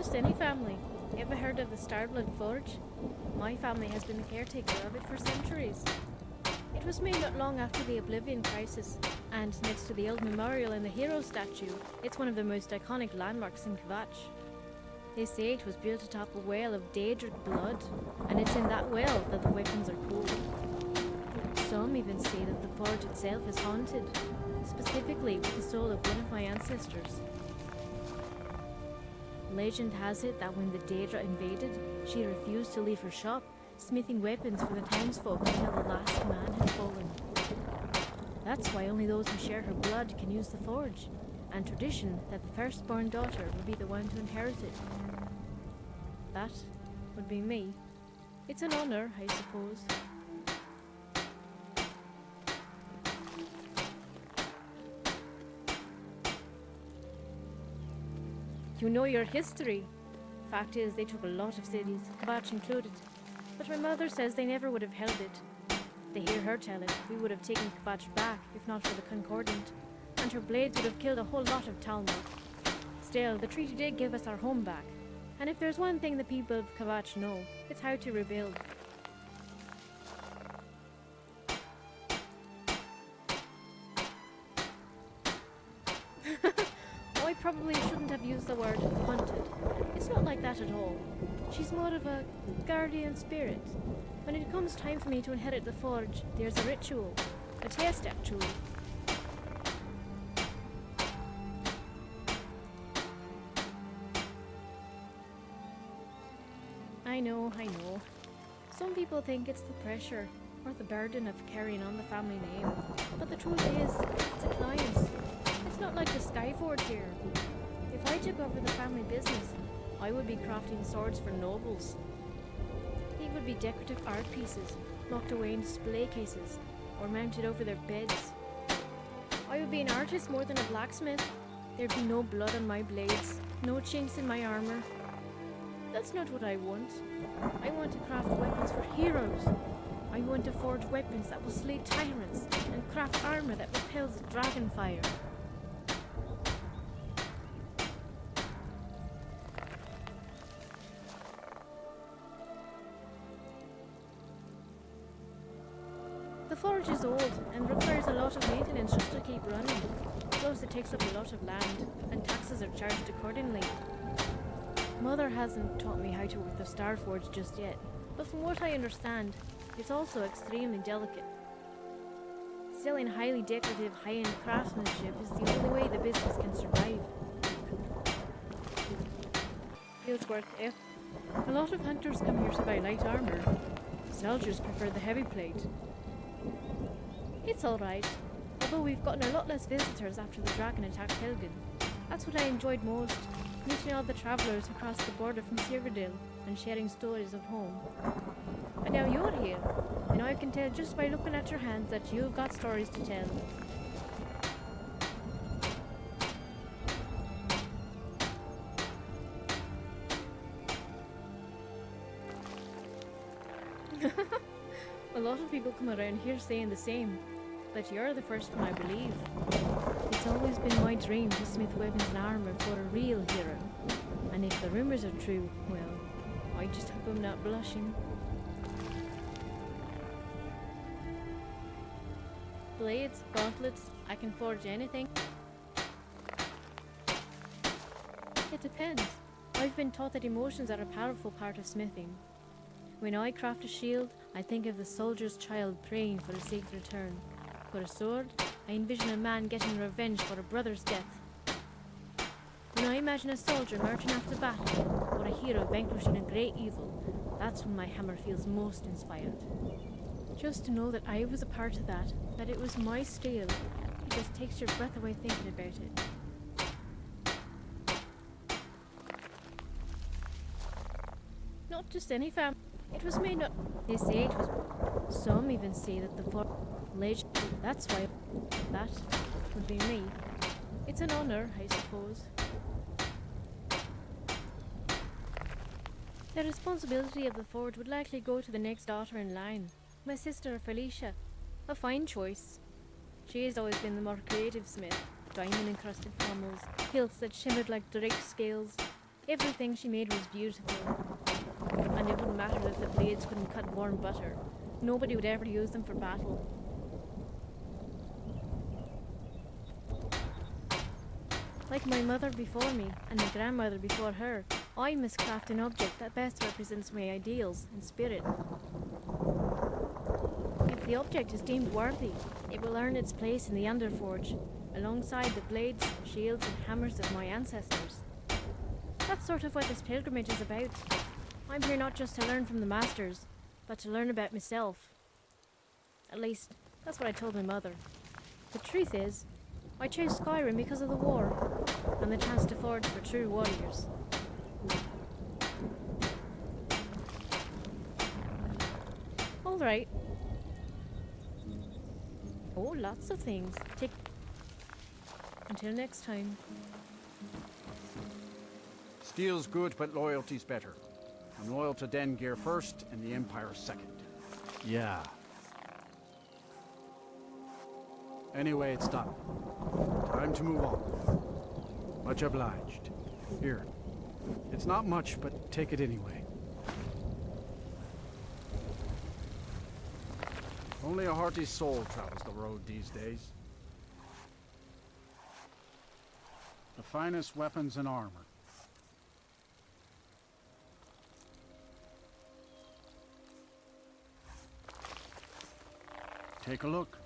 just any family. Ever heard of the Starblood Forge? My family has been the caretaker of it for centuries. It was made not long after the Oblivion Crisis, and next to the old memorial and the hero statue, it's one of the most iconic landmarks in Kvatch. They say it was built atop a well of Daedric blood, and it's in that well that the weapons are cooled. Some even say that the forge itself is haunted, specifically with the soul of one of my ancestors. Legend has it that when the Daedra invaded, she refused to leave her shop, smithing weapons for the townsfolk until the last man had fallen. That's why only those who share her blood can use the forge, and tradition that the firstborn daughter will be the one to inherit it. That would be me. It's an honor, I suppose. You know your history. Fact is, they took a lot of cities, Kvatch included. But my mother says they never would have held it. They hear her tell it, we would have taken Kvatch back, if not for the Concordant, and her blades would have killed a whole lot of Talmud. Still, the treaty did give us our home back, and if there's one thing the people of Kvatch know, it's how to rebuild. I probably shouldn't have used the word hunted. It's not like that at all. She's more of a guardian spirit. When it comes time for me to inherit the forge, there's a ritual. A test, actually. I know. Some people think it's the pressure or the burden of carrying on the family name. But the truth is, it's a client's. It's not like the Skyforge here. If I took over the family business, I would be crafting swords for nobles. They would be decorative art pieces, locked away in display cases, or mounted over their beds. I would be an artist more than a blacksmith. There'd be no blood on my blades, no chinks in my armor. That's not what I want. I want to craft weapons for heroes. I want to forge weapons that will slay tyrants, and craft armor that repels dragon fire. The forge is old and requires a lot of maintenance just to keep running. Plus it takes up a lot of land, and taxes are charged accordingly. Mother hasn't taught me how to work the Star Forge just yet, but from what I understand, it's also extremely delicate. Selling highly decorative, high-end craftsmanship is the only way the business can survive. Feels worth it. A lot of hunters come here to buy light armor. Soldiers prefer the heavy plate. It's alright, although we've gotten a lot less visitors after the dragon attacked Helgen. That's what I enjoyed most, meeting all the travellers across the border from Cyrodiil and sharing stories of home. And now you're here, and I can tell just by looking at your hands that you've got stories to tell. A lot of people come around here saying the same, but you're the first one, I believe. It's always been my dream to smith weapons and armor for a real hero, and if the rumors are true, well, I just hope I'm not blushing. Blades, gauntlets, I can forge anything. It depends. I've been taught that emotions are a powerful part of smithing. When I craft a shield, I think of the soldier's child praying for a safe return. For a sword, I envision a man getting revenge for a brother's death. When I imagine a soldier marching after battle, or a hero vanquishing a great evil, that's when my hammer feels most inspired. Just to know that I was a part of that it was my steel, it just takes your breath away thinking about it. Not just any family. It was made not. They say it was. Some even say that the legend. That's why. That would be me. It's an honor, I suppose. The responsibility of the forge would likely go to the next daughter in line, my sister Felicia. A fine choice. She has always been the more creative smith, diamond-encrusted pommels, hilts that shimmered like drake scales, Everything she made was beautiful, and it wouldn't matter that the blades couldn't cut warm butter. Nobody would ever use them for battle. Like my mother before me, and my grandmother before her, I must craft an object that best represents my ideals and spirit. If the object is deemed worthy, it will earn its place in the Underforge, alongside the blades, shields, and hammers of my ancestors. That's sort of what this pilgrimage is about. I'm here not just to learn from the masters, but to learn about myself. At least, that's what I told my mother. The truth is, I chose Skyrim because of the war, and the chance to forge for true warriors. Alright. Oh, lots of things. Until next time. Steel's good, but loyalty's better. I'm loyal to Dengeir first, and the Empire second. Yeah. Anyway, it's done. Time to move on. Much obliged. Here. It's not much, but take it anyway. Only a hearty soul travels the road these days. The finest weapons and armor. Take a look.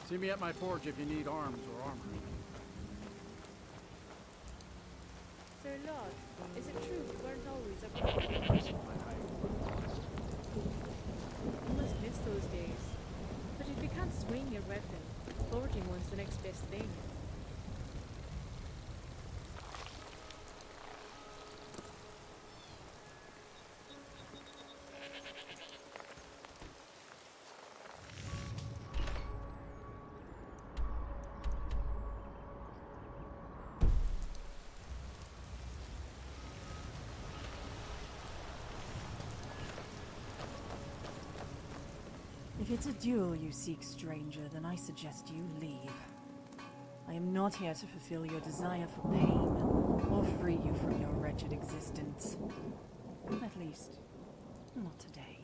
See me at my forge if you need arms or armor. Sir Lord, is it true you weren't always a You must miss those days. But if you can't swing your weapon, forging one's the next best thing. If it's a duel you seek, stranger, then I suggest you leave. I am not here to fulfill your desire for pain, or free you from your wretched existence. At least, not today.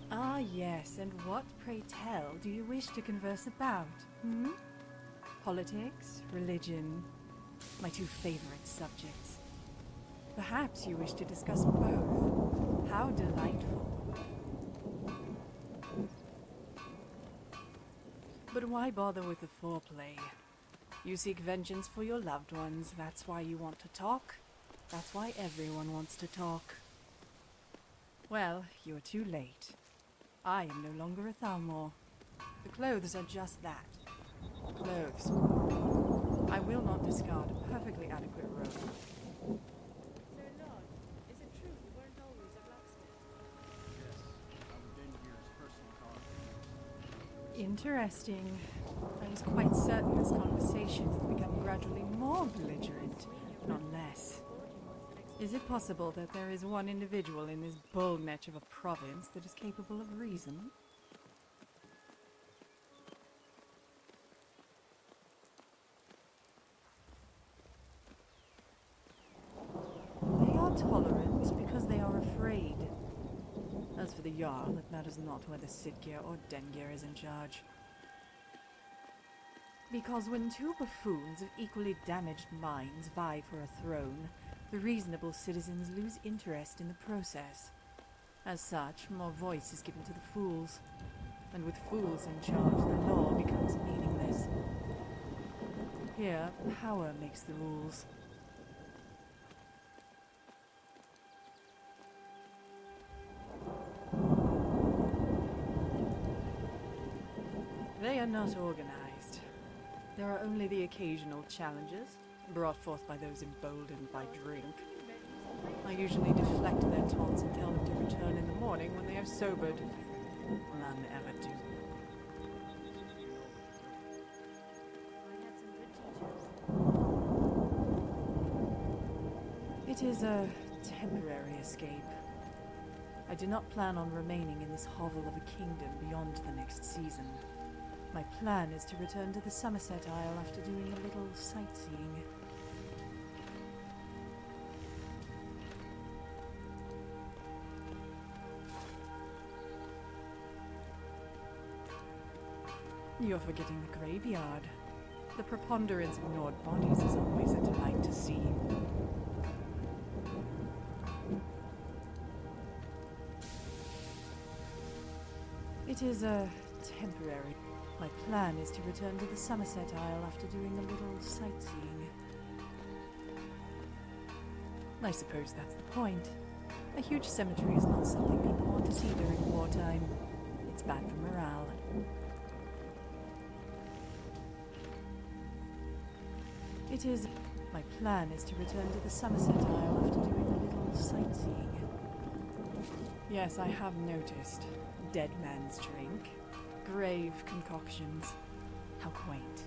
Ah, yes, and what, pray tell, do you wish to converse about, hmm? Politics, religion, my two favorite subjects. Perhaps you wish to discuss both. How delightful. But why bother with the foreplay? You seek vengeance for your loved ones, that's why you want to talk. That's why everyone wants to talk. Well, you're too late. I am no longer a Thalmor. The clothes are just that. Clothes. I will not discard a perfectly adequate robe. Sir Lord, is it true you weren't always a blacksmith? Yes, I'm Dengeir's personal guard. Interesting. I was quite certain this conversation would become gradually more belligerent, not less. Is it possible that there is one individual in this bull netch of a province that is capable of reason? They are tolerant because they are afraid. As for the Jarl, it matters not whether Sitgeir or Dengeir is in charge. Because when two buffoons of equally damaged minds vie for a throne, the reasonable citizens lose interest in the process. As such, more voice is given to the fools. And with fools in charge, the law becomes meaningless. Here, power makes the rules. They are not organized. There are only the occasional challenges, brought forth by those emboldened by drink. I usually deflect their taunts and tell them to return in the morning when they have sobered. None ever do. I had some good teachers. It is a temporary escape. I do not plan on remaining in this hovel of a kingdom beyond the next season. My plan is to return to the Somerset Isle after doing a little sightseeing. You're forgetting the graveyard. The preponderance of gnawed bodies is always a delight to see. It is a temporary. My plan is to return to the Somerset Isle after doing a little sightseeing. I suppose that's the point. A huge cemetery is not something people want to see during wartime. It's bad for morale. It is... My plan is to return to the Somerset Isle after doing a little sightseeing. Yes, I have noticed. Dead man's drink. Grave concoctions. How quaint.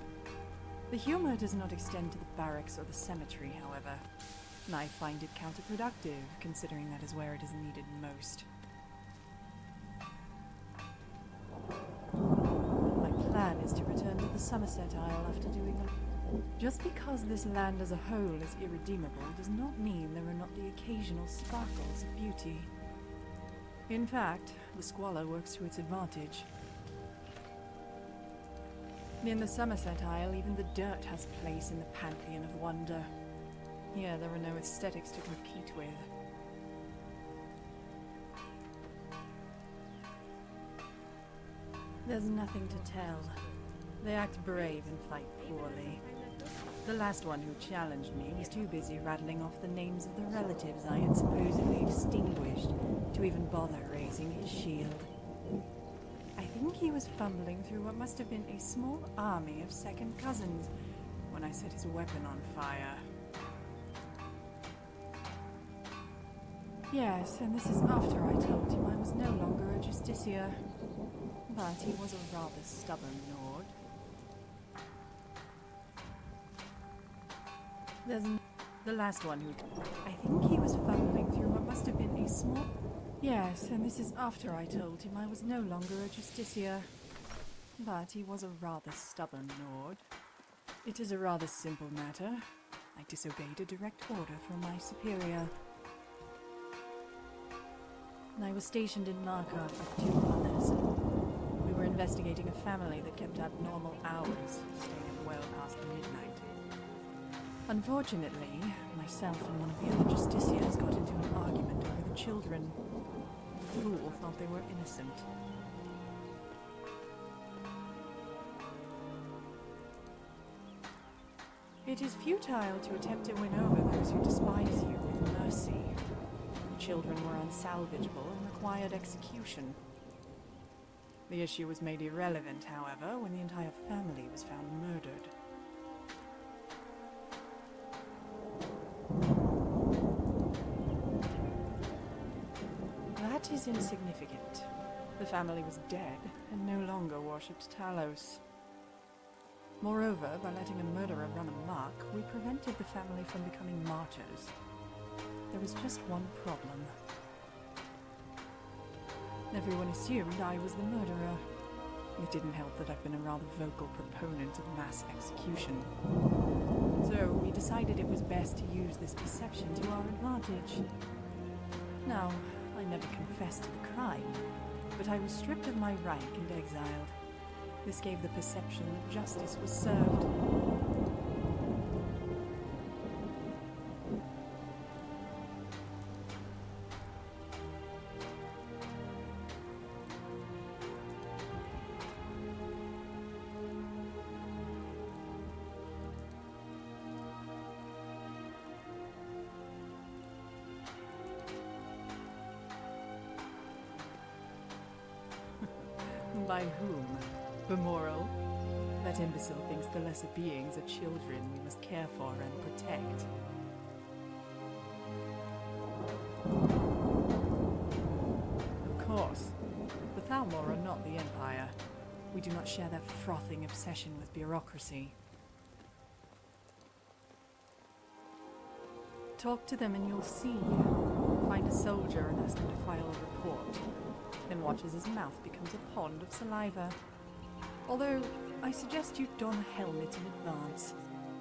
The humor does not extend to the barracks or the cemetery, however. And I find it counterproductive, considering that is where it is needed most. My plan is to return to the Somerset Isle after doing a... Just because this land as a whole is irredeemable does not mean there are not the occasional sparkles of beauty. In fact, the squalor works to its advantage. In the Somerset Isle, even the dirt has place in the pantheon of wonder. Here, there are no aesthetics to compete with. There's nothing to tell. They act brave and fight poorly. The last one who challenged me was too busy rattling off the names of the relatives I had supposedly extinguished to even bother raising his shield. I think he was fumbling through what must have been a small army of second cousins when I set his weapon on fire. Yes, and this is after I told him I was no longer a justiciar. But he was a rather stubborn lord. There's the last one who... I think he was fumbling through what must have been a small... Yes, and this is after I told him I was no longer a justiciar. But he was a rather stubborn lord. It is a rather simple matter. I disobeyed a direct order from my superior. I was stationed in Markarth with 2 others. We were investigating a family that kept abnormal hours, staying up well past midnight. Unfortunately, myself and one of the other justiciars got into an argument over the children. The fool thought they were innocent. It is futile to attempt to win over those who despise you with mercy. The children were unsalvageable and required execution. The issue was made irrelevant, however, when the entire family was found murdered. That is insignificant. The family was dead and no longer worshipped Talos. Moreover, by letting a murderer run amok, we prevented the family from becoming martyrs. There was just one problem. Everyone assumed I was the murderer. It didn't help that I've been a rather vocal proponent of mass execution. So we decided it was best to use this perception to our advantage. Now, I never confessed to the crime, but I was stripped of my rank and exiled. This gave the perception that justice was served. By whom? The moral? That imbecile thinks the lesser beings are children we must care for and protect. Balmor are not the Empire. We do not share their frothing obsession with bureaucracy. Talk to them and you'll see. Find a soldier and ask him to file a report. Then watch as his mouth becomes a pond of saliva. Although, I suggest you don a helmet in advance.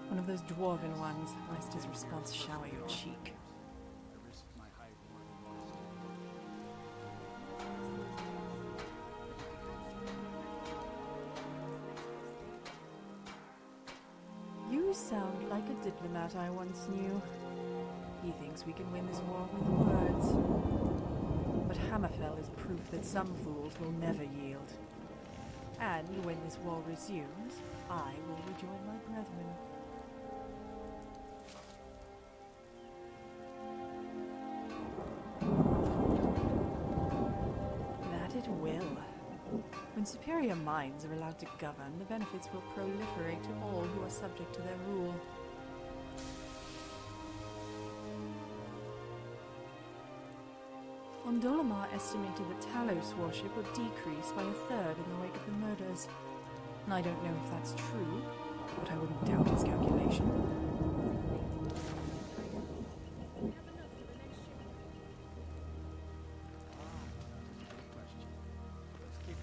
One of those dwarven ones, lest his response shower your cheek. I risk my hide You sound like a diplomat I once knew. He thinks we can win this war with words. But Hammerfell is proof that some fools will never yield. And when this war resumes, I will rejoin my brethren. That it will. When superior minds are allowed to govern, the benefits will proliferate to all who are subject to their rule. Ondolamar estimated that Talos worship would decrease by 1/3 in the wake of the murders. And I don't know if that's true, but I wouldn't doubt his calculation.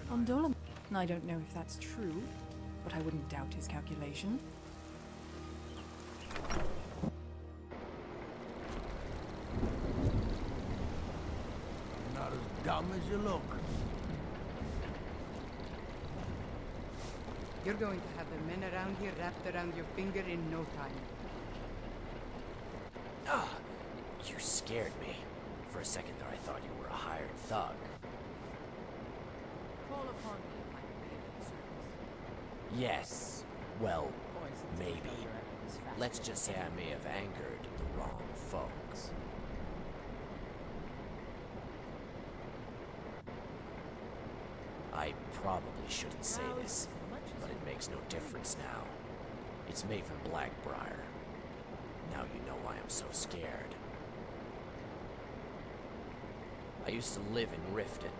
Ondolamar. And I don't know if that's true, but I wouldn't doubt his calculation. Not as dumb as you look. You're going to have the men around here wrapped around your finger in no time. Ah, you scared me. For a second there I thought you were a hired thug. Call upon me if I can be of any service. Yes, well, maybe. Let's just say I may have angered the wrong folks. I probably shouldn't say this, but it makes no difference now. It's Maven Blackbriar. Now you know why I'm so scared. I used to live in Riften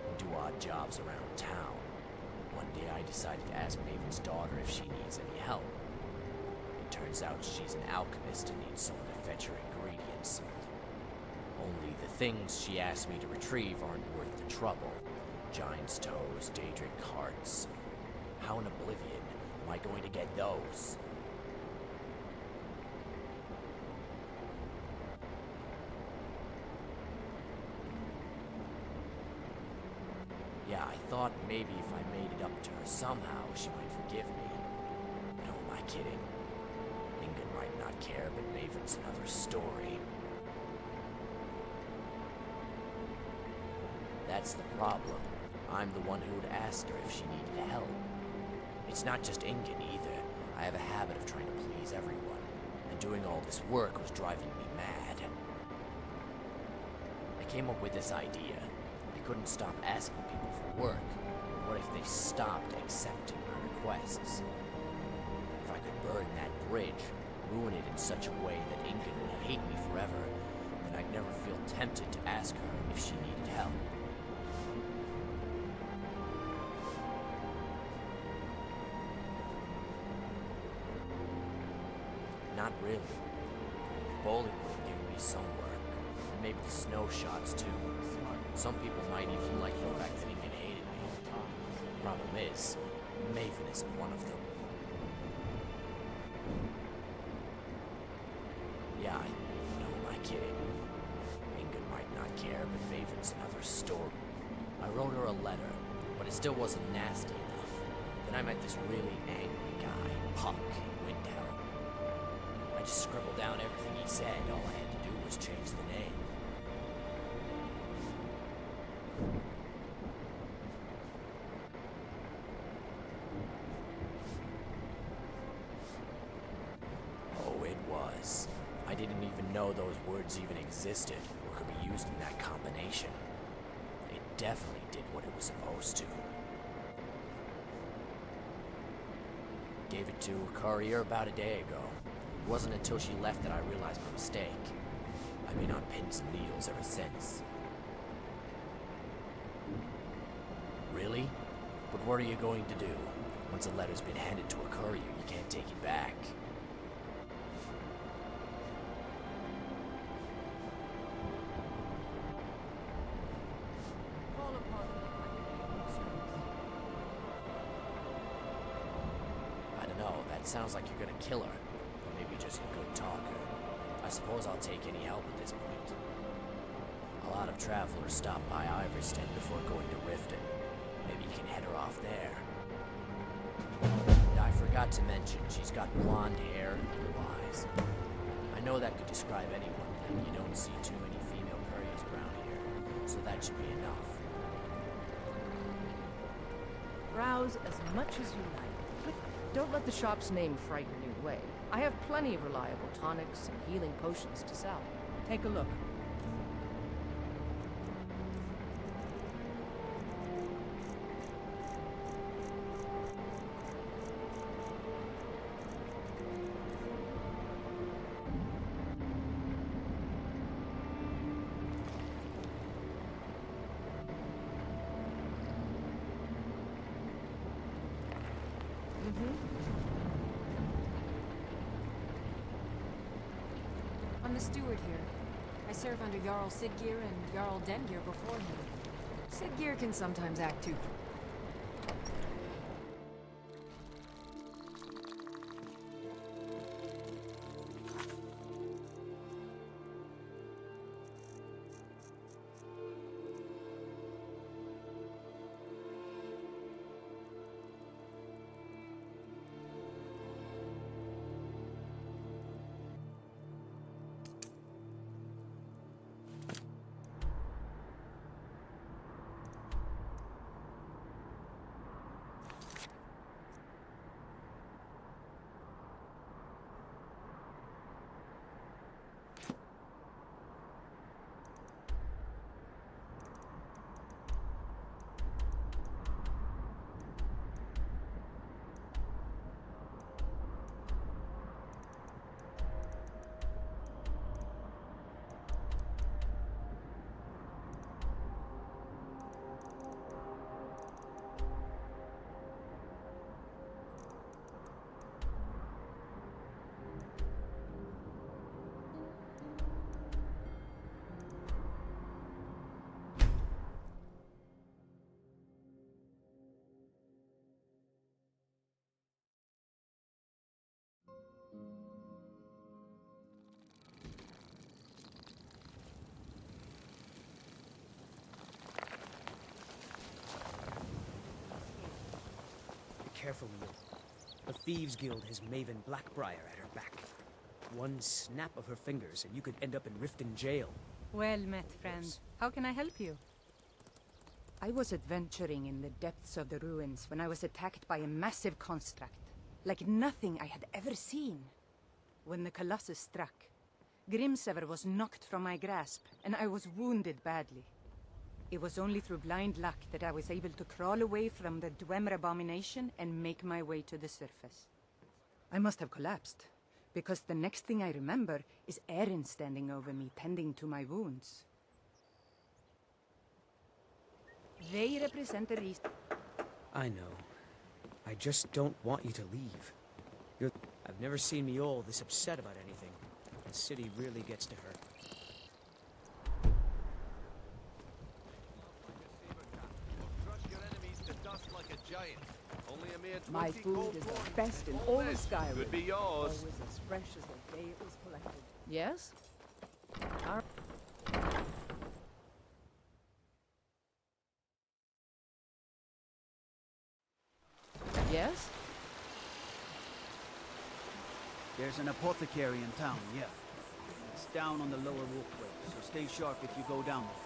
and do odd jobs around town. One day I decided to ask Maven's daughter if she needs any help. It turns out she's an alchemist and needs someone to fetch her ingredients. Only the things she asked me to retrieve aren't worth the trouble. Giant's toes, Daedric hearts. How in Oblivion am I going to get those? Yeah, I thought maybe if I made it up to her somehow, she might forgive me. No, am I kidding? Ingen might not care, but Maven's another story. That's the problem. I'm the one who would ask her if she needed help. It's not just Ingen either. I have a habit of trying to please everyone, and doing all this work was driving me mad. I came up with this idea. I couldn't stop asking people for work, but what if they stopped accepting my requests? If I could burn that bridge, ruin it in such a way that Ingen would hate me forever, then I'd never feel tempted to ask her if she needed help. Not really. Bowling would have given me some work. And maybe the snow shots too. Some people might even like the fact that Ingen hated me. Problem is, Maven isn't one of them. Yeah, I know, am I kidding? Ingen might not care, but Maven's another story. I wrote her a letter, but it still wasn't nasty enough. Then I met this really angry guy, Puck, in Windhelm. I just scribbled down everything he said. All I had to do was change the name. Oh, it was. I didn't even know those words even existed or could be used in that combination. It definitely did what it was supposed to. Gave it to a courier about a day ago. It wasn't until she left that I realized my mistake. I've been on pins and needles ever since. Really? But what are you going to do? Once a letter's been handed to a courier, you can't take it back. I don't know, that sounds like you're gonna kill her. Or maybe just a good talker. I suppose I'll take any help at this point. A lot of travelers stop by Iverstead before going to Riften. Maybe you can head her off there. I forgot to mention, she's got blonde hair and blue eyes. I know that could describe anyone, but you don't see too many female couriers around here, so that should be enough. Browse as much as you like, but don't let the shop's name frighten you away. I have plenty of reliable tonics and healing potions to sell. Take a look. I'm the steward here. I serve under Jarl Siggeir and Jarl Dengir before him. Siggeir can sometimes act too. Careful, Remiel. The Thieves Guild has Maven Blackbriar at her back. One snap of her fingers and you could end up in Riften jail. Well met, friend. How can I help you? I was adventuring in the depths of the ruins when I was attacked by a massive construct, like nothing I had ever seen. When the Colossus struck, Grimsever was knocked from my grasp, and I was wounded badly. It was only through blind luck that I was able to crawl away from the Dwemer abomination and make my way to the surface. I must have collapsed, because the next thing I remember is Erin standing over me, tending to my wounds. They represent the reason. I know. I just don't want you to leave. I've never seen Remiel this upset about anything. The city really gets to her. My food is the best in all of Skyrim. Could be yours. Always as fresh as the day it was collected. Yes? Yes? There's an apothecary in town, yeah. It's down on the lower walkway, so stay sharp if you go down there.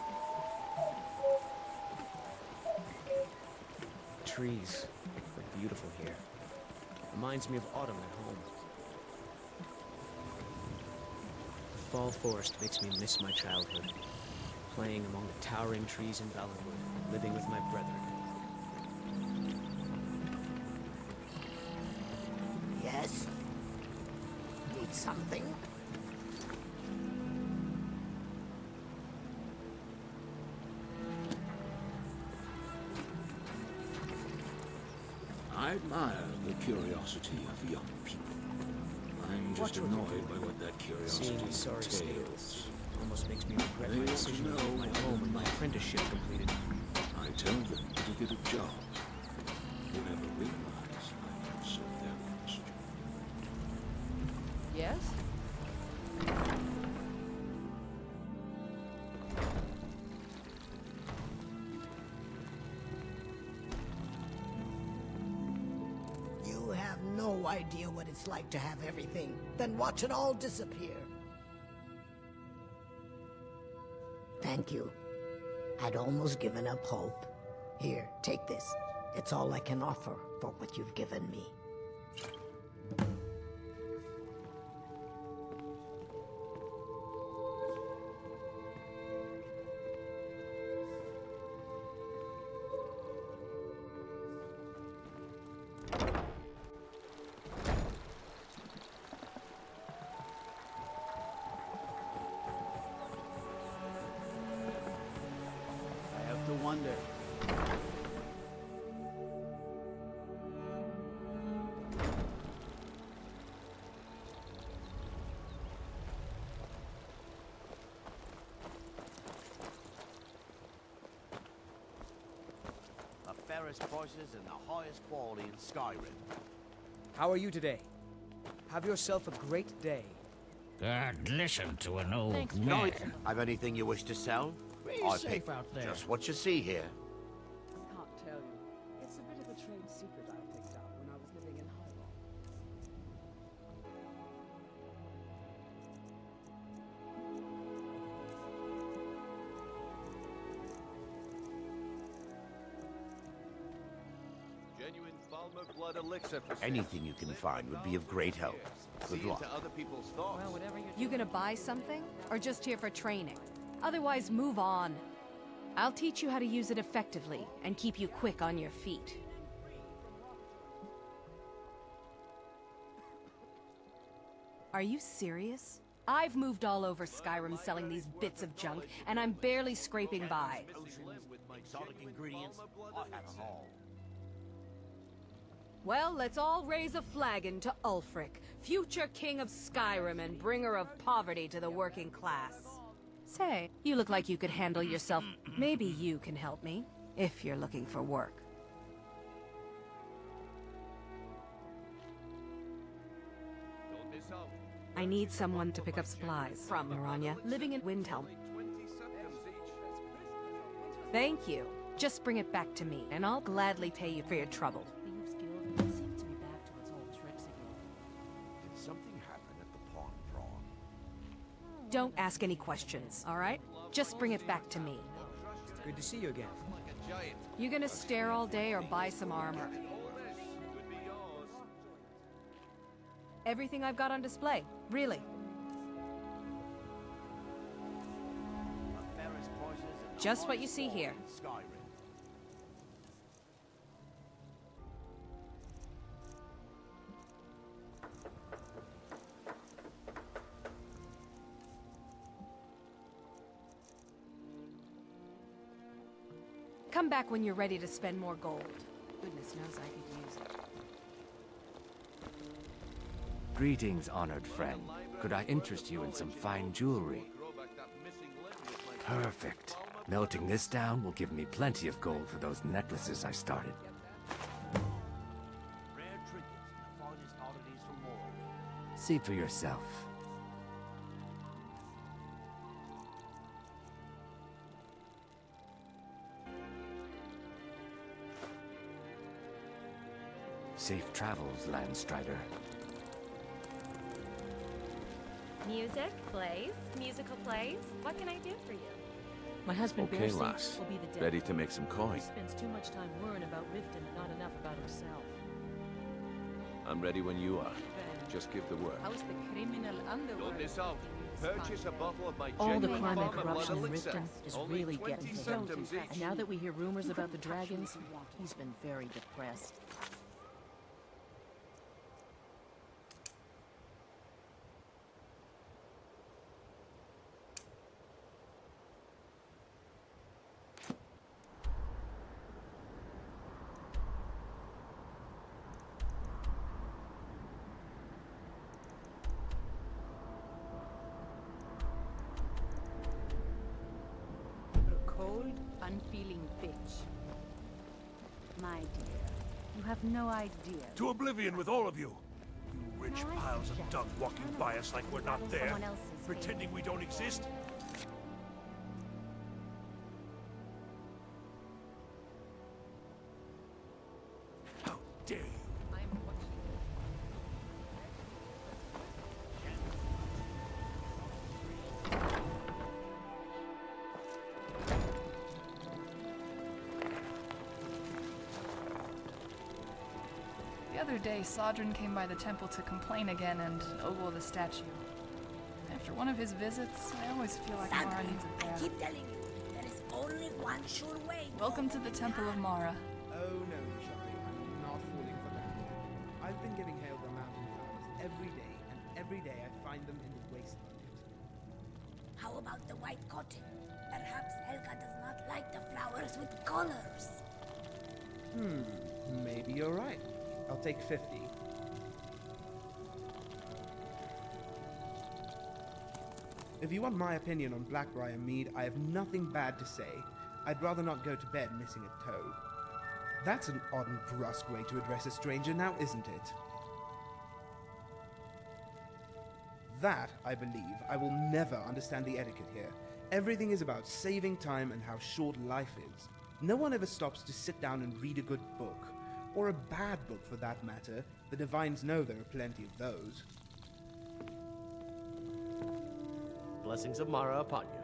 Trees. They're beautiful here. Reminds me of autumn at home. The fall forest makes me miss my childhood. Playing among the towering trees in Valenwood, living with my brethren. Yes? Need something? I admire the curiosity of young people. I'm just annoyed by what that curiosity entails. Almost makes me regret They my ought to decision to know leave my home and my apprenticeship completed. I tell them to get a job. You never realize I answer their question. Yes? You have no idea what it's like to have everything, then watch it all disappear. Thank you. I'd almost given up hope. Here, take this. It's all I can offer for what you've given me. I have to wonder. The fairest prices and the highest quality in Skyrim. How are you today? Have yourself a great day. God, listen to an old Thanks, man. Knight, have anything you wish to sell? Be I safe pick out there. just what you see here. Can't tell you. It's a bit of a trade secret I picked up when I was living in Hyrule. Genuine Falmer blood elixir for sale. Anything you can find would be of great help. Good See luck. into other people's thoughts. You gonna buy something? Or just here for training? Otherwise, move on. I'll teach you how to use it effectively and keep you quick on your feet. Are you serious? I've moved all over Skyrim selling these bits of junk, and I'm barely scraping by. Exotic ingredients, I have them all. Well, let's all raise a flagon to Ulfric, future king of Skyrim and bringer of poverty to the working class. Say, you look like you could handle yourself. Maybe you can help me, if you're looking for work. Don't miss out. I need someone to pick up supplies from Miranya, living in Windhelm. 20 septims each. Thank you. Just bring it back to me, and I'll gladly pay you for your trouble. Thieves' Guild seems to be back to its old tricks again. Did something happen at the pawn prawn? Don't ask any questions, all right? Just bring it back to me. Good to see you again. Like a giant. You gonna stare all day or buy some armor? All of this could be yours. Everything I've got on display, really. The fairest prices and the Just what you highest see quality here. in Skyrim. Come back when you're ready to spend more gold. Goodness knows I could use it. Greetings, honored friend. Could I interest you in some fine jewelry? Grow back that missing limb with my Perfect. Melting this down will give me plenty of gold for those necklaces I started. Rare trinkets and the finest oddities from Morrowind. See for yourself. Safe travels, Landstrider. Music, plays, musical plays. What can I do for you? My husband Okay, bears lass. saints will be the dead. Ready to make some coin. He spends too much time worrying about Riften and not enough about himself. I'm ready when you are. Just give the word. How's the criminal underworld? Don't miss out. Purchase a bottle of my All the genuine crime and Falmer blood corruption in elixir. Riften is Only really 20 getting to him. septims each. And now that we hear rumors about the dragons, he's been very depressed. unfeeling bitch. My dear, you have no idea. To oblivion with all of you! You rich piles of dung walking by us like we're not there, pretending we don't exist? How dare you! The other day, Sodrin came by the temple to complain again and ogle the statue. After one of his visits, I always feel like Mara needs a bath. I keep telling you, there is only one sure way. Welcome to the Temple of Mara. Oh no, Shari, I'm not falling for that. I've been giving Hail the mountain flowers every day, and every day I find them in the waste bucket. How about the white cotton? Perhaps Helga does not like the flowers with colors. Maybe you're right. I'll take 50. If you want my opinion on Blackbriar Mead, I have nothing bad to say. I'd rather not go to bed missing a toe. That's an odd and brusque way to address a stranger now, isn't it? That, I believe, I will never understand the etiquette here. Everything is about saving time and how short life is. No one ever stops to sit down and read a good book. Or a bad book, for that matter. The Divines know there are plenty of those. Blessings of Mara upon you.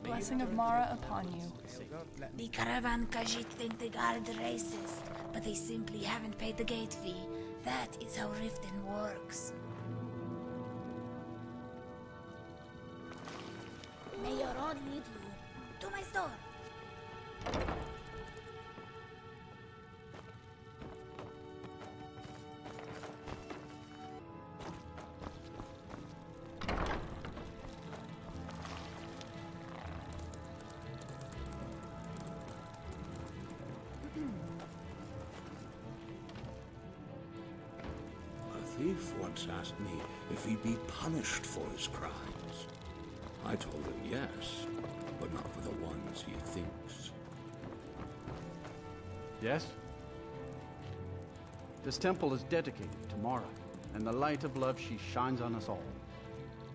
Blessing of Mara upon you. The Caravan Khajiit think the guard racist, but they simply haven't paid the gate fee. That is how Riften works. May your road lead you to my store. A thief once asked me if he'd be punished for his crimes. I told him yes, but not for the ones he thinks. Yes? This temple is dedicated to Mara, and the light of love she shines on us all.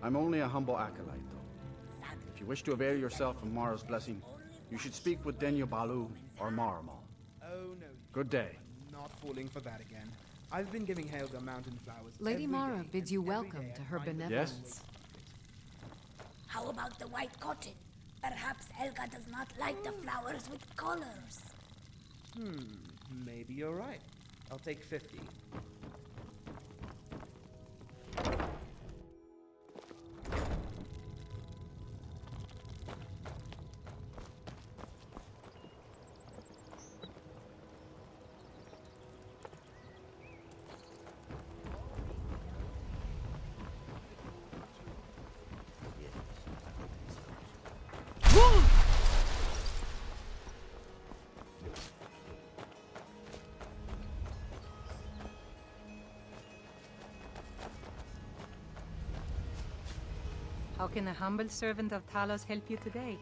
I'm only a humble acolyte, though. If you wish to avail yourself of Mara's blessing, you should speak with Denyo Balu or Maramal. Oh no. Good day. I'm not falling for that again. I've been giving Helga mountain flowers Lady every Mara day, bids and you every welcome day to I her find them benevolence. How about the white cotton? Perhaps Helga does not like the flowers with colors. Maybe you're right. I'll take 50. How can a humble servant of Talos help you today?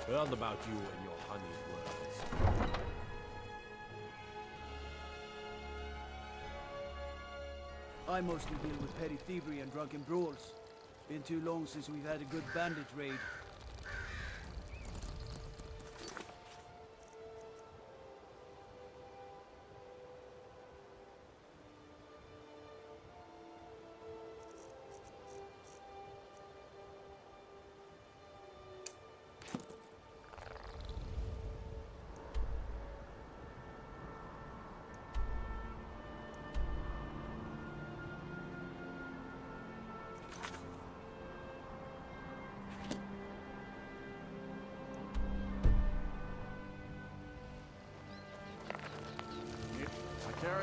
Heard about you and your honeyed words. I mostly deal with petty thievery and drunken brawls. Been too long since we've had a good bandit raid.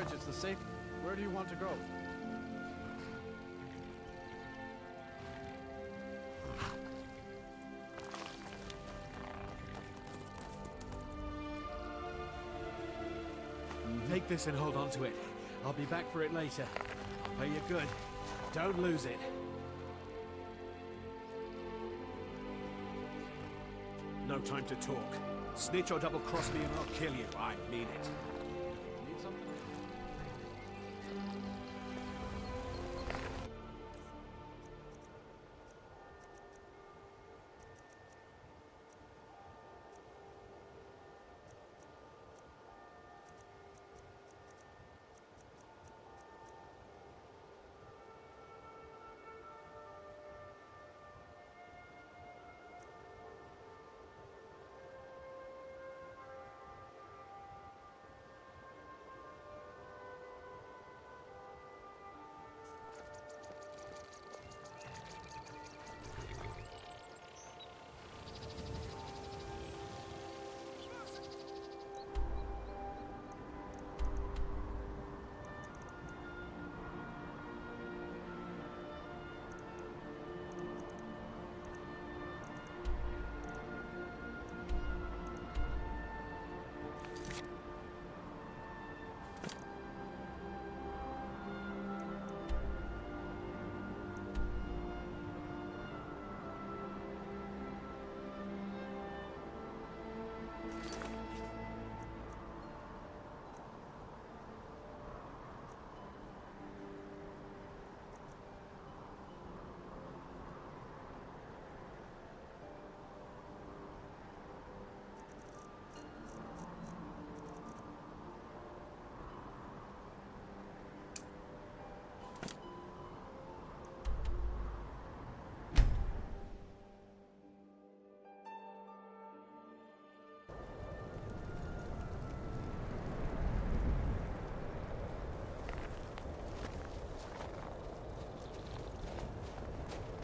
much it's the safe. Where do you want to go? Take this and hold on to it. I'll be back for it later. I'll pay you good. Don't lose it. No time to talk. Snitch or double-cross me and I'll kill you. I mean it. Need something?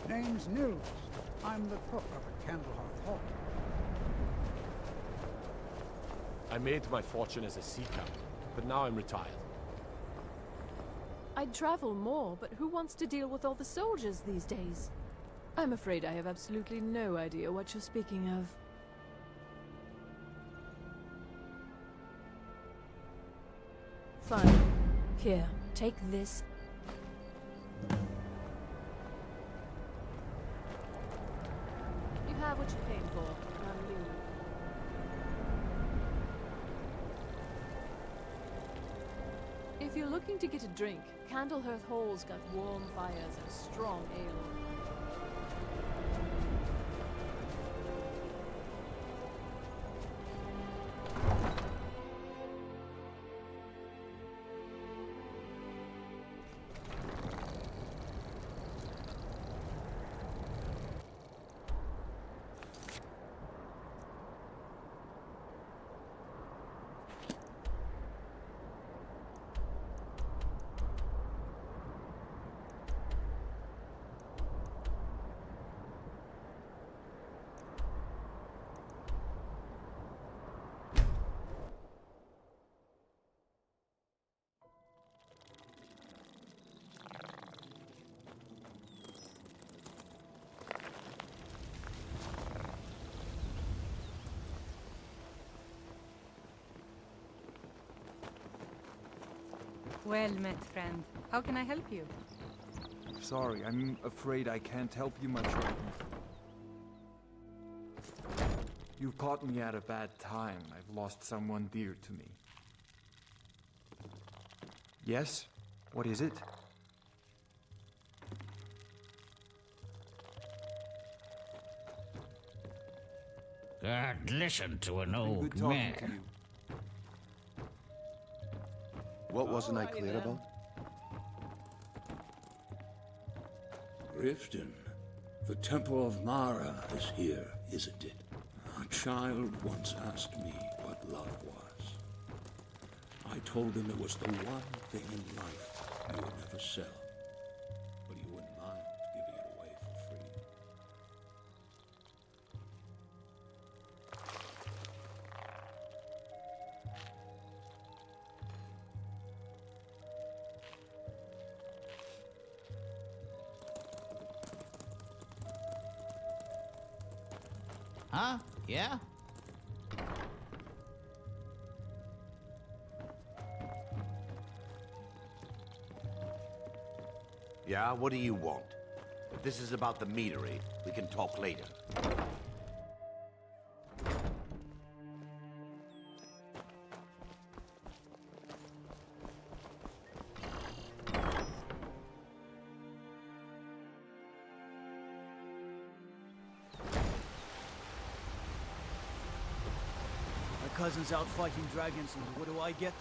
Name's Nils. I'm the cook up at Candlehearth Hall. I made my fortune as a sea captain, but now I'm retired. I'd travel more, but who wants to deal with all the soldiers these days? I'm afraid I have absolutely no idea what you're speaking of. Fine. Here, take this. You have what you paid for. Now leave. If you're looking to get a drink, Candlehearth Hall's got warm fires and strong ale. Well met, friend. How can I help you? Sorry, I'm afraid I can't help you much right now. You've caught me at a bad time. I've lost someone dear to me. Yes? What is it? God, listen to an Been old good talking man. to you. What wasn't I clear about? Riften, the Temple of Mara is here, isn't it? A child once asked me what love was. I told him it was the one thing in life you would never sell, but you wouldn't mind giving it away for free. Huh? Yeah? Yeah, what do you want? If this is about the meadery, we can talk later. My cousin's out fighting dragons, and what do I get?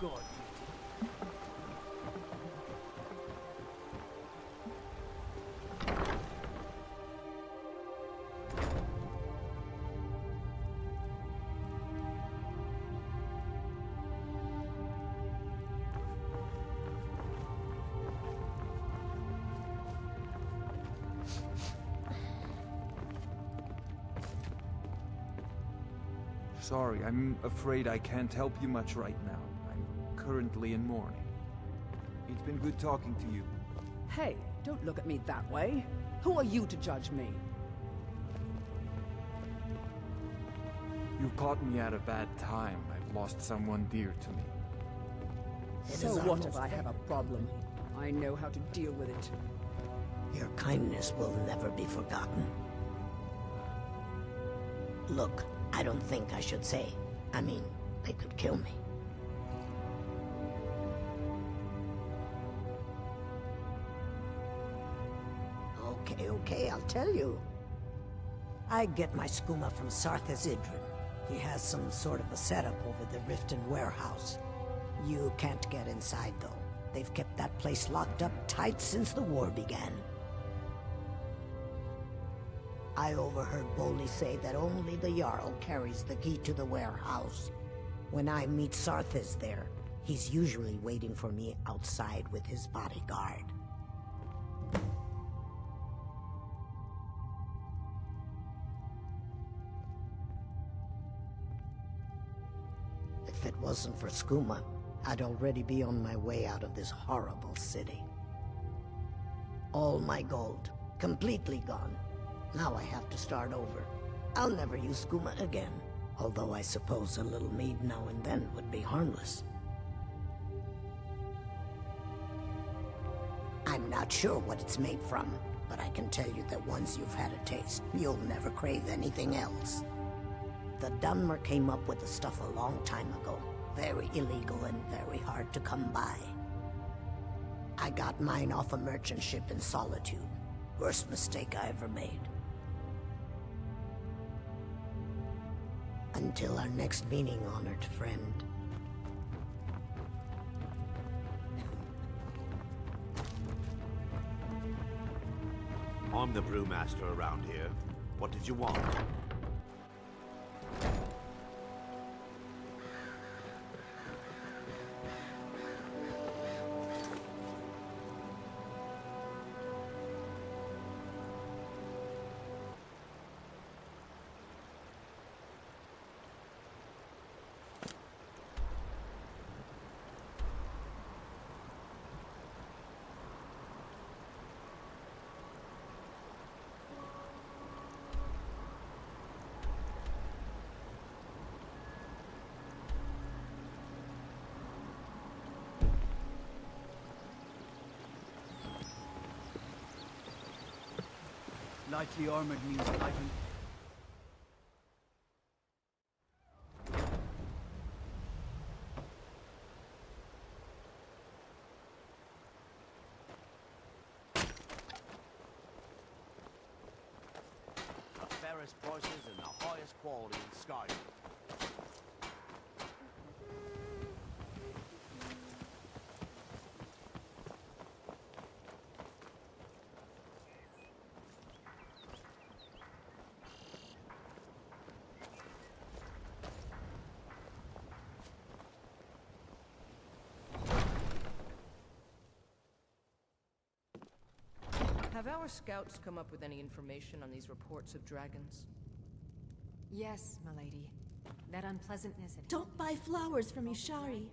God. Sorry, I'm afraid I can't help you much right now. I'm currently in mourning. It's been good talking to you. Hey, don't look at me that way. Who are you to judge me? You caught me at a bad time. I've lost someone dear to me. So what if I have a problem? I know how to deal with it. Your kindness will never be forgotten. Look, I don't think I should say. I mean, they could kill me. Okay, I'll tell you. I get my skooma from Sarthas Idrin. He has some sort of a setup over the Riften warehouse. You can't get inside, though. They've kept that place locked up tight since the war began. I overheard Boli say that only the Jarl carries the key to the warehouse. When I meet Sarthas there, he's usually waiting for me outside with his bodyguard. If it wasn't for skooma, I'd already be on my way out of this horrible city. All my gold, completely gone. Now I have to start over. I'll never use skooma again, although I suppose a little mead now and then would be harmless. I'm not sure what it's made from, but I can tell you that once you've had a taste, you'll never crave anything else. The Dwemer came up with the stuff a long time ago. Very illegal and very hard to come by. I got mine off a merchant ship in Solitude. Worst mistake I ever made. Until our next meeting, honored friend. I'm the brewmaster around here. What did you want? Lightly armored means I can... The fairest prices and the highest quality in Skyrim. Have our scouts come up with any information on these reports of dragons? Yes, my lady. That unpleasantness had Don't buy flowers from Ishari.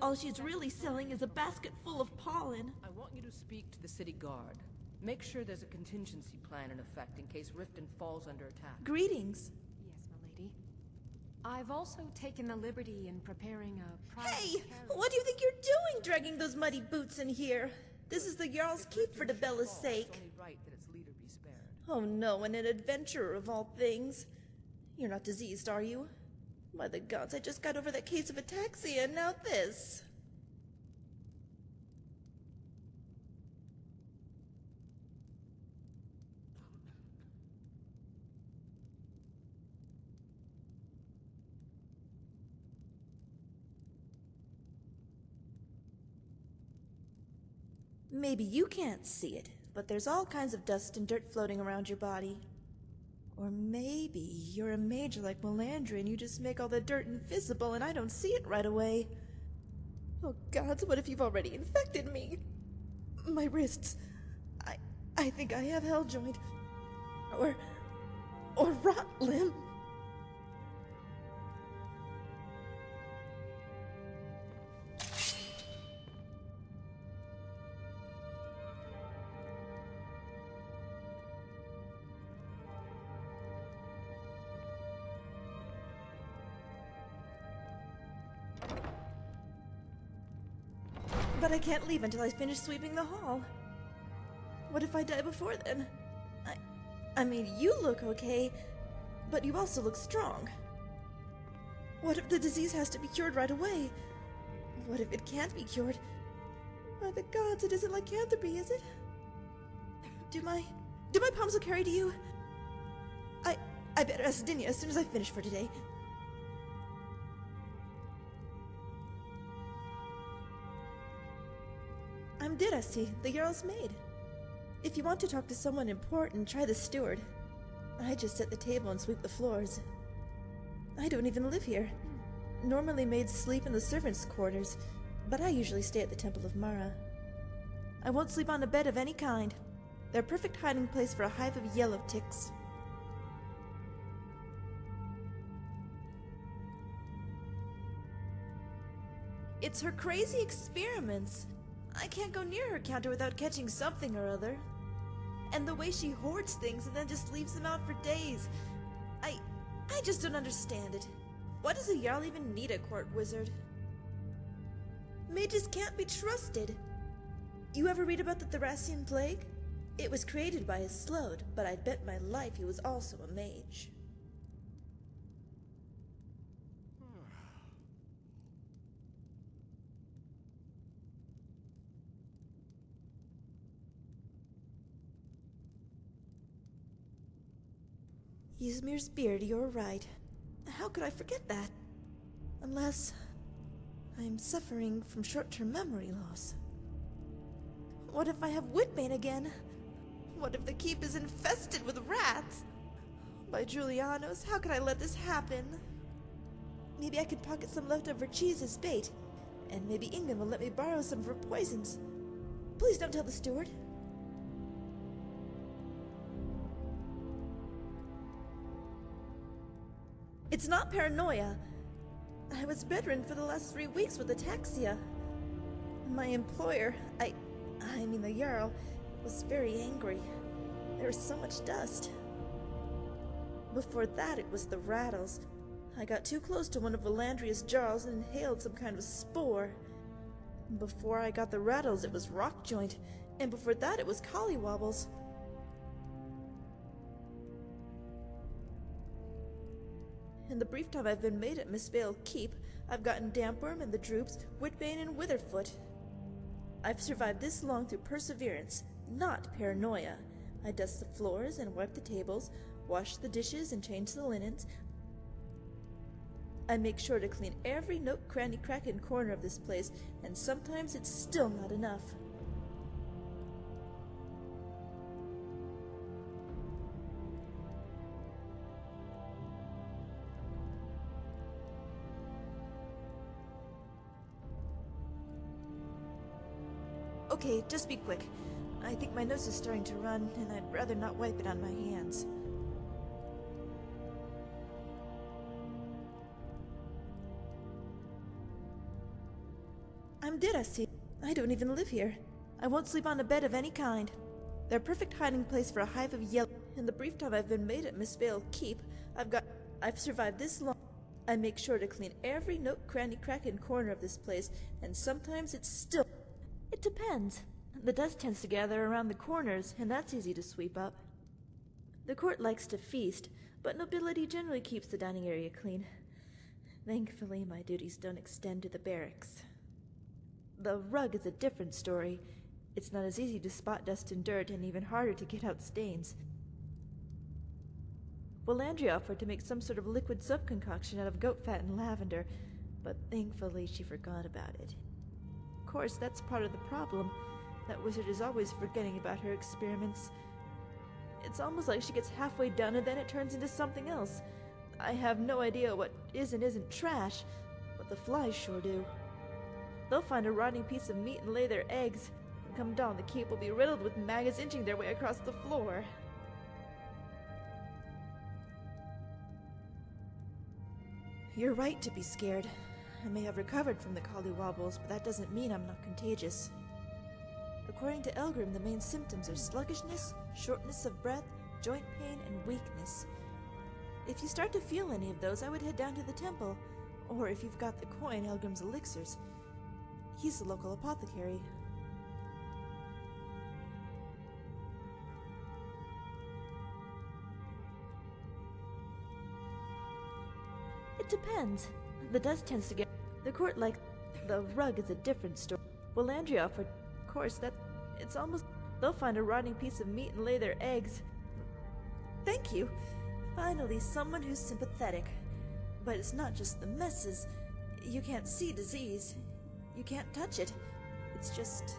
All she's really selling is a basket full of pollen. I want you to speak to the city guard. Make sure there's a contingency plan in effect in case Riften falls under attack. Greetings. Yes, milady. I've also taken the liberty in preparing a private Hey! carriage. What do you think you're doing, dragging those muddy boots in here? This is the Jarl's keep for Debella's sake. It's only right that its leader be spared. Oh no, and an adventurer of all things. You're not diseased, are you? By the gods, I just got over that case of ataxia, and now this. Maybe you can't see it, but there's all kinds of dust and dirt floating around your body. Or maybe you're a mage like Melandra and you just make all the dirt invisible and I don't see it right away. Oh gods, what if you've already infected me? My wrists. I think I have hell joint. Or rot limb. But I can't leave until I finish sweeping the hall. What if I die before then? I mean, you look okay, but you also look strong. What if the disease has to be cured right away? What if it can't be cured? By the gods, it isn't lycanthropy, is it? Do my palms will carry to you? I better ask Dinya as soon as I finish for today. I'm Dirasi, the Jarl's maid. If you want to talk to someone important, try the steward. I just set the table and sweep the floors. I don't even live here. Normally maids sleep in the servants' quarters, but I usually stay at the Temple of Mara. I won't sleep on a bed of any kind. They're a perfect hiding place for a hive of yellow ticks. It's her crazy experiments. I can't go near her counter without catching something or other. And the way she hoards things and then just leaves them out for days. I just don't understand it. Why does a Jarl even need a court wizard? Mages can't be trusted. You ever read about the Thracian plague? It was created by a Slode, but I'd bet my life he was also a mage. Ysmir's beard, you're right. How could I forget that? Unless I'm suffering from short-term memory loss. What if I have Whitbane again? What if the keep is infested with rats? By Julianos, how could I let this happen? Maybe I could pocket some leftover cheese as bait, and maybe Ingan will let me borrow some for poisons. Please don't tell the steward. It's not paranoia. I was bedridden for the last 3 weeks with ataxia. My employer, I mean the Jarl, was very angry. There was so much dust. Before that, it was the rattles. I got too close to one of Valandria's Jarls and inhaled some kind of spore. Before I got the rattles, it was rock joint, and before that, it was collywobbles. In the brief time I've been maid at Miss Vale Keep, I've gotten Dampworm and the Droops, Whitbane and Witherfoot. I've survived this long through perseverance, not paranoia. I dust the floors and wipe the tables, wash the dishes and change the linens. I make sure to clean every nook, cranny, crack, and corner of this place, and sometimes it's still not enough. Okay, just be quick. I think my nose is starting to run, and I'd rather not wipe it on my hands. I see? I don't even live here. I won't sleep on a bed of any kind. They're a perfect hiding place for a hive of yellow. In the brief time I've been maid at Miss Vale Keep, I've survived this long. I make sure to clean every nook, cranny, crack, and corner of this place, and sometimes it's still... It depends. The dust tends to gather around the corners, and that's easy to sweep up. The court likes to feast, but nobility generally keeps the dining area clean. Thankfully, my duties don't extend to the barracks. The rug is a different story. It's not as easy to spot dust and dirt, and even harder to get out stains. Willandria offered to make some sort of liquid soap concoction out of goat fat and lavender, but thankfully she forgot about it. Of course, that's part of the problem. That wizard is always forgetting about her experiments. It's almost like she gets halfway done and then it turns into something else. I have no idea what is and isn't trash, but the flies sure do. They'll find a rotting piece of meat and lay their eggs, and come dawn the keep will be riddled with maggots inching their way across the floor. You're right to be scared. I may have recovered from the collywobbles, but that doesn't mean I'm not contagious. According to Elgrim, the main symptoms are sluggishness, shortness of breath, joint pain, and weakness. If you start to feel any of those, I would head down to the temple, or if you've got the coin, Elgrim's elixirs. He's the local apothecary. It depends. The dust tends to get... The court likes... The rug is a different story. Willandria offered... Of course, that... It's almost... They'll find a rotting piece of meat and lay their eggs. Thank you. Finally, someone who's sympathetic. But it's not just the messes. You can't see disease. You can't touch it. It's just...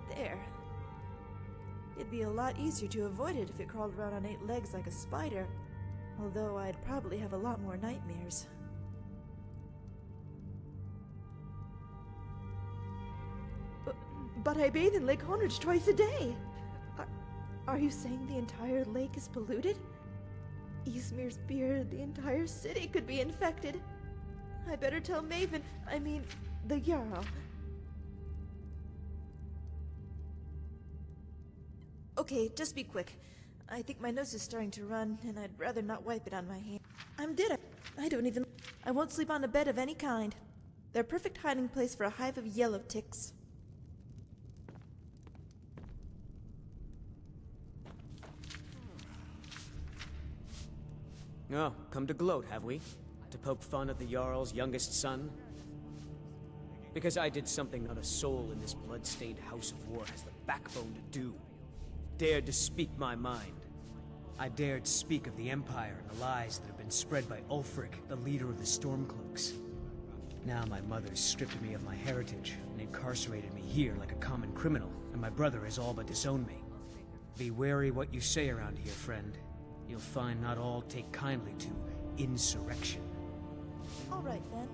there. It'd be a lot easier to avoid it if it crawled around on 8 legs like a spider. Although I'd probably have a lot more nightmares. But I bathe in Lake Honridge twice a day! Are you saying the entire lake is polluted? Eastmere's beer, the entire city could be infected. I better tell Maven, the Jarl. Okay, just be quick. I think my nose is starting to run, and I'd rather not wipe it on my hand. I'm dead. I won't sleep on a bed of any kind. They're a perfect hiding place for a hive of yellow ticks. Oh, come to gloat, have we? To poke fun at the Jarl's youngest son? Because I did something not a soul in this blood-stained house of war has the backbone to do. Dared to speak my mind. I dared speak of the Empire and the lies that have been spread by Ulfric, the leader of the Stormcloaks. Now my mother's stripped me of my heritage and incarcerated me here like a common criminal, and my brother has all but disowned me. Be wary what you say around here, friend. You'll find not all take kindly to insurrection. All right, then.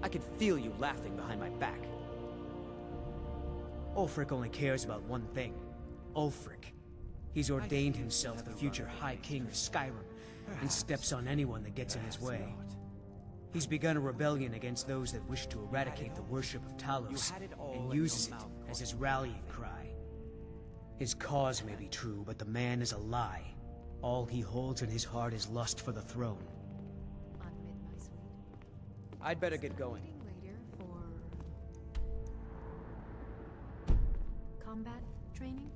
I could feel you laughing behind my back. Ulfric only cares about one thing. Ulfric. He's ordained himself the future High King of Skyrim, and steps on anyone that gets in his way. He's begun a rebellion against those that wish to eradicate the worship of Talos, and uses it as his rallying cry. His cause may be true, but the man is a lie. All he holds in his heart is lust for the throne. I'd better get going. Later for combat training?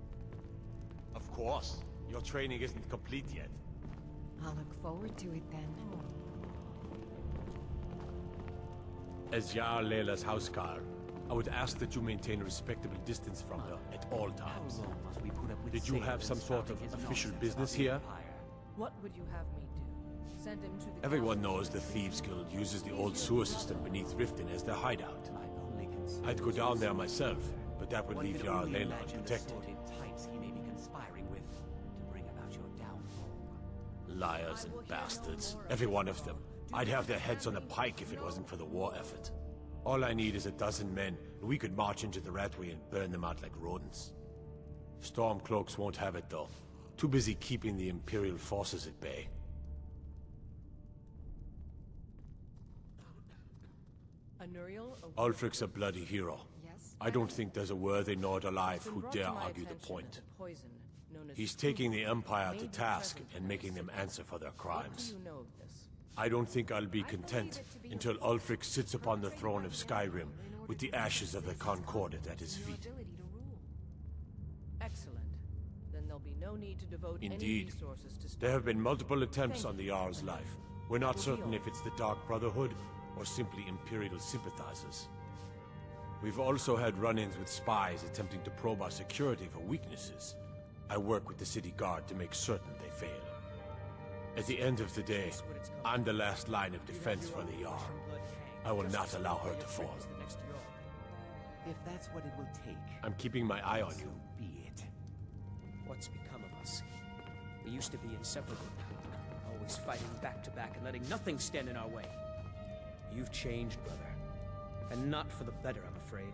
Of course. Your training isn't complete yet. I'll look forward to it then. As Jarl Leila's housecarl, I would ask that you maintain a respectable distance from her at all times. Did you have some sort of official business here? What would you have me do? Send him to the... Everyone knows the Thieves Guild uses the old sewer system beneath Riften as their hideout. I'd go down there myself, but that would leave Jarl Leila unprotected. Liars and bastards. Every one of them. I'd have their heads on a pike if it wasn't for the war effort. All I need is a dozen men, and we could march into the Ratway and burn them out like rodents. Stormcloaks won't have it, though. Too busy keeping the Imperial forces at bay. A Anuriel, Ulfric's a bloody hero. Yes? I don't think there's a worthy Nord alive It's been who brought dare to my argue the attention point. that the poison, known as He's taking the Empire may to be task present and in making the them city. answer for their What crimes. do you know of this? I don't think I'll be content until Ulfric sits upon the throne of Skyrim with the ashes of the Concordat at his feet. Excellent. Then there'll be no need to devote any Indeed. resources to There have been multiple attempts Thank on the you. Jarl's life. We're not certain if it's the Dark Brotherhood or simply Imperial sympathizers. We've also had run-ins with spies attempting to probe our security for weaknesses. I work with the city guard to make certain they fail. At the end of the day, I'm the last line of defense for the Jarl. I will not allow her to fall. If that's what it will take, I'm keeping my eye on you. be it. What's become of us? We used to be inseparable. Always fighting back to back and letting nothing stand in our way. You've changed, brother. And not for the better, I'm afraid.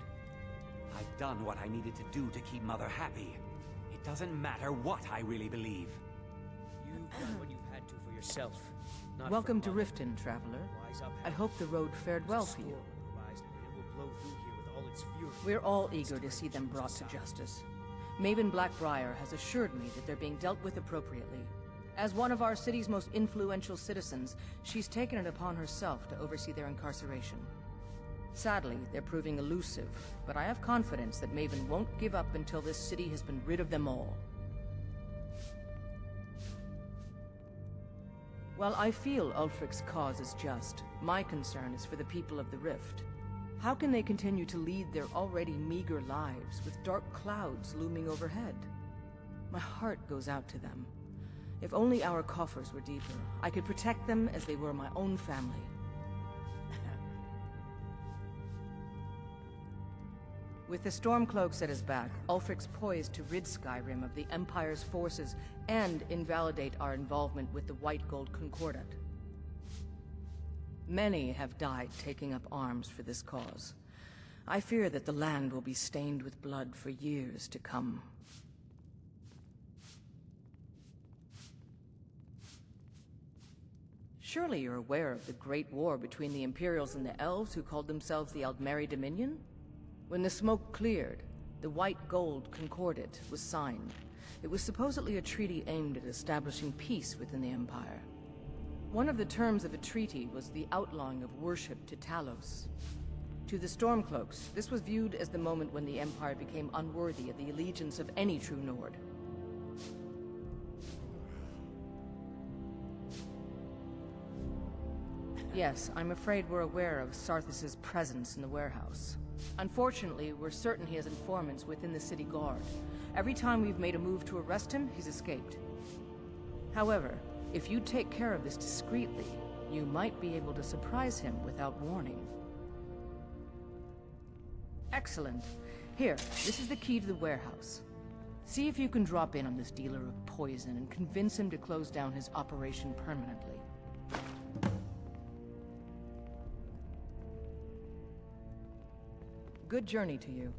I've done what I needed to do to keep Mother happy. It doesn't matter what I really believe. You've done what you've had to for yourself. Not Welcome for to Mother. Riften, traveler. Wise up, I hope the road fared well for you. Storm will arise, and it will blow through here with all its fury. We're all eager to see them brought to justice. Maven Blackbriar has assured me that they're being dealt with appropriately. As one of our city's most influential citizens, she's taken it upon herself to oversee their incarceration. Sadly, they're proving elusive, but I have confidence that Maven won't give up until this city has been rid of them all. While I feel Ulfric's cause is just, my concern is for the people of the Rift. How can they continue to lead their already meager lives with dark clouds looming overhead? My heart goes out to them. If only our coffers were deeper, I could protect them as they were my own family. With the Stormcloaks at his back, Ulfric's poised to rid Skyrim of the Empire's forces and invalidate our involvement with the White Gold Concordat. Many have died taking up arms for this cause. I fear that the land will be stained with blood for years to come. Surely you're aware of the Great War between the Imperials and the Elves who called themselves the Aldmeri Dominion? When the smoke cleared, the White Gold Concordat was signed. It was supposedly a treaty aimed at establishing peace within the Empire. One of the terms of the treaty was the outlawing of worship to Talos. To the Stormcloaks, this was viewed as the moment when the Empire became unworthy of the allegiance of any true Nord. Yes, I'm afraid we're aware of Sarthis' presence in the warehouse. Unfortunately, we're certain he has informants within the city guard. Every time we've made a move to arrest him, he's escaped. However, if you take care of this discreetly, you might be able to surprise him without warning. Excellent. Here, this is the key to the warehouse. See if you can drop in on this dealer of poison and convince him to close down his operation permanently. Good journey to you.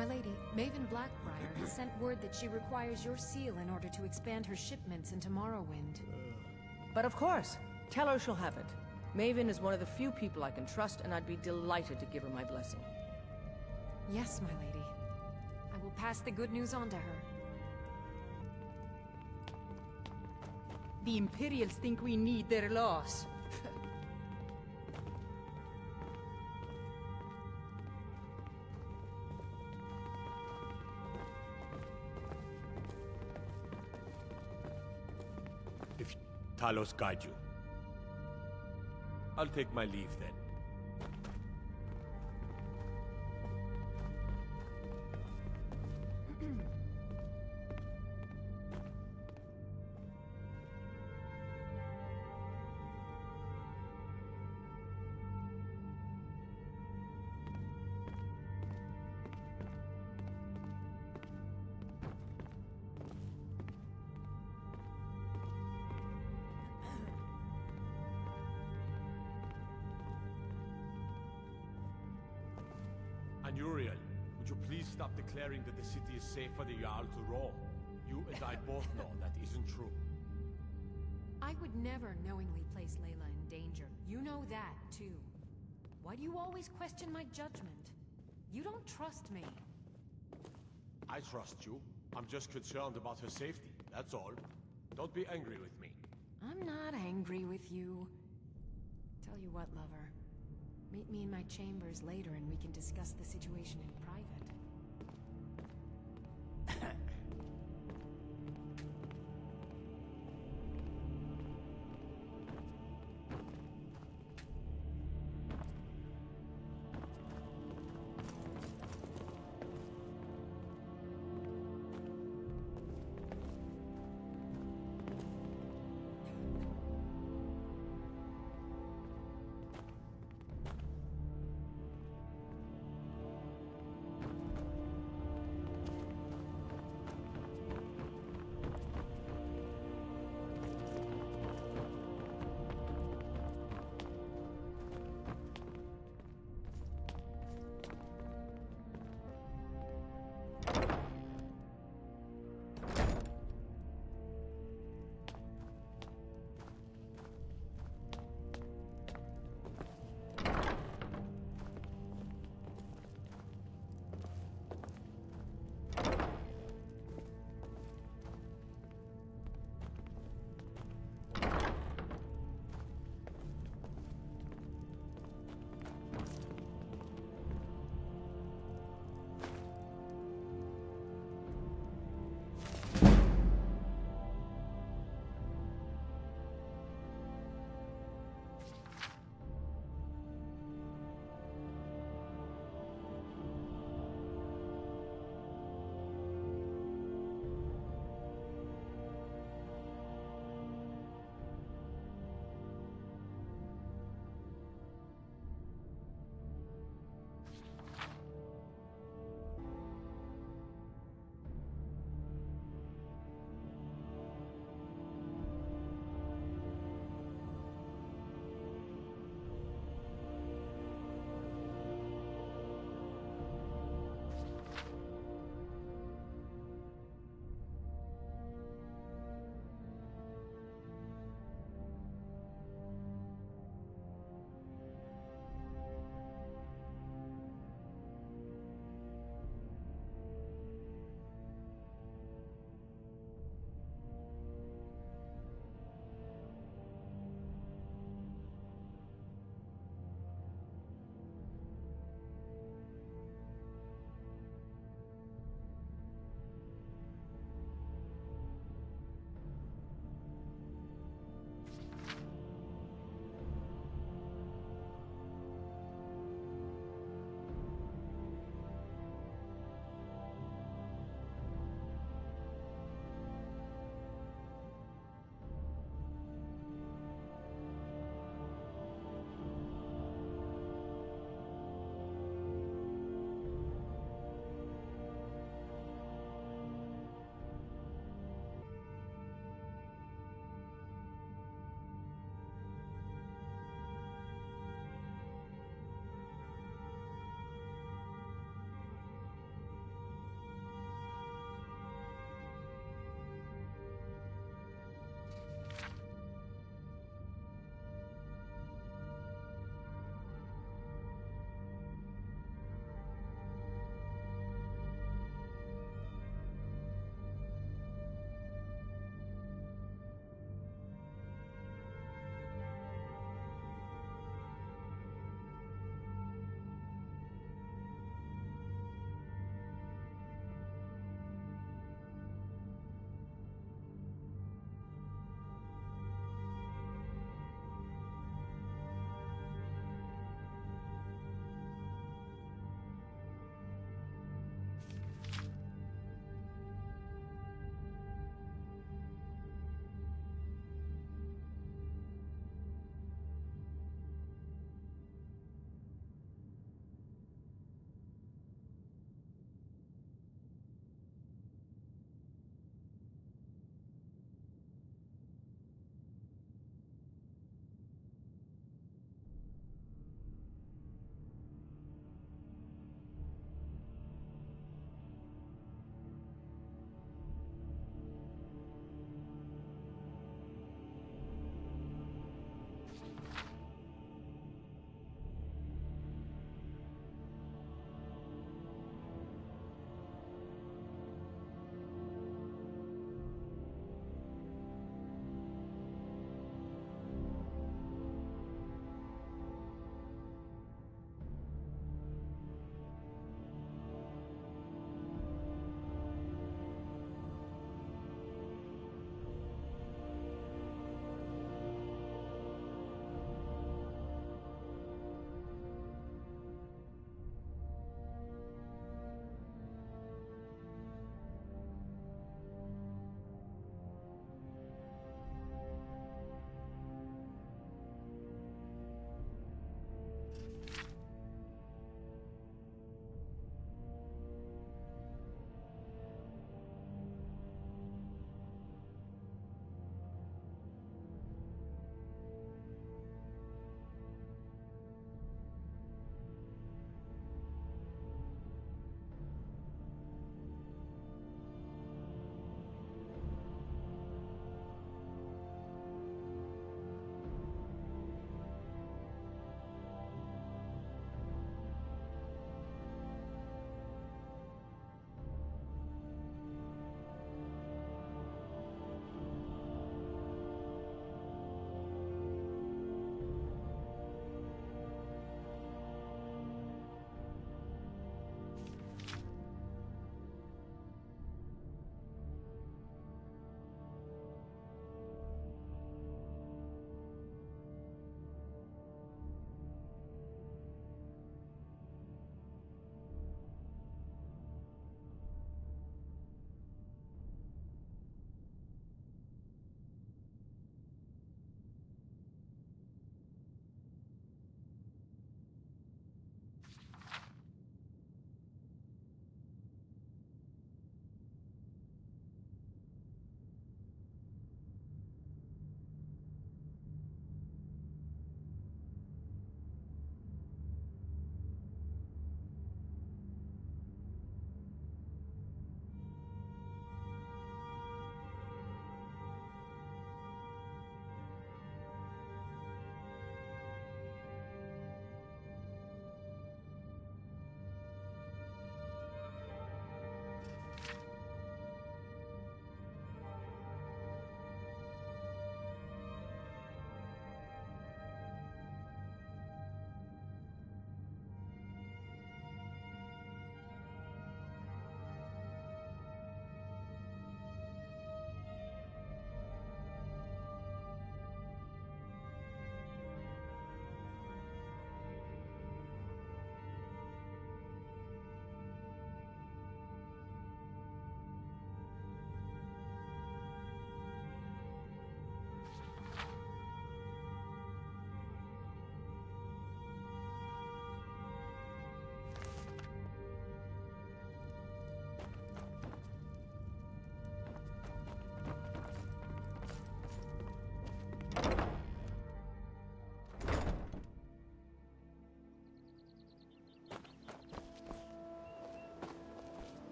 My lady, Maven Blackbriar has sent word that she requires your seal in order to expand her shipments into Morrowind. But of course, tell her she'll have it. Maven is one of the few people I can trust, and I'd be delighted to give her my blessing. Yes, my lady. I will pass the good news on to her. The Imperials think we need their laws. If Talos guide you, I'll take my leave then. And Uriel, would you please stop declaring that the city is safe for the Jarl to roam? You and I both know that isn't true. I would never knowingly place Layla in danger. You know that, too. Why do you always question my judgment? You don't trust me. I trust you. I'm just concerned about her safety, that's all. Don't be angry with me. I'm not angry with you. Tell you what, lover. Meet me in my chambers later and we can discuss the situation in private.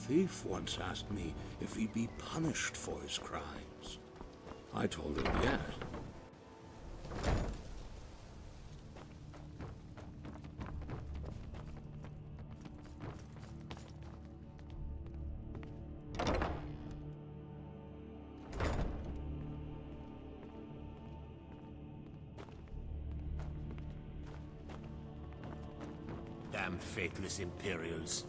thief once asked me if he'd be punished for his crimes. I told him yes. Damn faithless Imperials.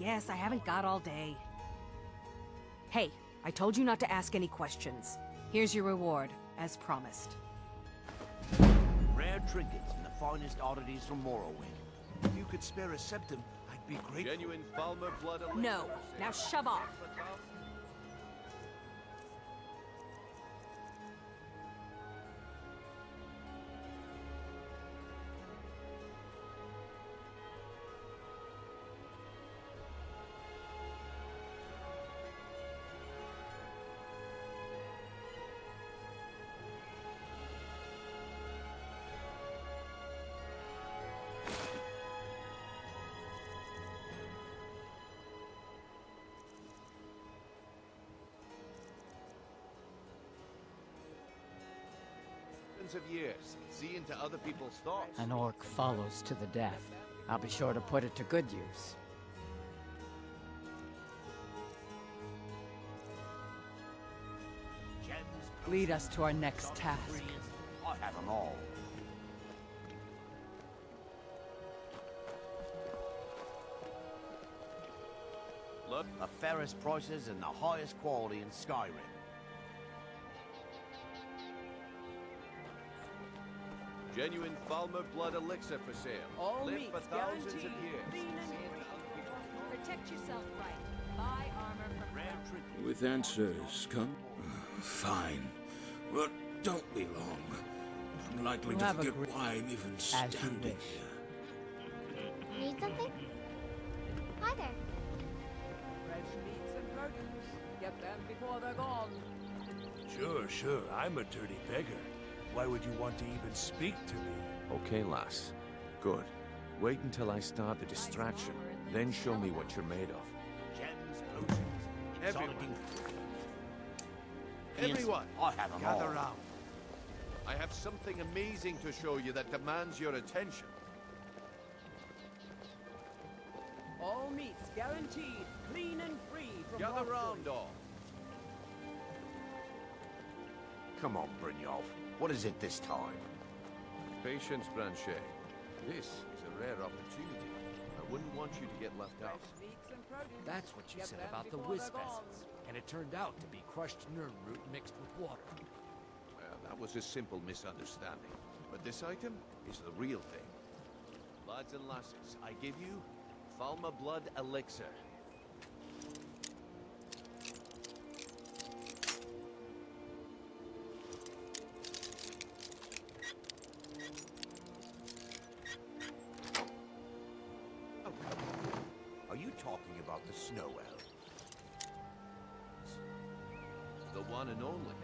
Yes, I haven't got all day. Hey, I told you not to ask any questions. Here's your reward, as promised. Rare trinkets and the finest oddities from Morrowind. If you could spare a septum, I'd be grateful. Genuine Falmer blood elixir. No, now shove off. Of years, see into other people's thoughts. An orc follows to the death. I'll be sure to put it to good use. Lead us to our next task. I have them all. Look, the fairest prices and the highest quality in Skyrim. Genuine Falmer blood elixir for sale. All Live meats for thousands of guaranteed. years. Clean and free. Protect yourself right. Buy armor from rare trinkets. With answers, come. Fine. But don't be long. I'm likely You to have a forget why I'm even standing here. Need something? Hi there. Fresh meats and produce. Get them before they're gone. Sure. I'm a dirty beggar. Why would you want to even speak to me? Okay, lass. Good. Wait until I start the distraction, then show me what you're made of. Gems, potions, exotic Everyone, I have them gather all. round. I have something amazing to show you that demands your attention. All meats guaranteed. Clean and free from Gather hard round, goods. all. Come on, Brynjolf. What is it this time? Patience, Branchet. This is a rare opportunity. I wouldn't want you to get left out. That's what you said about the wisp essence. And it turned out to be crushed nern root mixed with water. Well, that was a simple misunderstanding. But this item is the real thing. Lads and lasses, I give you Falmer blood elixir. Are you talking about the snow elf? The one and only.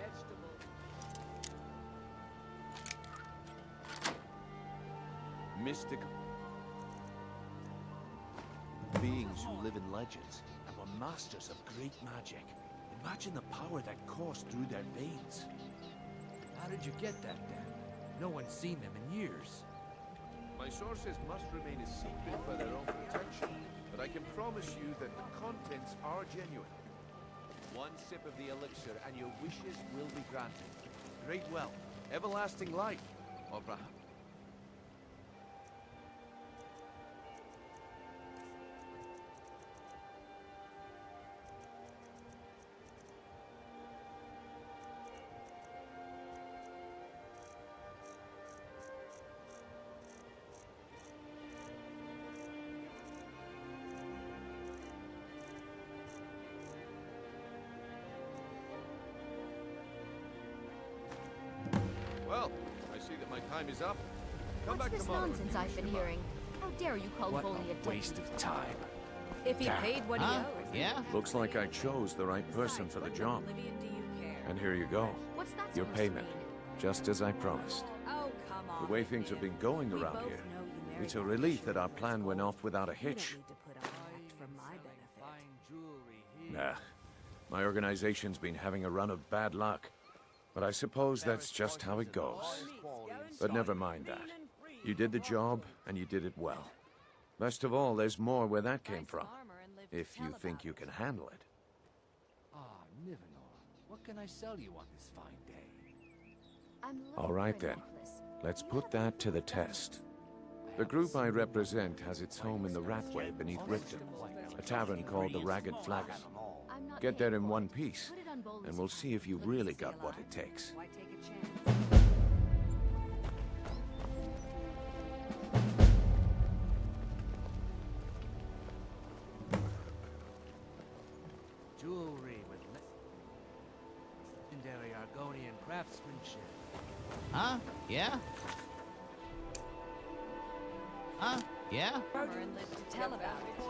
Mystical beings who live in legends and were masters of great magic. Imagine the power that coursed through their veins. How did you get that then? No one's seen them in years. My sources must remain a secret for their own protection, but I can promise you that the contents are genuine. One sip of the elixir and your wishes will be granted. Great wealth, everlasting life, or perhaps... Well, I see that my time is up. Come What's back this tomorrow. nonsense I've been hearing? How dare you call What Bully a a waste of time. If he paid what he owes. Yeah? Looks like I chose the right person for the job. And here you go. What's that Your supposed to payment. Just as I promised. Oh, come on. The way things have been going around here, it's a relief that our plan went off without a hitch. Nah. My organization's been having a run of bad luck. But I suppose that's just how it goes. But never mind that. You did the job, and you did it well. Best of all, there's more where that came from. If you think you can handle it. Ah, Nivenor, what can I sell you on this fine day? All right then. Let's put that to the test. The group I represent has its home in the Ratway beneath Riften, a tavern called the Ragged Flagon. Get there in one piece, and we'll see if you really got what it takes. Jewelry with legendary Argonian craftsmanship. Huh? Yeah? Huh? Yeah? And live to tell about it.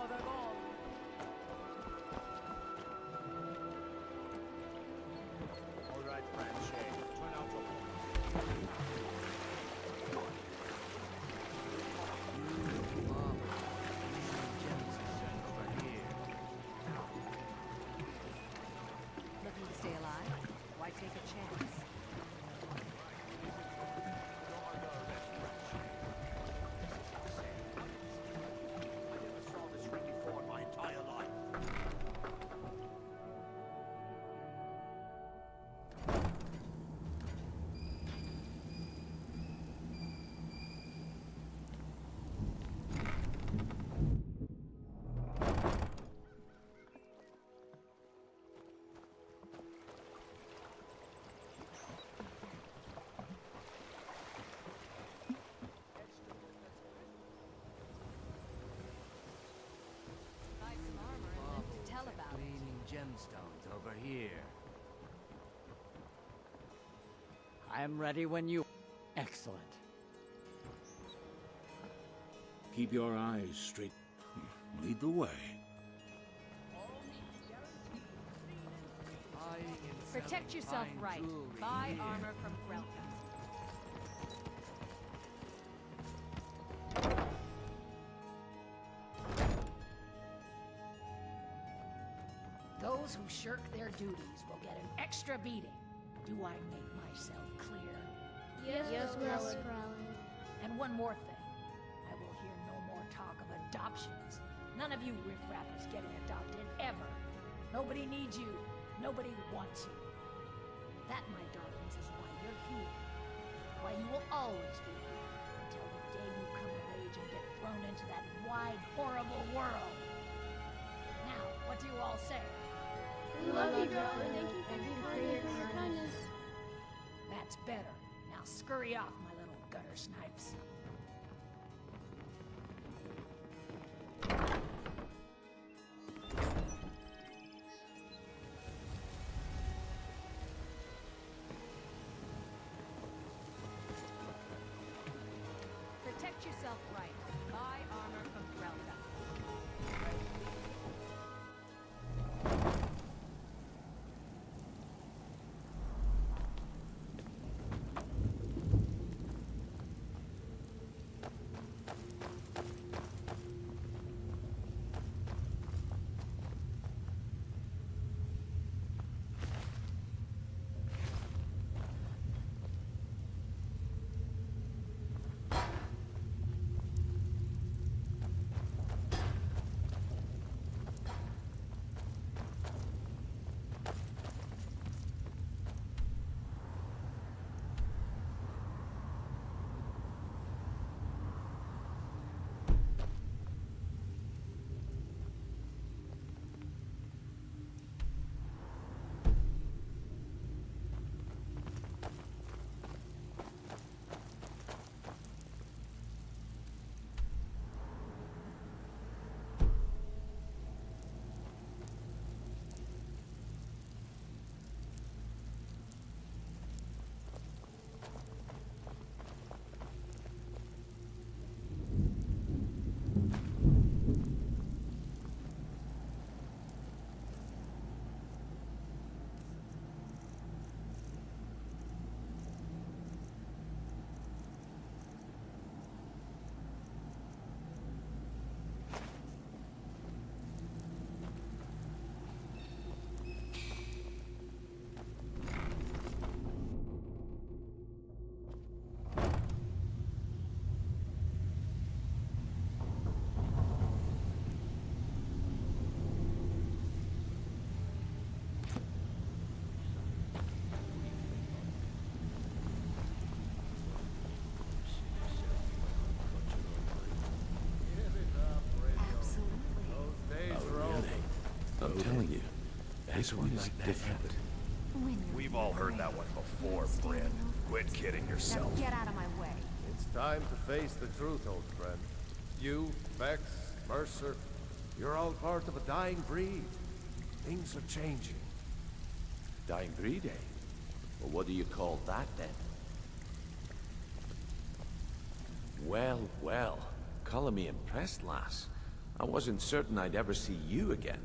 All right, Franche. Turn out Looking to stay alive? Why take a chance? Gleaming gemstones over here. I am ready when you... Excellent. Keep your eyes straight. Lead the way. Protect yourself right. Buy armor from Grelka. Those who shirk their duties will get an extra beating. Do I make myself clear? Yes, Growler. And one more thing. I will hear no more talk of adoptions. None of you riffraffers getting adopted, ever. Nobody needs you. Nobody wants you. That, my darlings, is why you're here. Why you will always be here. Until the day you come of age and get thrown into that wide, horrible world. Now, what do you all say? We love you, Growler. Thank you for your kindness. That's better. Now scurry off, my little gutter snipes. Protect yourself right. Buy armor from Grelka. Guys are like that. different? We've all heard that one before, Bryn. Quit kidding yourself. Now get out of my way. It's time to face the truth, old friend. You, Vex, Mercer, you're all part of a dying breed. Things are changing. Dying breed, eh? Well, what do you call that, then? Well, well. Color me impressed, lass. I wasn't certain I'd ever see you again.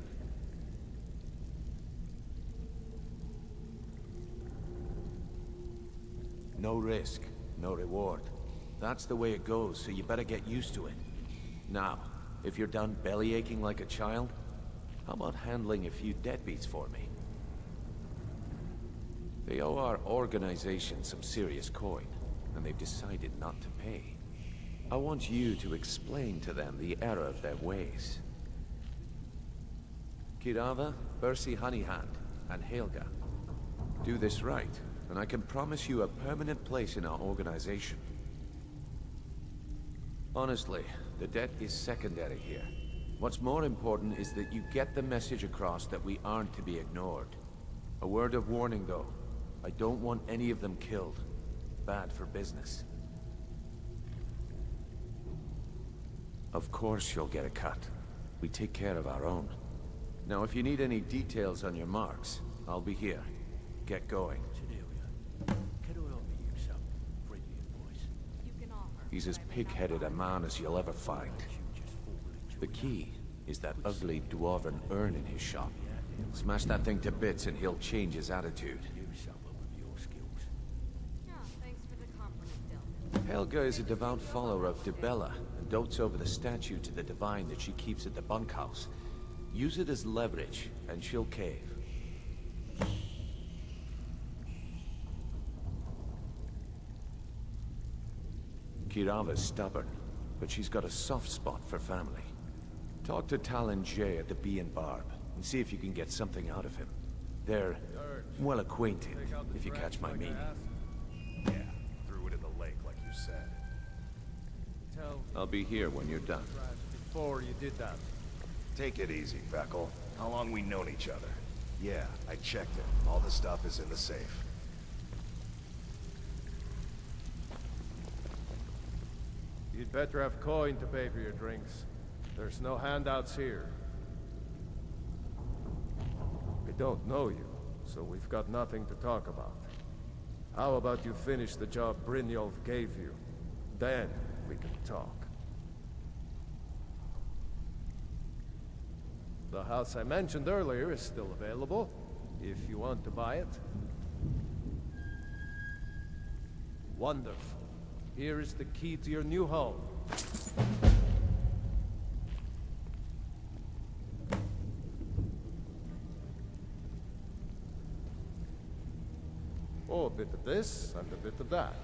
No risk, no reward. That's the way it goes, so you better get used to it. Now, if you're done belly aching like a child, how about handling a few deadbeats for me? They owe our organization some serious coin, and they've decided not to pay. I want you to explain to them the error of their ways. Kirava, Bersi Honeyhand, and Helga. Do this right, and I can promise you a permanent place in our organization. Honestly, the debt is secondary here. What's more important is that you get the message across that we aren't to be ignored. A word of warning, though. I don't want any of them killed. Bad for business. Of course you'll get a cut. We take care of our own. Now, if you need any details on your marks, I'll be here. Get going. He's as pig-headed a man as you'll ever find. The key is that ugly dwarven urn in his shop. Smash that thing to bits and he'll change his attitude. Helga is a devout follower of Dibella and dotes over the statue to the divine that she keeps at the bunkhouse. Use it as leverage, and she'll cave. Kirava's stubborn, but she's got a soft spot for family. Talk to Talon Jay at the Bee and Barb, and see if you can get something out of him. They're well acquainted, if you catch my meaning. Yeah, threw it in the lake like you said. I'll be here when you're done. Before you did that. Take it easy, Feckle. How long we known each other? Yeah, I checked it. All the stuff is in the safe. You'd better have coin to pay for your drinks. There's no handouts here. We don't know you, so we've got nothing to talk about. How about you finish the job Brynjolf gave you? Then we can talk. The house I mentioned earlier is still available, if you want to buy it. Wonderful. Here is the key to your new home. Oh, a bit of this and a bit of that.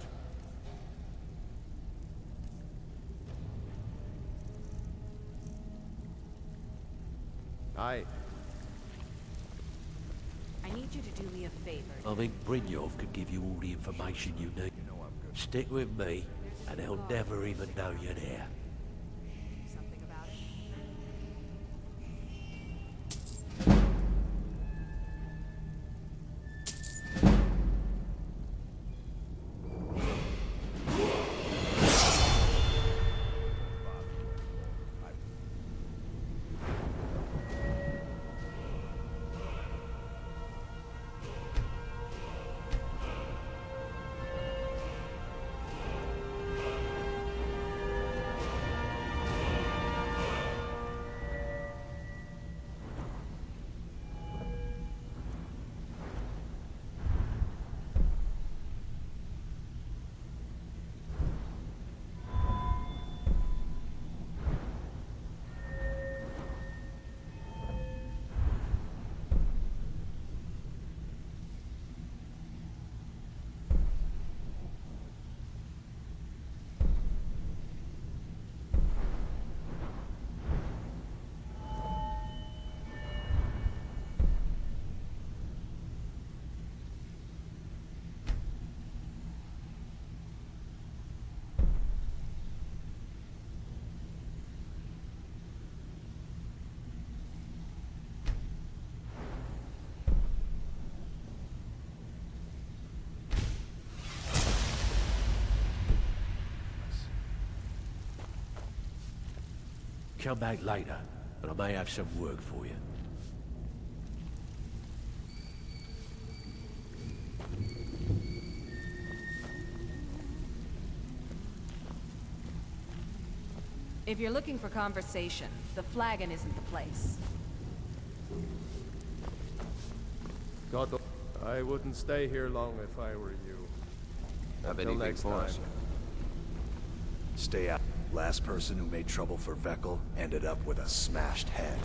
Aye. I need you to do me a favor. I think Brynjolf could give you all the information you need. Stick with me, and they'll never even know you're there. Something about it? come back later, and I may have some work for you. If you're looking for conversation, the flagon isn't the place. God, I wouldn't stay here long if I were you. Have Until anything next for time. us? Stay out. Last person who made trouble for Vekel ended up with a smashed head.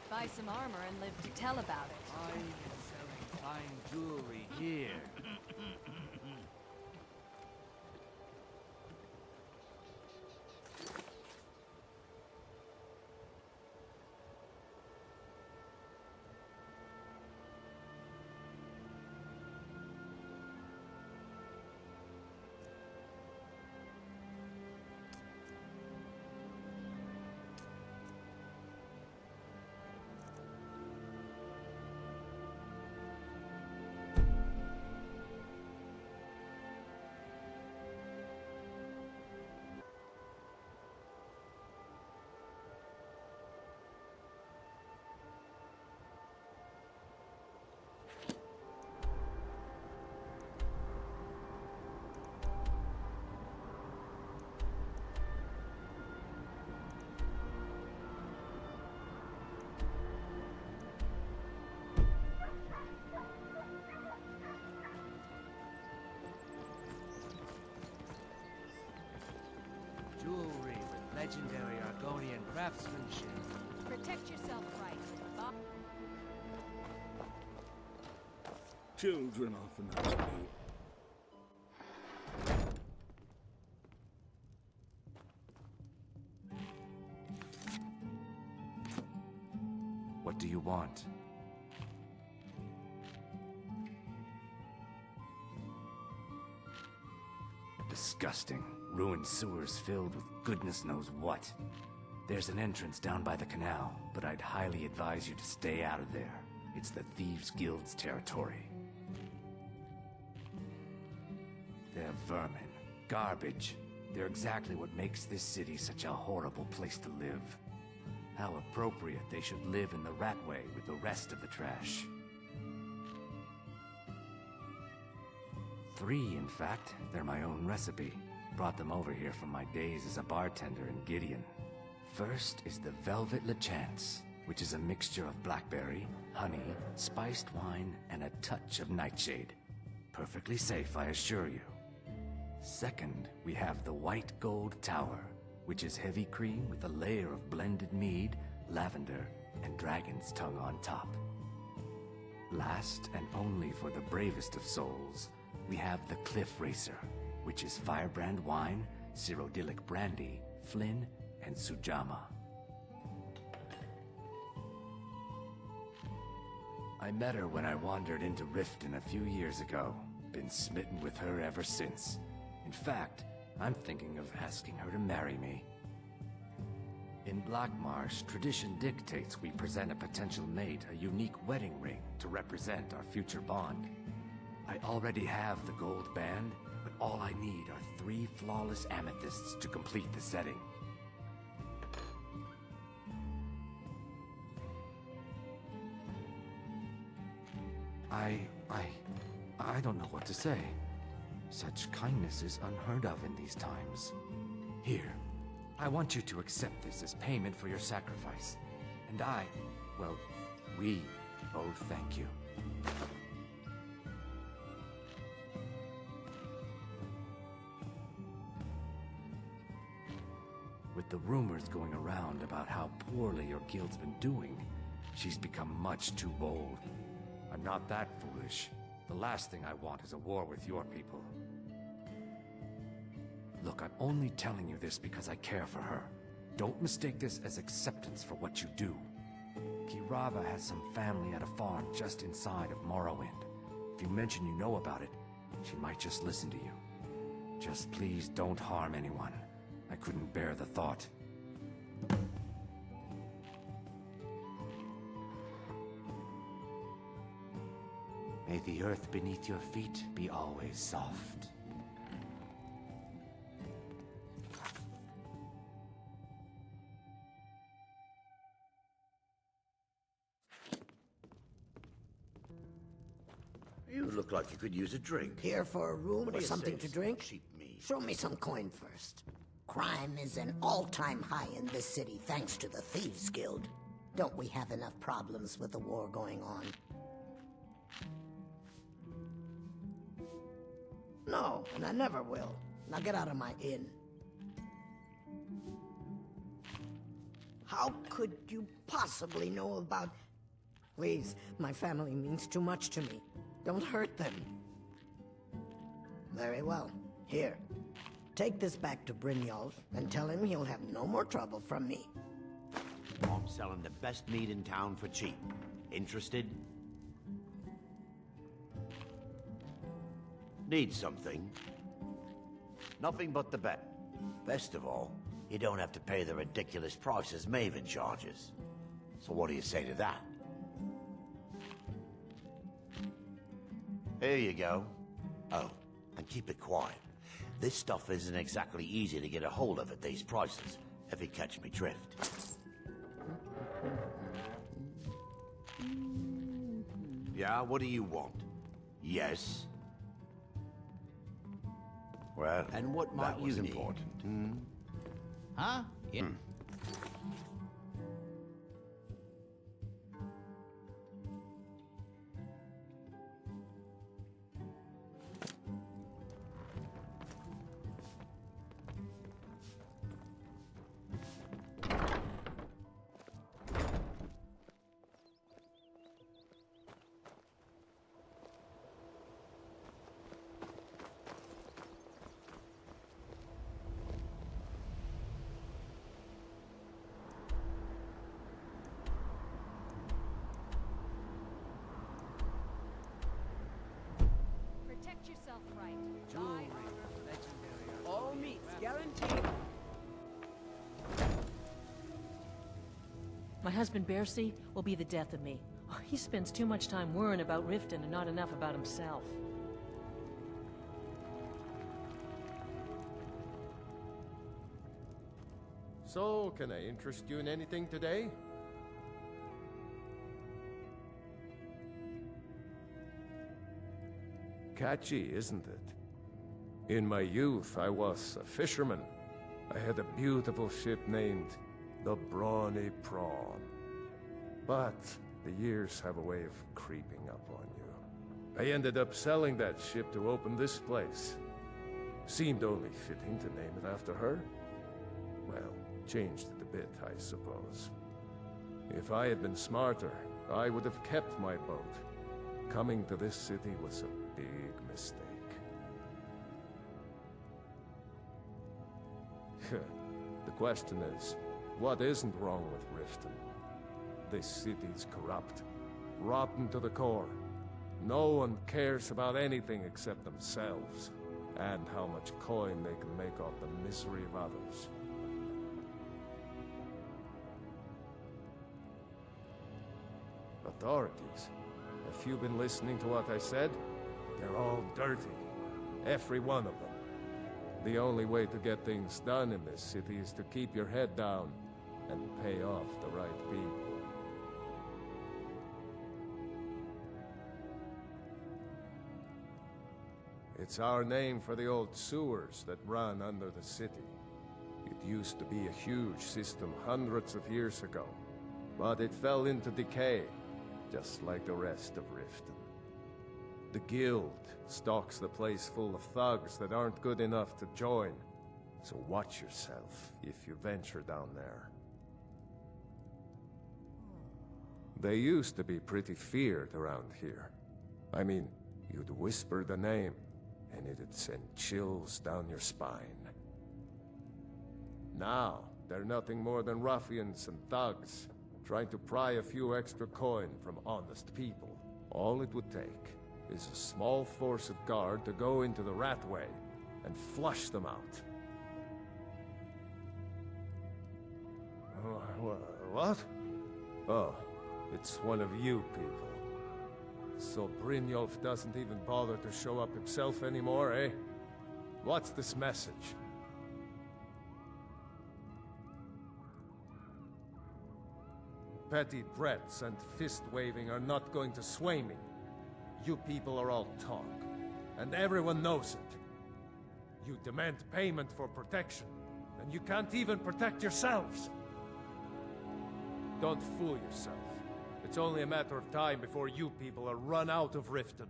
Buy some armor and live to tell about it. I am selling fine jewelry here. Jewelry with legendary Argonian craftsmanship. Protect yourself right. Children often ask me, What do you want? Disgusting. Ruined sewers filled with goodness knows what. There's an entrance down by the canal, but I'd highly advise you to stay out of there. It's the Thieves' Guild's territory. They're vermin. Garbage. They're exactly what makes this city such a horrible place to live. How appropriate they should live in the Ratway with the rest of the trash. 3, in fact. They're my own recipe. Brought them over here from my days as a bartender in Gideon. First is the Velvet Lechance, which is a mixture of blackberry, honey, spiced wine, and a touch of nightshade. Perfectly safe, I assure you. Second, we have the White Gold Tower, which is heavy cream with a layer of blended mead, lavender, and dragon's tongue on top. Last, and only for the bravest of souls, we have the Cliff Racer, which is firebrand wine, Cyrodiilic brandy, Flynn, and Sujama. I met her when I wandered into Riften a few years ago. Been smitten with her ever since. In fact, I'm thinking of asking her to marry me. In Blackmarsh, tradition dictates we present a potential mate a unique wedding ring to represent our future bond. I already have the gold band, but all I need are 3 flawless amethysts to complete the setting. I don't know what to say. Such kindness is unheard of in these times. Here, I want you to accept this as payment for your sacrifice. And we both thank you. rumors going around about how poorly your guild's been doing, she's become much too bold. I'm not that foolish. The last thing I want is a war with your people. Look, I'm only telling you this because I care for her. Don't mistake this as acceptance for what you do. Kirava has some family at a farm just inside of Morrowind. If you mention you know about it, she might just listen to you. Just please don't harm anyone. I couldn't bear the thought. May the earth beneath your feet be always soft. You look like you could use a drink. Here for a room What do or you something say, to drink? cheap meat? Show me some coin first. Crime is an all-time high in this city thanks to the Thieves Guild. Don't we have enough problems with the war going on? No, and I never will. Now get out of my inn. How could you possibly know about... Please, my family means too much to me. Don't hurt them. Very well. Here. Take this back to Remiel and tell him he'll have no more trouble from me. I'm selling the best meat in town for cheap. Interested? Need something? Nothing but the bet. Best of all, you don't have to pay the ridiculous prices Maven charges. So what do you say to that? Here you go. Oh, and keep it quiet. This stuff isn't exactly easy to get a hold of at these prices, if you catch me drift. Yeah, what do you want? Yes? Well, and what might that was you need? important. Hmm? Huh? Yeah. Protect yourself right. All meats guaranteed. My husband Bercy will be the death of me. Oh, he spends too much time worrying about Riften and not enough about himself. So, can I interest you in anything today? Catchy, isn't it? In my youth, I was a fisherman. I had a beautiful ship named the Brawny Prawn. But the years have a way of creeping up on you. I ended up selling that ship to open this place. Seemed only fitting to name it after her. Well, changed it a bit, I suppose. If I had been smarter, I would have kept my boat. Coming to this city was a big mistake. The question is, what isn't wrong with Riften? This city's corrupt, rotten to the core. No one cares about anything except themselves, and how much coin they can make off the misery of others. Authorities, have you been listening to what I said? They're all dirty. Every one of them. The only way to get things done in this city is to keep your head down and pay off the right people. It's our name for the old sewers that run under the city. It used to be a huge system hundreds of years ago, but it fell into decay, just like the rest of Riften. The guild stocks the place full of thugs that aren't good enough to join. So watch yourself if you venture down there. They used to be pretty feared around here. I mean, you'd whisper the name, and it'd send chills down your spine. Now, they're nothing more than ruffians and thugs, trying to pry a few extra coin from honest people. All it would take is a small force of guard to go into the Ratway and flush them out. What? Oh, it's one of you people. So Brynjolf doesn't even bother to show up himself anymore, eh? What's this message? Petty threats and fist-waving are not going to sway me. You people are all talk, and everyone knows it. You demand payment for protection, and you can't even protect yourselves. Don't fool yourself. It's only a matter of time before you people are run out of Riften.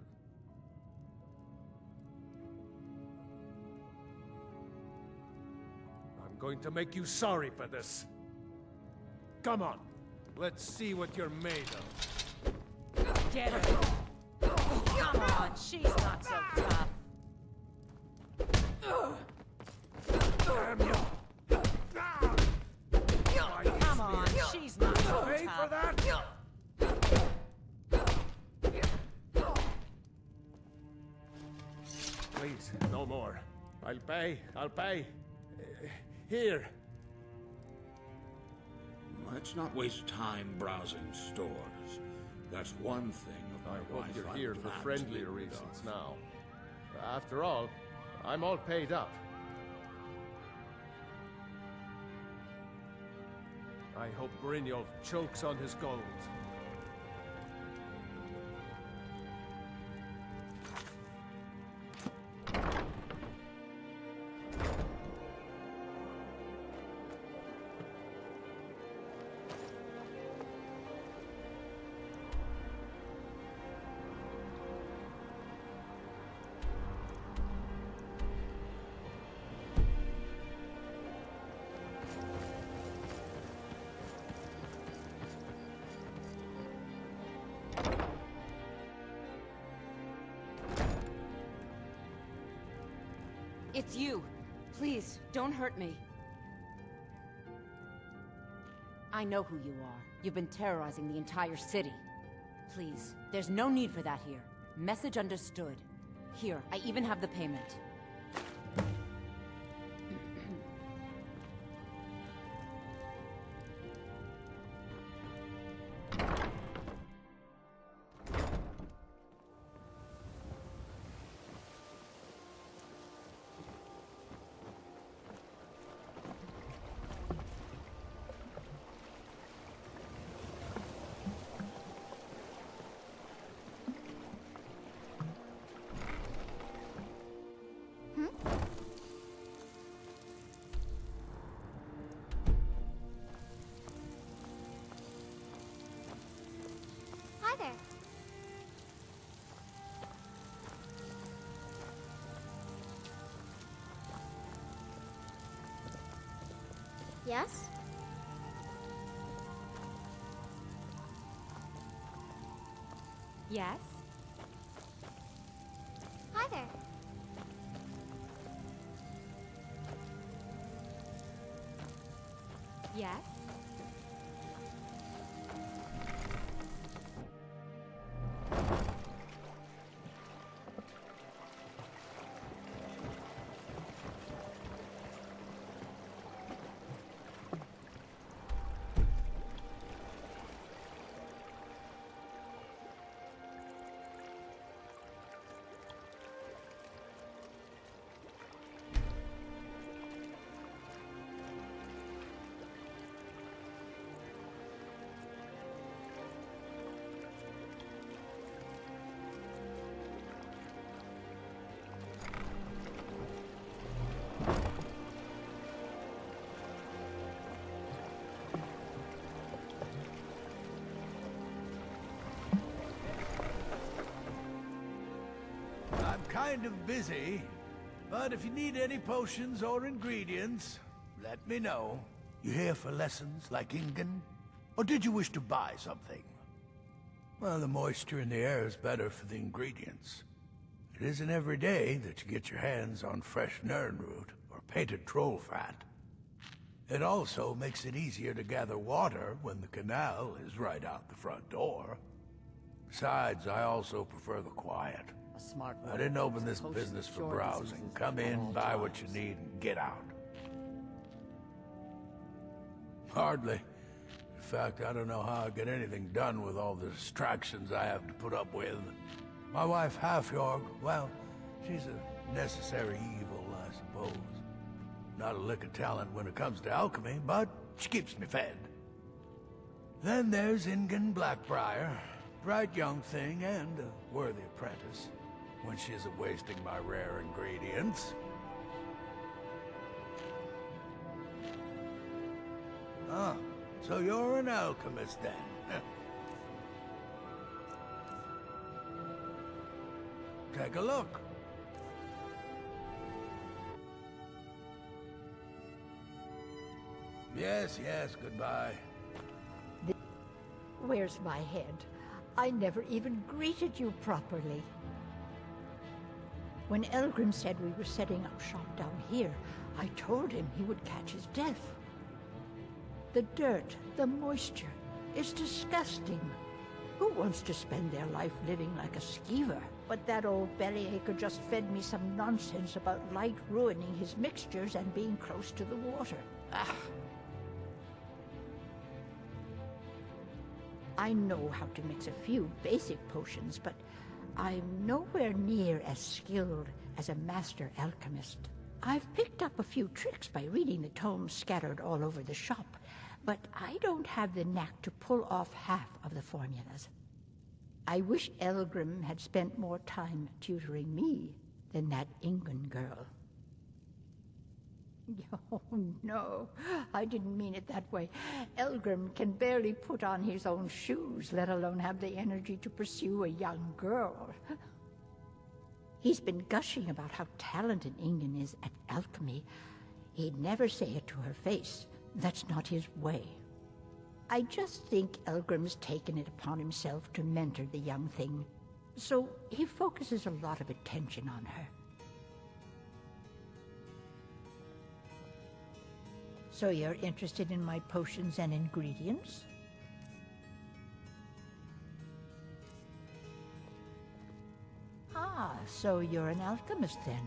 I'm going to make you sorry for this. Come on, let's see what you're made of. Get her! Come on, she's not so tough. Damn you! Come on, she's not so Pay tough. for that? Please, no more. I'll pay. Here. Let's not waste time browsing stores. That's one thing of my I hope wife you're I'm here for glad to friendlier get rid reasons of. now. After all, I'm all paid up. I hope Brynjolf chokes on his gold. It's you. Please, don't hurt me. I know who you are. You've been terrorizing the entire city. Please, there's no need for that here. Message understood. Here, I even have the payment. Hi there. Yes? Yes? Hi there. Yes? I'm kind of busy. But if you need any potions or ingredients, let me know. You here for lessons like Ingen? Or did you wish to buy something? Well, the moisture in the air is better for the ingredients. It isn't every day that you get your hands on fresh Nirnroot or painted troll fat. It also makes it easier to gather water when the canal is right out the front door. Besides, I also prefer the quiet. A smart I didn't open this business for browsing. Come in, buy what you need, and get out. Hardly. In fact, I don't know how I get anything done with all the distractions I have to put up with. My wife, Halfjorg, well, she's a necessary evil, I suppose. Not a lick of talent when it comes to alchemy, but she keeps me fed. Then there's Ingen Blackbriar, bright young thing and a worthy apprentice, when she isn't wasting my rare ingredients. Ah, so you're an alchemist then? Take a look. Yes, goodbye. Where's my head? I never even greeted you properly. When Elgrim said we were setting up shop down here, I told him he would catch his death. The dirt, the moisture, is disgusting. Who wants to spend their life living like a skeever? But that old bellyacre just fed me some nonsense about light ruining his mixtures and being close to the water. Ah. I know how to mix a few basic potions, but I'm nowhere near as skilled as a master alchemist. I've picked up a few tricks by reading the tomes scattered all over the shop, but I don't have the knack to pull off half of the formulas. I wish Elgrim had spent more time tutoring me than that Ingen girl. Oh, no, I didn't mean it that way. Elgrim can barely put on his own shoes, let alone have the energy to pursue a young girl. He's been gushing about how talented Ingen is at alchemy. He'd never say it to her face. That's not his way. I just think Elgrim's taken it upon himself to mentor the young thing, so he focuses a lot of attention on her. So you're interested in my potions and ingredients? Ah, so you're an alchemist then.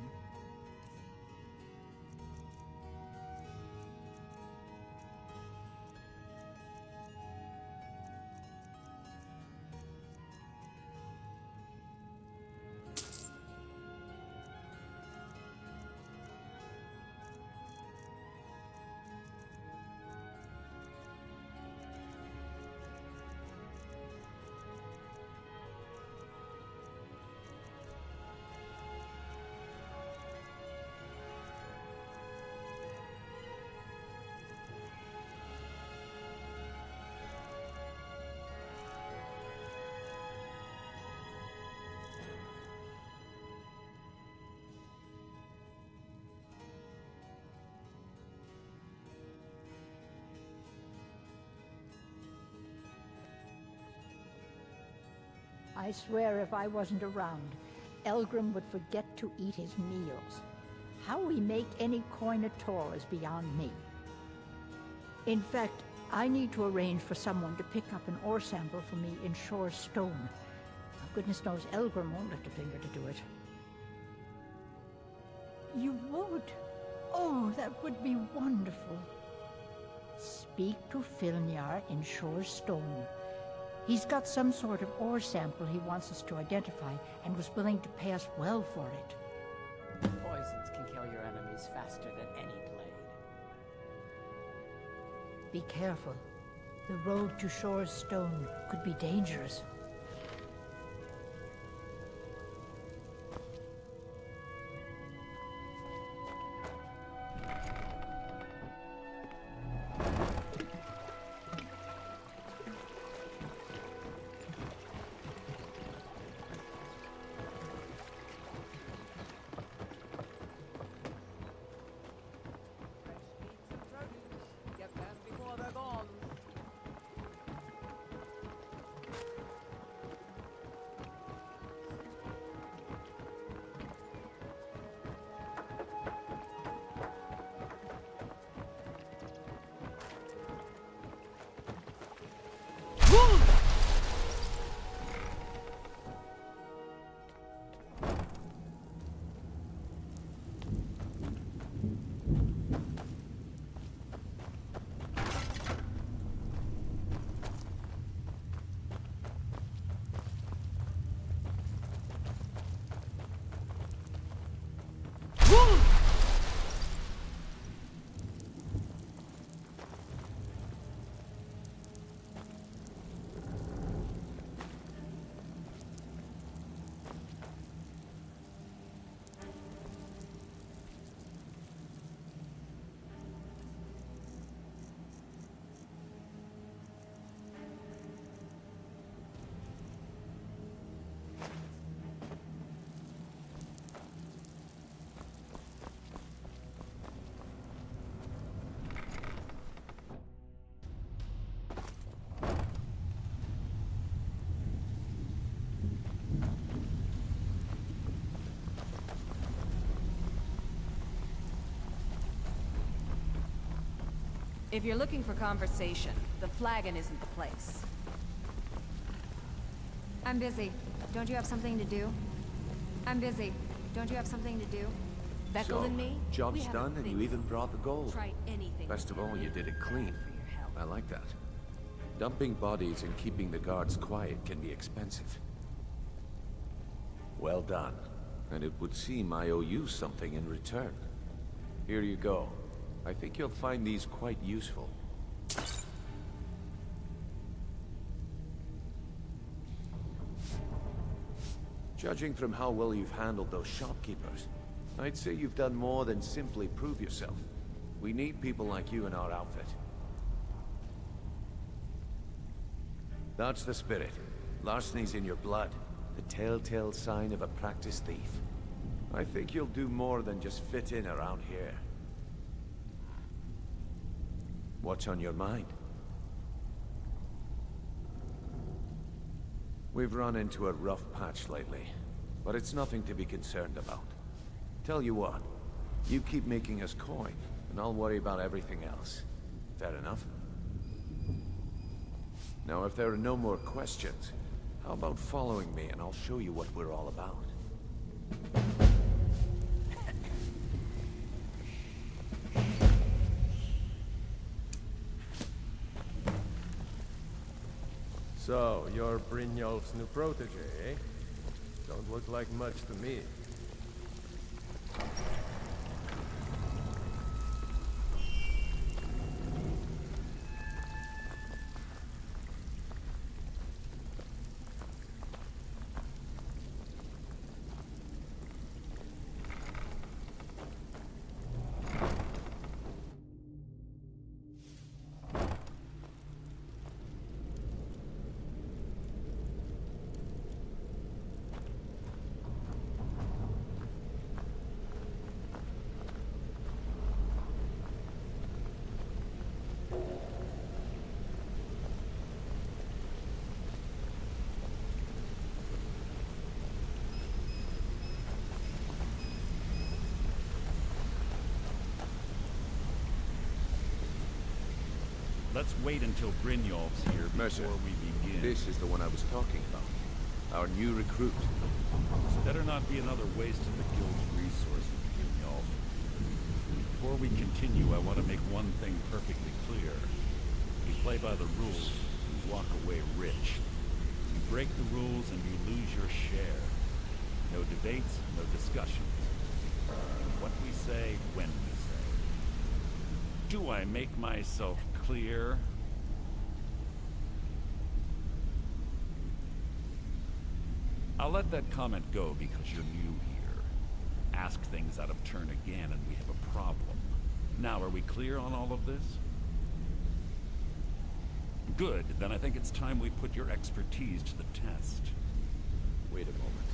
I swear if I wasn't around, Elgrim would forget to eat his meals. How we make any coin at all is beyond me. In fact, I need to arrange for someone to pick up an ore sample for me in Shore's stone. Goodness knows Elgrim won't lift a finger to do it. You would? Oh, that would be wonderful. Speak to Filnyar in Shore's stone. He's got some sort of ore sample he wants us to identify and was willing to pay us well for it. Poisons can kill your enemies faster than any blade. Be careful. The road to Shore's stone could be dangerous. If you're looking for conversation, the flagon isn't the place. I'm busy. Don't you have something to do? I'm busy. Don't you have something to do? Beckel So, and me? we job's have a done and thing. you even brought the gold. Try anything. Best of all, you did it clean. I like that. Dumping bodies and keeping the guards quiet can be expensive. Well done. And it would seem I owe you something in return. Here you go. I think you'll find these quite useful. Judging from how well you've handled those shopkeepers, I'd say you've done more than simply prove yourself. We need people like you in our outfit. That's the spirit. Larceny's in your blood. The telltale sign of a practiced thief. I think you'll do more than just fit in around here. What's on your mind? We've run into a rough patch lately, but it's nothing to be concerned about. Tell you what, you keep making us coin, and I'll worry about everything else. Fair enough? Now, if there are no more questions, how about following me and I'll show you what we're all about? So, you're Brynjolf's new protege, eh? Don't look like much to me. Let's wait until Brynjolf's here Mercer, before we begin. This is the one I was talking about. Our new recruit. This better not be another waste of the guild's resources, Brynjolf. Before we continue, I want to make one thing perfectly clear. We play by the rules, we walk away rich. You break the rules and you lose your share. No debates, no discussions. What we say, when we say. Do I make myself clear? I'll let that comment go because you're new here. Ask things out of turn again and we have a problem. Now, are we clear on all of this? Good, then I think it's time we put your expertise to the test. Wait a moment.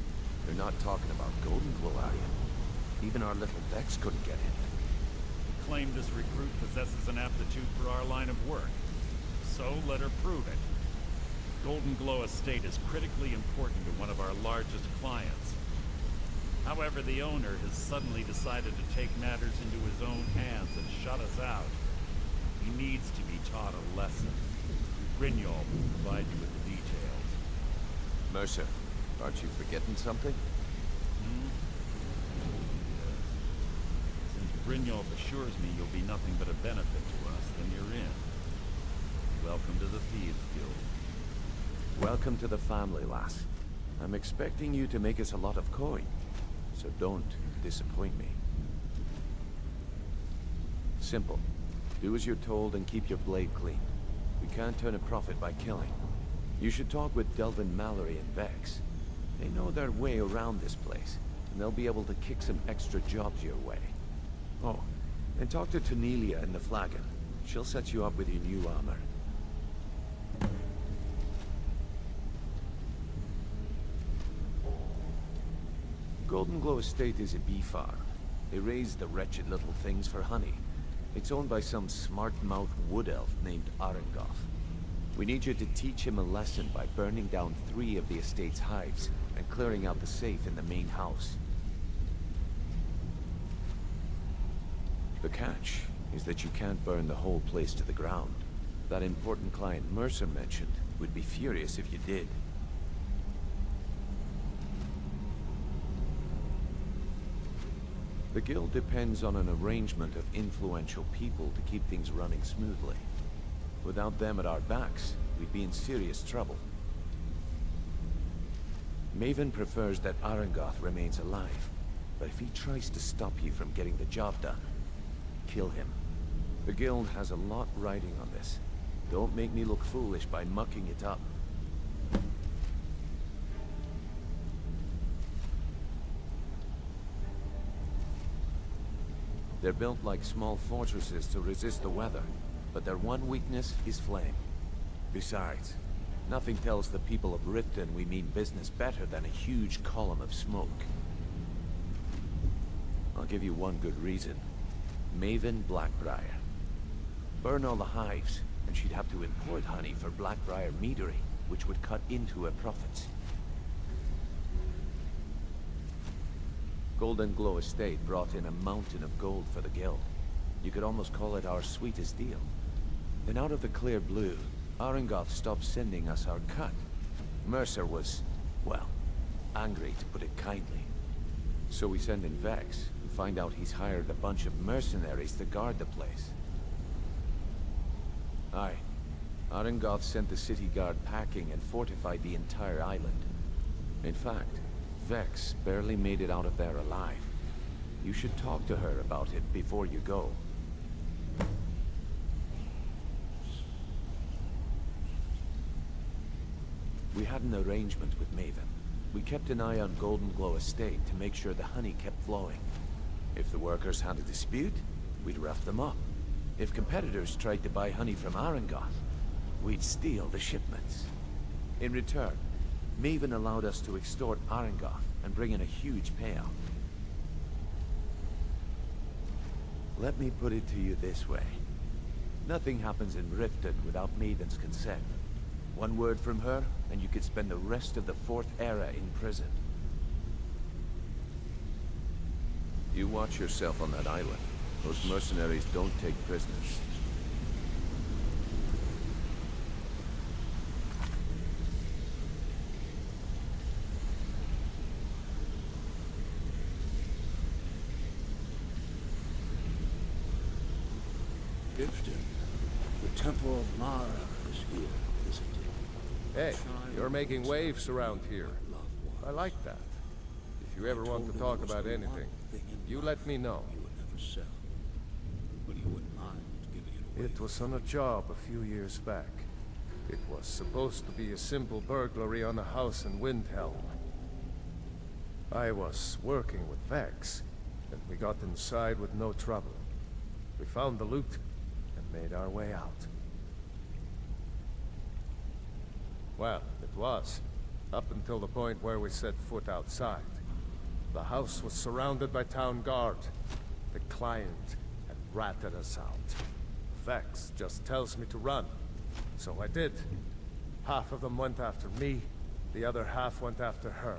They're not talking about Golden Glow, are you? Even our little Vex couldn't get in. Claim this recruit possesses an aptitude for our line of work. So let her prove it. Golden Glow Estate is critically important to one of our largest clients. However, the owner has suddenly decided to take matters into his own hands and shut us out. He needs to be taught a lesson. Remiel will provide you with the details. Mercer, aren't you forgetting something? Remiel assures me you'll be nothing but a benefit to us, then you're in. Welcome to the Thieves Guild. Welcome to the family, lass. I'm expecting you to make us a lot of coin, so don't disappoint me. Simple. Do as you're told and keep your blade clean. We can't turn a profit by killing. You should talk with Delvin Mallory and Vex. They know their way around this place, and they'll be able to kick some extra jobs your way. Oh, and talk to Tanelia in the Flagon. She'll set you up with your new armor. Golden Glow Estate is a bee farm. They raise the wretched little things for honey. It's owned by some smart-mouthed wood elf named Arengoth. We need you to teach him a lesson by burning down 3 of the estate's hives and clearing out the safe in the main house. The catch is that you can't burn the whole place to the ground. That important client Mercer mentioned would be furious if you did. The guild depends on an arrangement of influential people to keep things running smoothly. Without them at our backs, we'd be in serious trouble. Maven prefers that Arangoth remains alive, but if he tries to stop you from getting the job done, kill him. The guild has a lot riding on this. Don't make me look foolish by mucking it up. They're built like small fortresses to resist the weather, but their one weakness is flame. Besides, nothing tells the people of Riften we mean business better than a huge column of smoke. I'll give you one good reason. Maven Blackbriar. Burn all the hives, and she'd have to import honey for Blackbriar meadery, which would cut into her profits. Golden Glow Estate brought in a mountain of gold for the guild. You could almost call it our sweetest deal. Then out of the clear blue, Arangoth stopped sending us our cut. Mercer was, well, angry to put it kindly. So we send in Vex, and find out he's hired a bunch of mercenaries to guard the place. Aye. Arangoth sent the city guard packing and fortified the entire island. In fact, Vex barely made it out of there alive. You should talk to her about it before you go. We had an arrangement with Maven. We kept an eye on Golden Glow Estate to make sure the honey kept flowing. If the workers had a dispute, we'd rough them up. If competitors tried to buy honey from Arangoth, we'd steal the shipments. In return, Maven allowed us to extort Arangoth and bring in a huge payout. Let me put it to you this way. Nothing happens in Riften without Maven's consent. One word from her, and you could spend the rest of the Fourth Era in prison. You watch yourself on that island. Those mercenaries don't take prisoners. Riften, the Temple of Mara is here, isn't it? Hey, you're making waves around here. I like that. If you ever want to talk about anything, you let me know. It was on a job a few years back. It was supposed to be a simple burglary on a house in Windhelm. I was working with Vex, and we got inside with no trouble. We found the loot, and made our way out. Well, it was, up until the point where we set foot outside. The house was surrounded by town guard. The client had ratted us out. Vex just tells me to run, so I did. Half of them went after me, the other half went after her.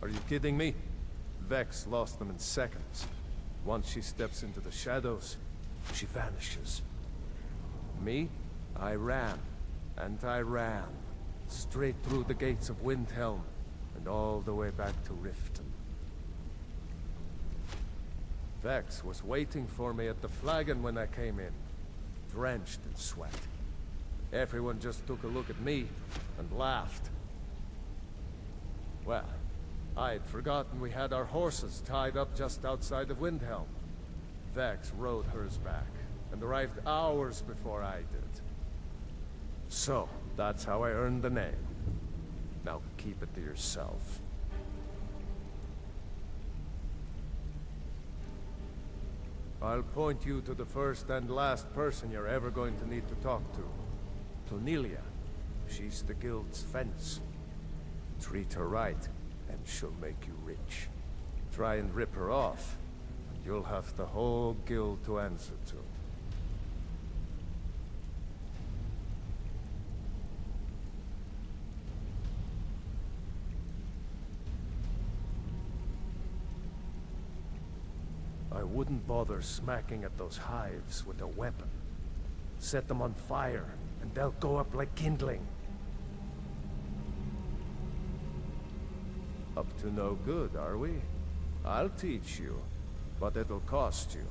Are you kidding me? Vex lost them in seconds. Once she steps into the shadows, she vanishes. Me? I ran, and I ran, straight through the gates of Windhelm, and all the way back to Riften. Vex was waiting for me at the flagon when I came in, drenched in sweat. Everyone just took a look at me and laughed. Well, I'd forgotten we had our horses tied up just outside of Windhelm. Vex rode hers back, and arrived hours before I did. So, that's how I earned the name. Now keep it to yourself. I'll point you to the first and last person you're ever going to need to talk to. Tonelia. She's the guild's fence. Treat her right, and she'll make you rich. Try and rip her off, and you'll have the whole guild to answer to. wouldn't bother smacking at those hives with a weapon. Set them on fire, and they'll go up like kindling. Up to no good, are we? I'll teach you, but it'll cost you.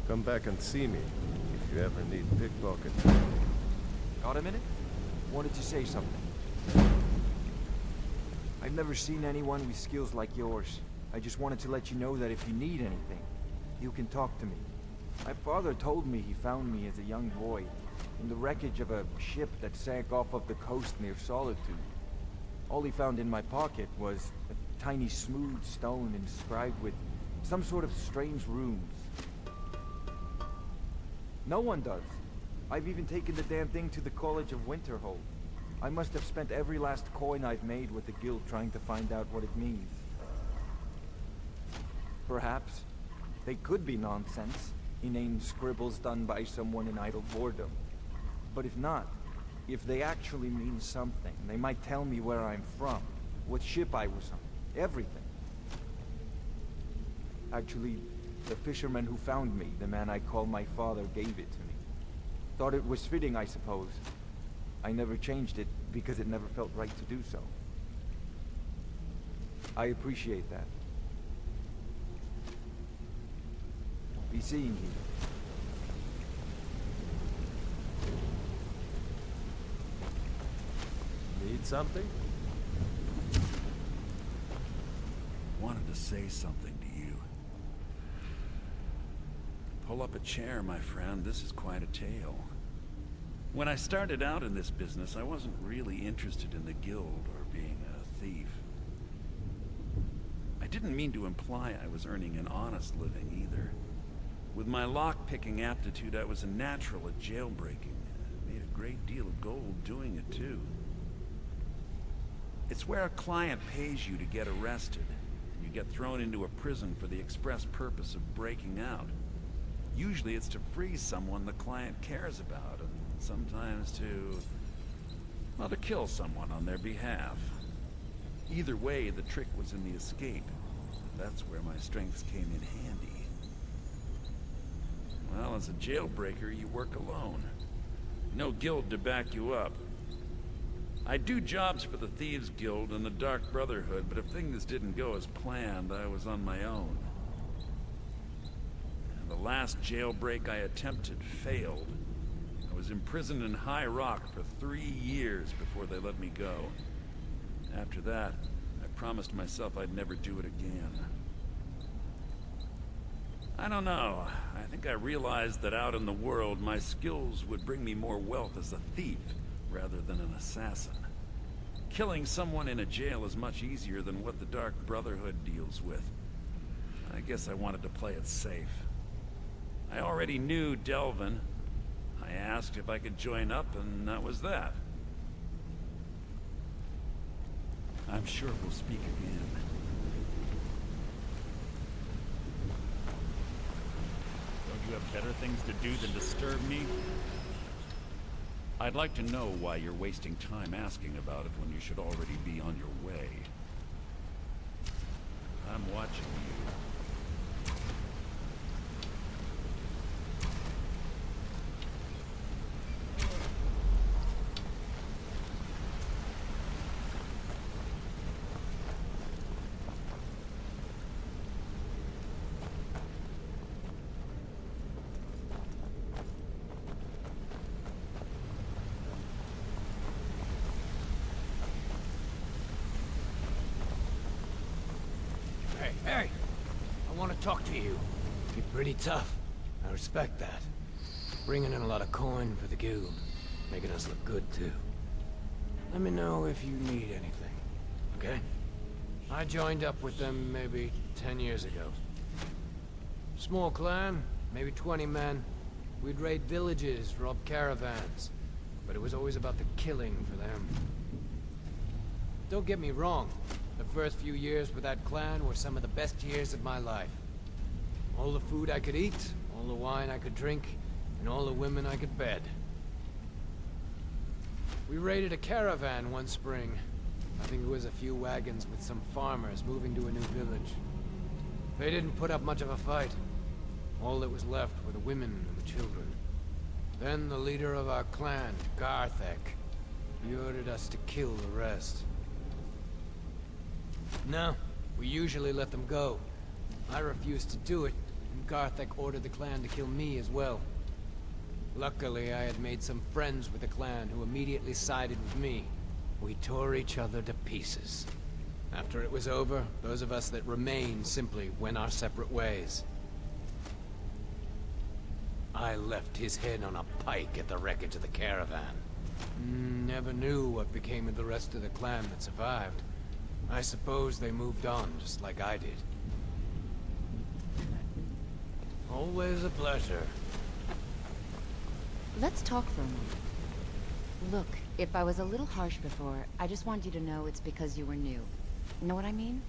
Come back and see me if you ever need pickpocket. Got a minute? Wanted to say something. I've never seen anyone with skills like yours. I just wanted to let you know that if you need anything, you can talk to me. My father told me he found me as a young boy in the wreckage of a ship that sank off of the coast near Solitude. All he found in my pocket was a tiny smooth stone inscribed with some sort of strange runes. No one does. I've even taken the damn thing to the College of Winterhold. I must have spent every last coin I've made with the guild trying to find out what it means. Perhaps they could be nonsense, inane scribbles done by someone in idle boredom. But if not, if they actually mean something, they might tell me where I'm from, what ship I was on, everything. Actually, the fisherman who found me, the man I call my father, gave it to me. Thought it was fitting, I suppose. I never changed it because it never felt right to do so. I appreciate that. Be seeing you. Need something? Wanted to say something to you. Pull up a chair, my friend. This is quite a tale. When I started out in this business, I wasn't really interested in the guild or being a thief. I didn't mean to imply I was earning an honest living either. With my lock-picking aptitude, I was a natural at jailbreaking. I made a great deal of gold doing it, too. It's where a client pays you to get arrested, and you get thrown into a prison for the express purpose of breaking out. Usually it's to free someone the client cares about, and sometimes well, to kill someone on their behalf. Either way, the trick was in the escape. That's where my strengths came in handy. Well, as a jailbreaker, you work alone. No guild to back you up. I do jobs for the Thieves Guild and the Dark Brotherhood, but if things didn't go as planned, I was on my own. And the last jailbreak I attempted failed. I was imprisoned in High Rock for 3 years before they let me go. After that, I promised myself I'd never do it again. I don't know. I think I realized that out in the world, my skills would bring me more wealth as a thief rather than an assassin. Killing someone in a jail is much easier than what the Dark Brotherhood deals with. I guess I wanted to play it safe. I already knew Delvin. I asked if I could join up, and that was that. I'm sure we'll speak again. Don't you have better things to do than disturb me? I'd like to know why you're wasting time asking about it when you should already be on your way. I'm watching you. Hey! I want to talk to you. You're pretty tough. I respect that. Bringing in a lot of coin for the guild. Making us look good, too. Let me know if you need anything, okay? I joined up with them maybe 10 years ago. Small clan, maybe 20 men. We'd raid villages, rob caravans. But it was always about the killing for them. Don't get me wrong. The first few years with that clan were some of the best years of my life. All the food I could eat, all the wine I could drink, and all the women I could bed. We raided a caravan one spring. I think it was a few wagons with some farmers moving to a new village. They didn't put up much of a fight. All that was left were the women and the children. Then the leader of our clan, Garthek, he ordered us to kill the rest. No, we usually let them go. I refused to do it, and Garthek ordered the clan to kill me as well. Luckily, I had made some friends with the clan who immediately sided with me. We tore each other to pieces. After it was over, those of us that remained simply went our separate ways. I left his head on a pike at the wreckage of the caravan. Never knew what became of the rest of the clan that survived. I suppose they moved on, just like I did. Always a pleasure. Let's talk for a moment. Look, if I was a little harsh before, I just want you to know it's because you were new. Know what I mean?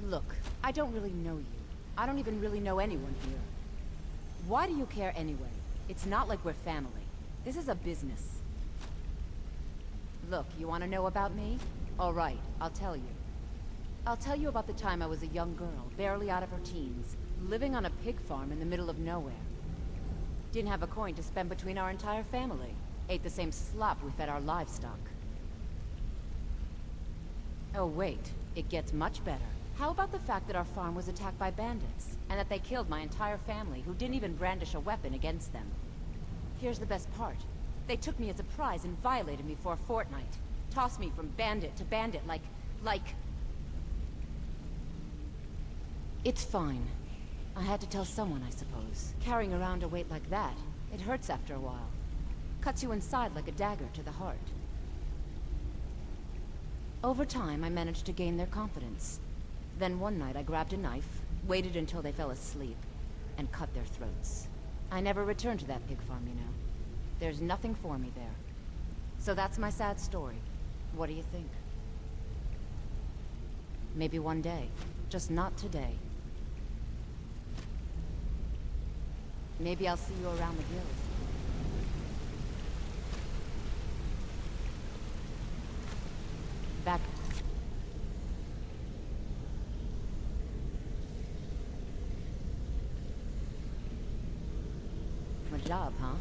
Look, I don't really know you. I don't even really know anyone here. Why do you care anyway? It's not like we're family. This is a business. Look, you want to know about me? All right, I'll tell you. I'll tell you about the time I was a young girl, barely out of her teens, living on a pig farm in the middle of nowhere. Didn't have a coin to spend between our entire family. Ate the same slop we fed our livestock. Oh wait, it gets much better. How about the fact that our farm was attacked by bandits, and that they killed my entire family, who didn't even brandish a weapon against them? Here's the best part. They took me as a prize and violated me for a fortnight. Tossed me from bandit to bandit like... It's fine. I had to tell someone, I suppose. Carrying around a weight like that, it hurts after a while. Cuts you inside like a dagger to the heart. Over time, I managed to gain their confidence. Then one night I grabbed a knife, waited until they fell asleep, and cut their throats. I never returned to that pig farm, you know. There's nothing for me there. So that's my sad story. What do you think? Maybe one day. Just not today. Maybe I'll see you around the guild. Back... My job, huh?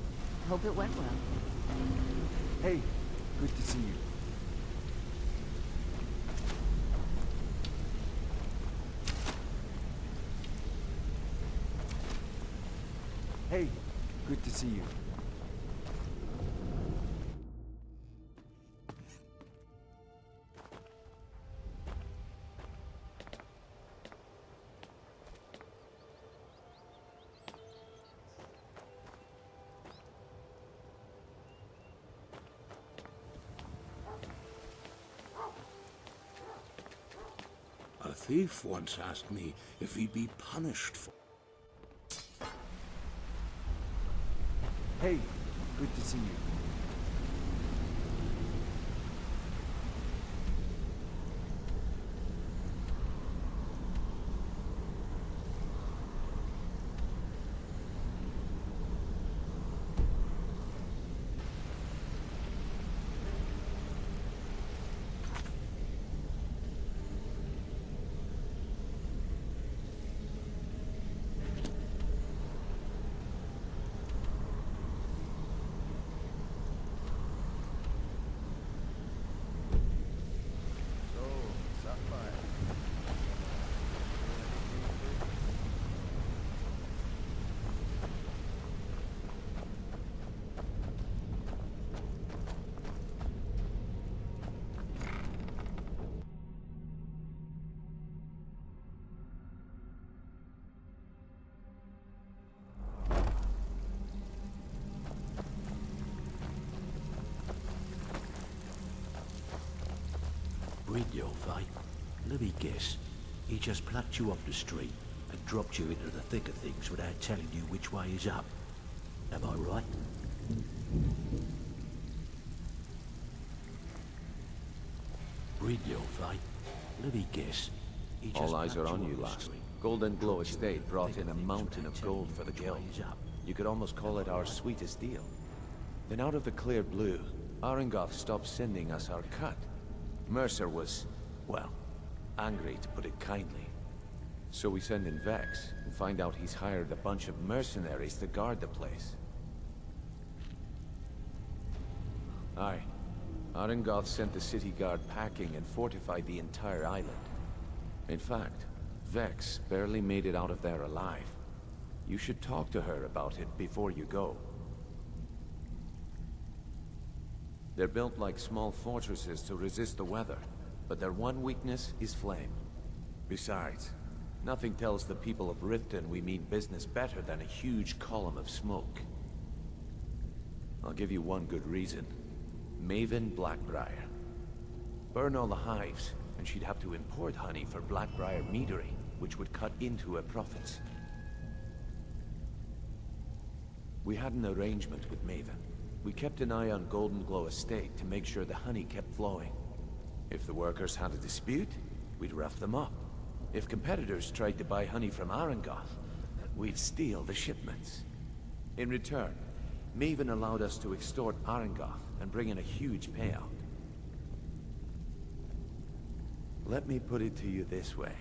Hope it went well. Hey, good to see you. Hey, good to see you. A thief once asked me if he'd be punished for... Hey, good to see you. Remiel, eh? Let me guess. He just plucked you off the street and dropped you into the thick of things without telling you which way is up. Am I right? Remiel, eh? Let me guess. He just All eyes are plucked on you you, off the lass. street, Golden Glow dropped you Estate into the brought thick in a of things mountain without of telling gold you for the which guild. way is up. You could almost call it our sweetest deal. Then out of the clear blue, Arengoth stopped sending us our cut. Mercer was, well, angry to put it kindly. So we send in Vex and find out he's hired a bunch of mercenaries to guard the place. Aye. Arengoth sent the city guard packing and fortified the entire island. In fact, Vex barely made it out of there alive. You should talk to her about it before you go. They're built like small fortresses to resist the weather, but their one weakness is flame. Besides, nothing tells the people of Riften we mean business better than a huge column of smoke. I'll give you one good reason. Maven Blackbriar. Burn all the hives, and she'd have to import honey for Blackbriar metering, which would cut into her profits. We had an arrangement with Maven. We kept an eye on Golden Glow Estate to make sure the honey kept flowing. If the workers had a dispute, we'd rough them up. If competitors tried to buy honey from Arengoth, we'd steal the shipments. In return, Maven allowed us to extort Arengoth and bring in a huge payout. Let me put it to you this way.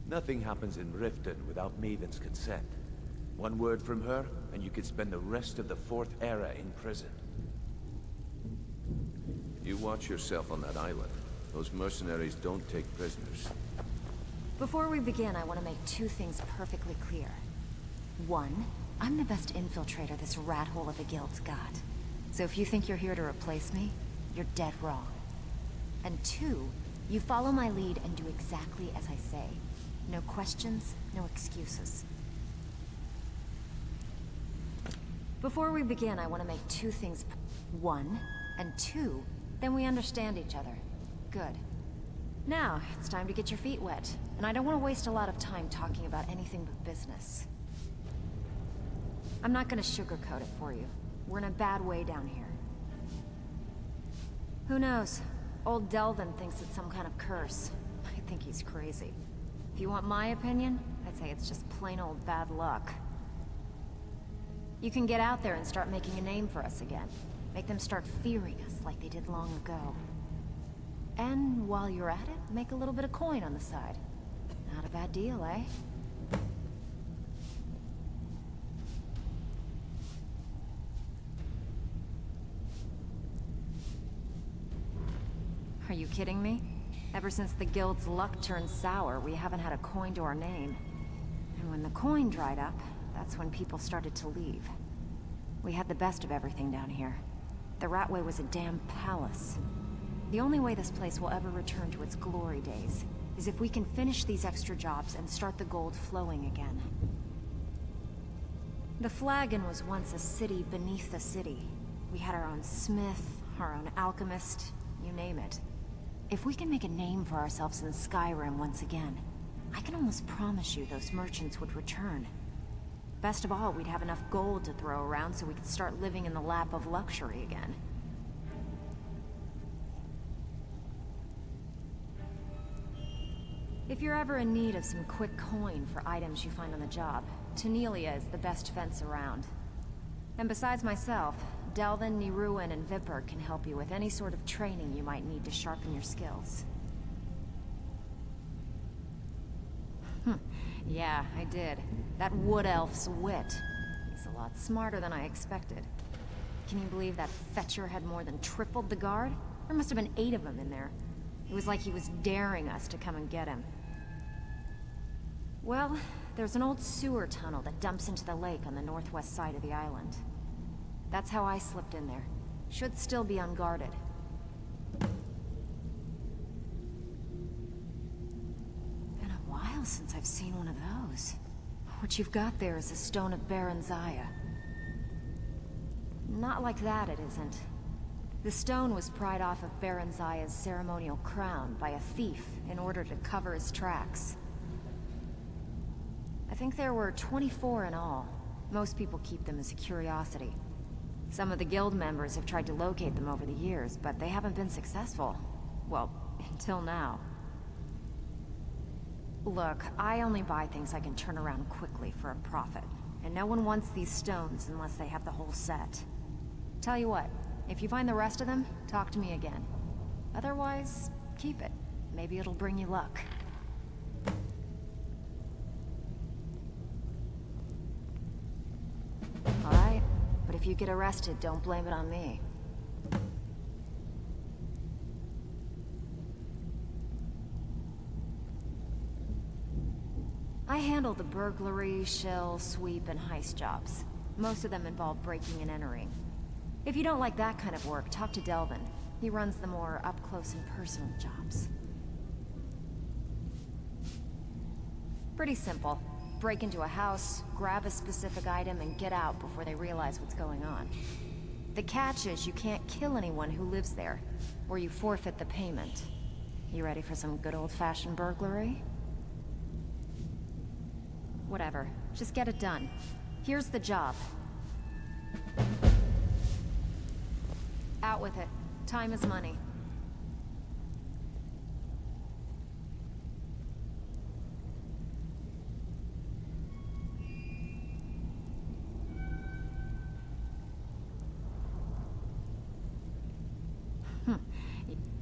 Nothing happens in Riften without Maven's consent. One word from her, and you could spend the rest of the Fourth Era in prison. You watch yourself on that island. Those mercenaries don't take prisoners. Before we begin, I want to make two things perfectly clear. One, I'm the best infiltrator this rat hole of a guild's got. So if you think you're here to replace me, you're dead wrong. And two, you follow my lead and do exactly as I say. No questions, no excuses. Before we begin, I want to make two things. One, and two, then we understand each other. Good. Now, it's time to get your feet wet. And I don't want to waste a lot of time talking about anything but business. I'm not gonna sugarcoat it for you. We're in a bad way down here. Who knows? Old Delvin thinks it's some kind of curse. I think he's crazy. If you want my opinion, I'd say it's just plain old bad luck. You can get out there and start making a name for us again. Make them start fearing us like they did long ago. And while you're at it, make a little bit of coin on the side. Not a bad deal, eh? Are you kidding me? Ever since the guild's luck turned sour, we haven't had a coin to our name. And when the coin dried up, that's when people started to leave. We had the best of everything down here. The Ratway was a damn palace. The only way this place will ever return to its glory days is if we can finish these extra jobs and start the gold flowing again. The Flagon was once a city beneath the city. We had our own smith, our own alchemist, you name it. If we can make a name for ourselves in Skyrim once again, I can almost promise you those merchants would return. Best of all, we'd have enough gold to throw around so we could start living in the lap of luxury again. If you're ever in need of some quick coin for items you find on the job, Tanelia is the best fence around. And besides myself, Delvin, Niruin, and Vipper can help you with any sort of training you might need to sharpen your skills. Yeah, I did. That wood elf's wit. He's a lot smarter than I expected. Can you believe that fetcher had more than tripled the guard? There must have been 8 of them in there. It was like he was daring us to come and get him. Well, there's an old sewer tunnel that dumps into the lake on the northwest side of the island. That's how I slipped in there. Should still be unguarded. Been a while since I've seen one of those. What you've got there is a stone of Baron Zaya. Not like that, it isn't. The stone was pried off of Baron Zaya's ceremonial crown by a thief in order to cover his tracks. I think there were 24 in all. Most people keep them as a curiosity. Some of the guild members have tried to locate them over the years, but they haven't been successful. Well, until now. Look, I only buy things I can turn around quickly for a profit. and no one wants these stones unless they have the whole set. Tell you what, if you find the rest of them, talk to me again. Otherwise, keep it. Maybe it'll bring you luck. Alright, but if you get arrested, don't blame it on me. I handle the burglary, shell, sweep, and heist jobs. Most of them involve breaking and entering. If you don't like that kind of work, talk to Delvin. He runs the more up-close and personal jobs. Pretty simple. Break into a house, grab a specific item, and get out before they realize what's going on. The catch is you can't kill anyone who lives there, or you forfeit the payment. You ready for some good old-fashioned burglary? Whatever. Just get it done. Here's the job. Out with it. Time is money.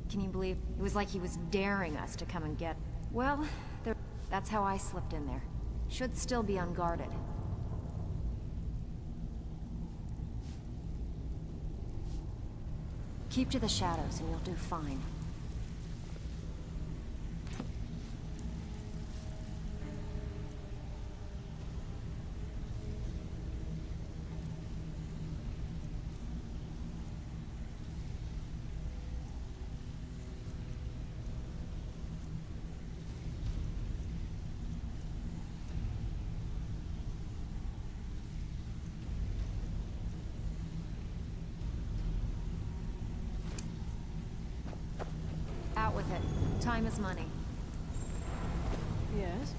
Can you believe it was like he was daring us to come and get... Well, that's how I slipped in there. Should still be unguarded. Keep to the shadows and you'll do fine. Out with it. Time is money. Yes?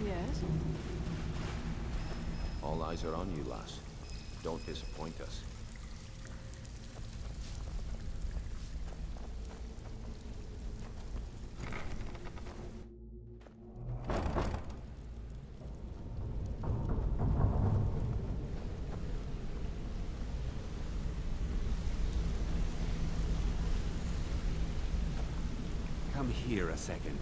Yes? All eyes are on you, lass. Don't disappoint us. Come here a second.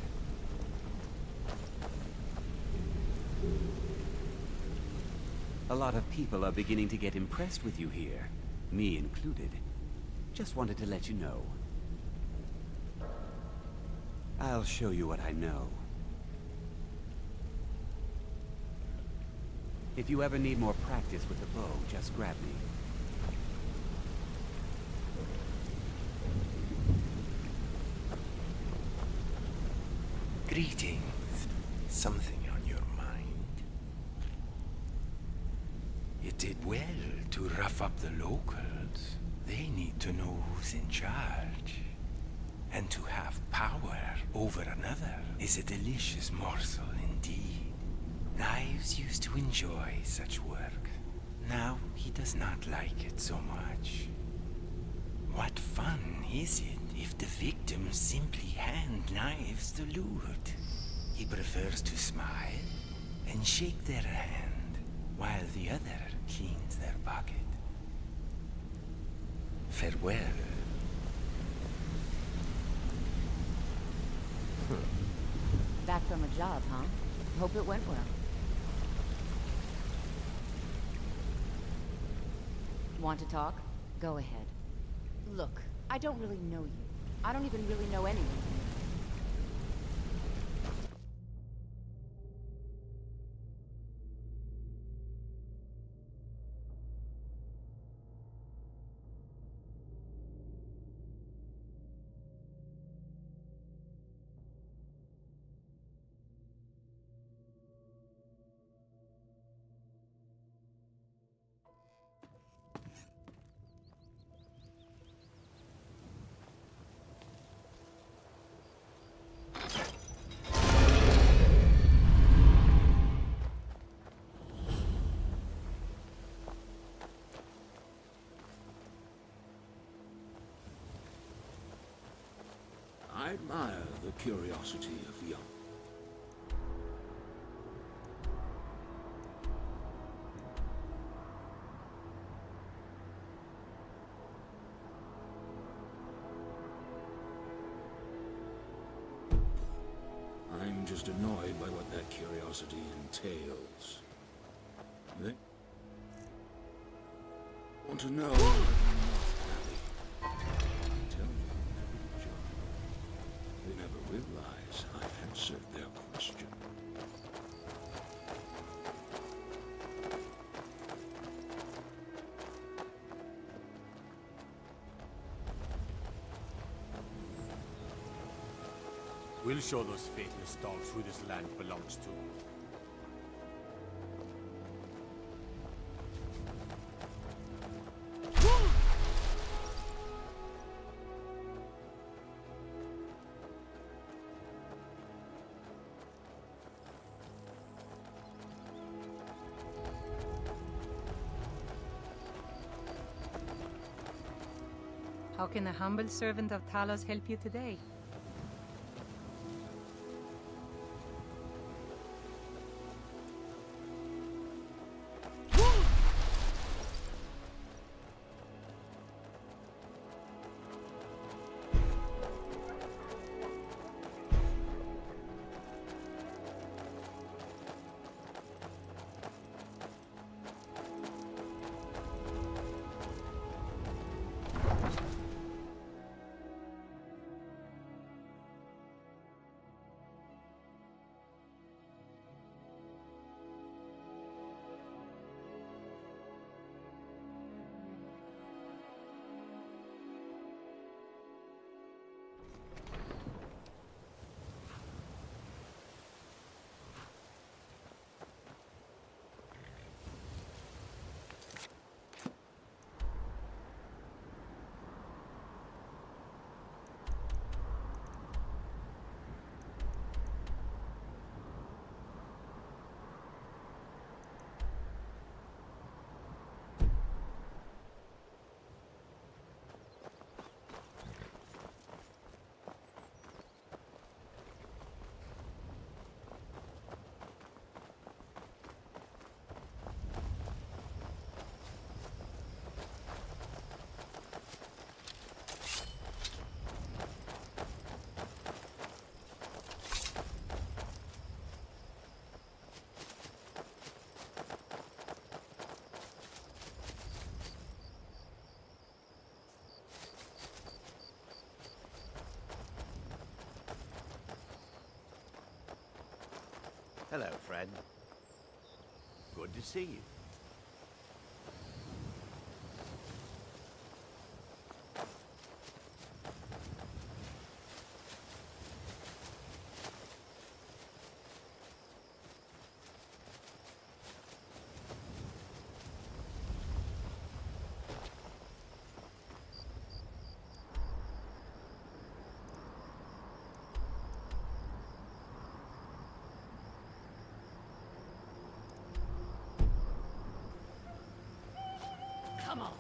A lot of people are beginning to get impressed with you here, me included. Just wanted to let you know. I'll show you what I know. If you ever need more practice with the bow, just grab me. Greetings. Something on your mind? You did well to rough up the locals. They need to know who's in charge. And to have power over another is a delicious morsel indeed. Knives used to enjoy such work. Now he does not like it so much. What fun is it if the victims simply hand knives the loot? He prefers to smile and shake their hand, while the other cleans their pocket. Farewell. Back from a job, huh? Hope it went well. Want to talk? Go ahead. Look, I don't really know you. I don't even really know anyone. I admire the curiosity of young. I'm just annoyed by what that curiosity entails. They want to know whether I'm not happy. Tell me every job. They never realize I answered their question. We'll show those faithless dogs who this land belongs to. How can the humble servant of Talos help you today? Hello, friend. Good to see you. Come on.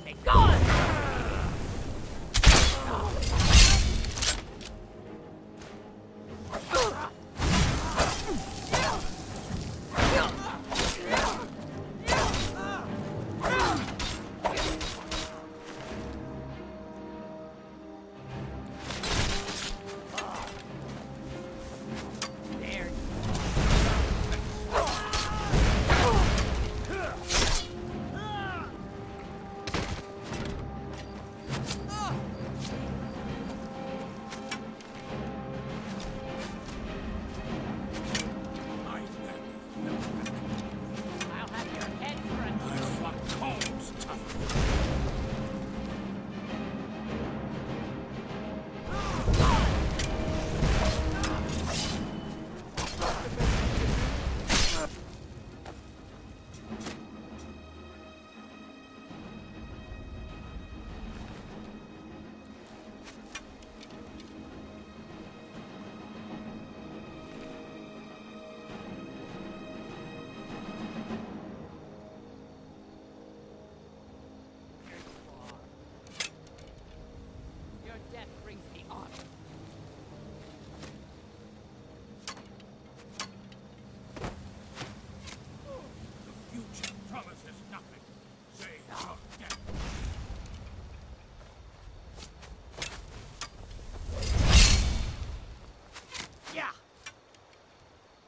with me. Go on!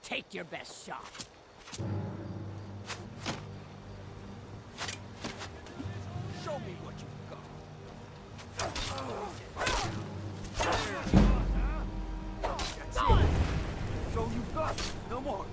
Take your best shot. Show me what you've got. That's it. So you've got no more.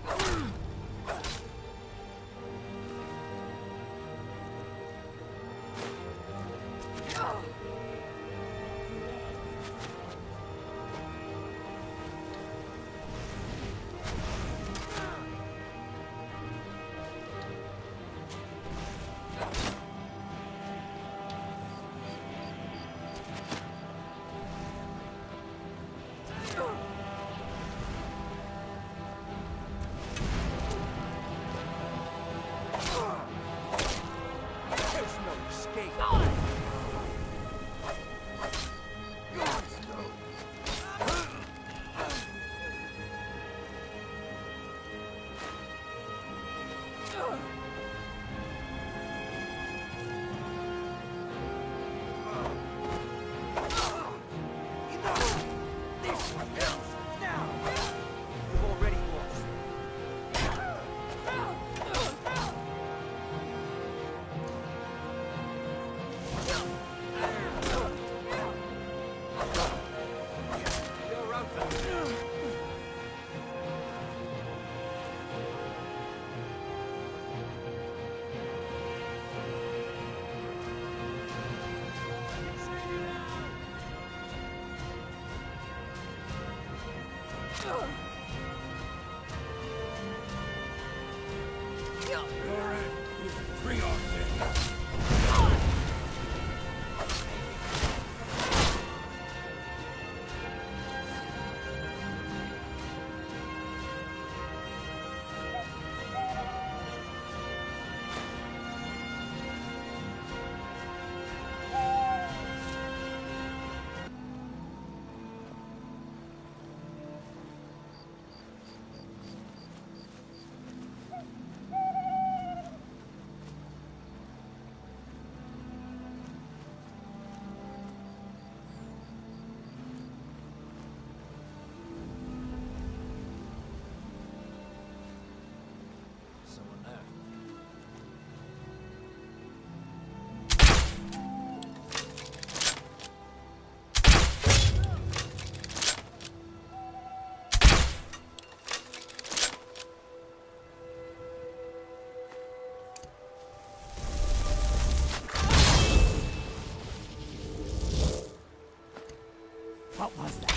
What was that?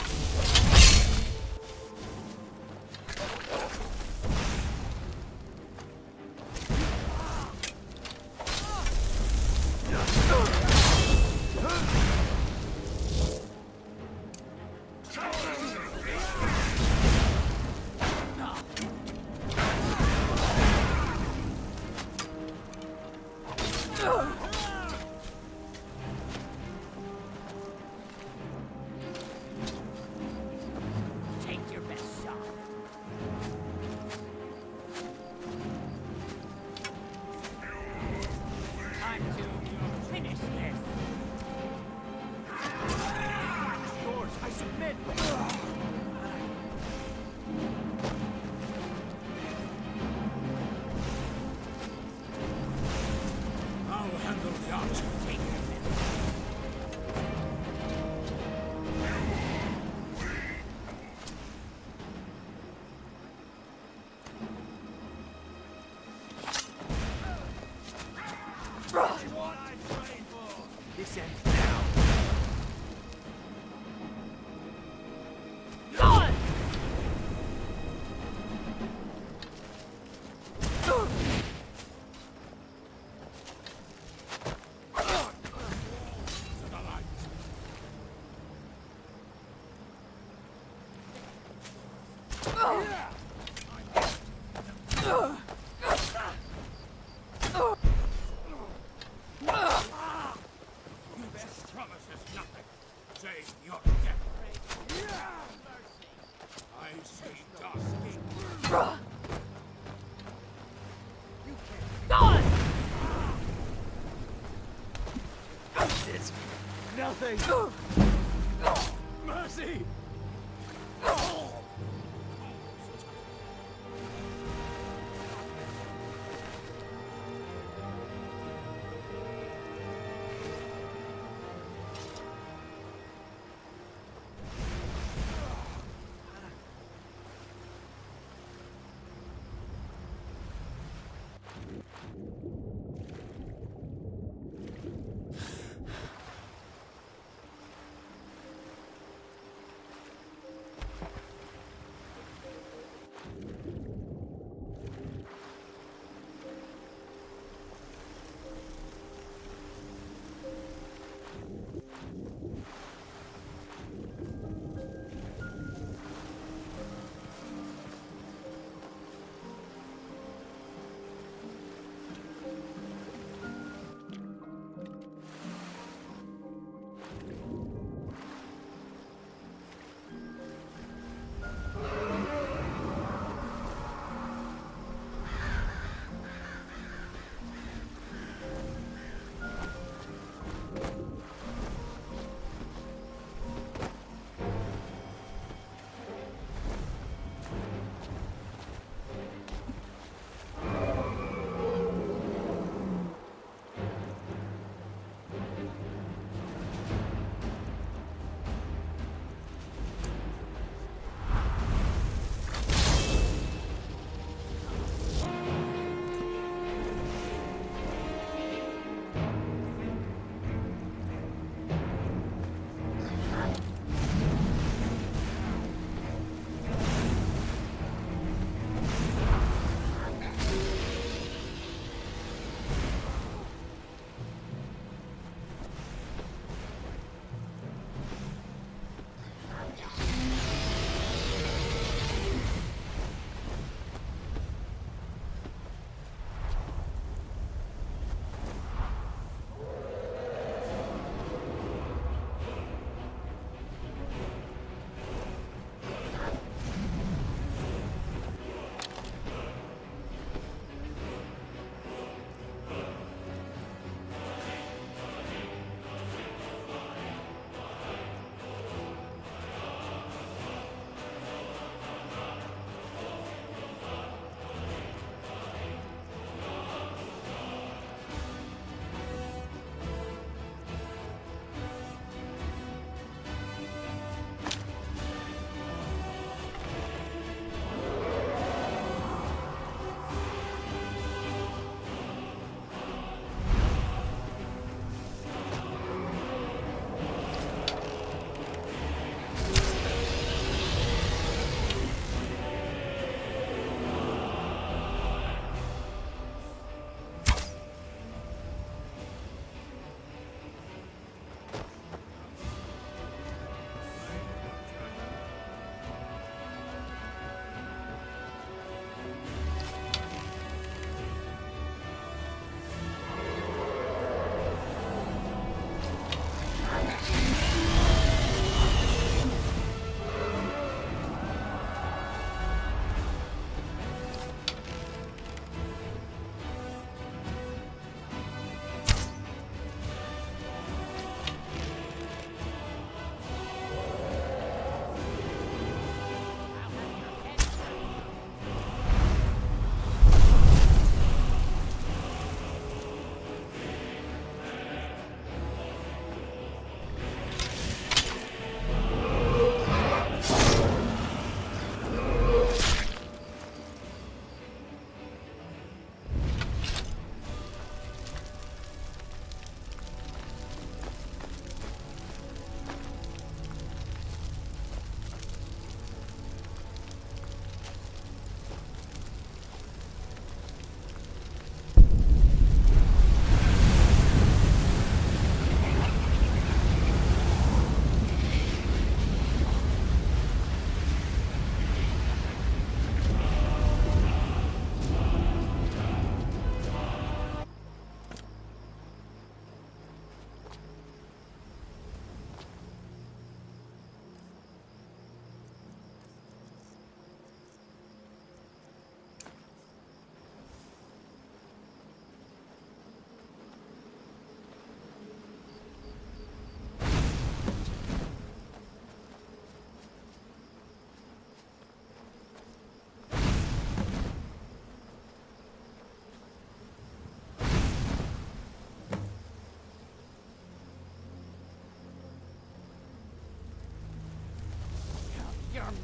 nothing. Mercy!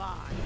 mine.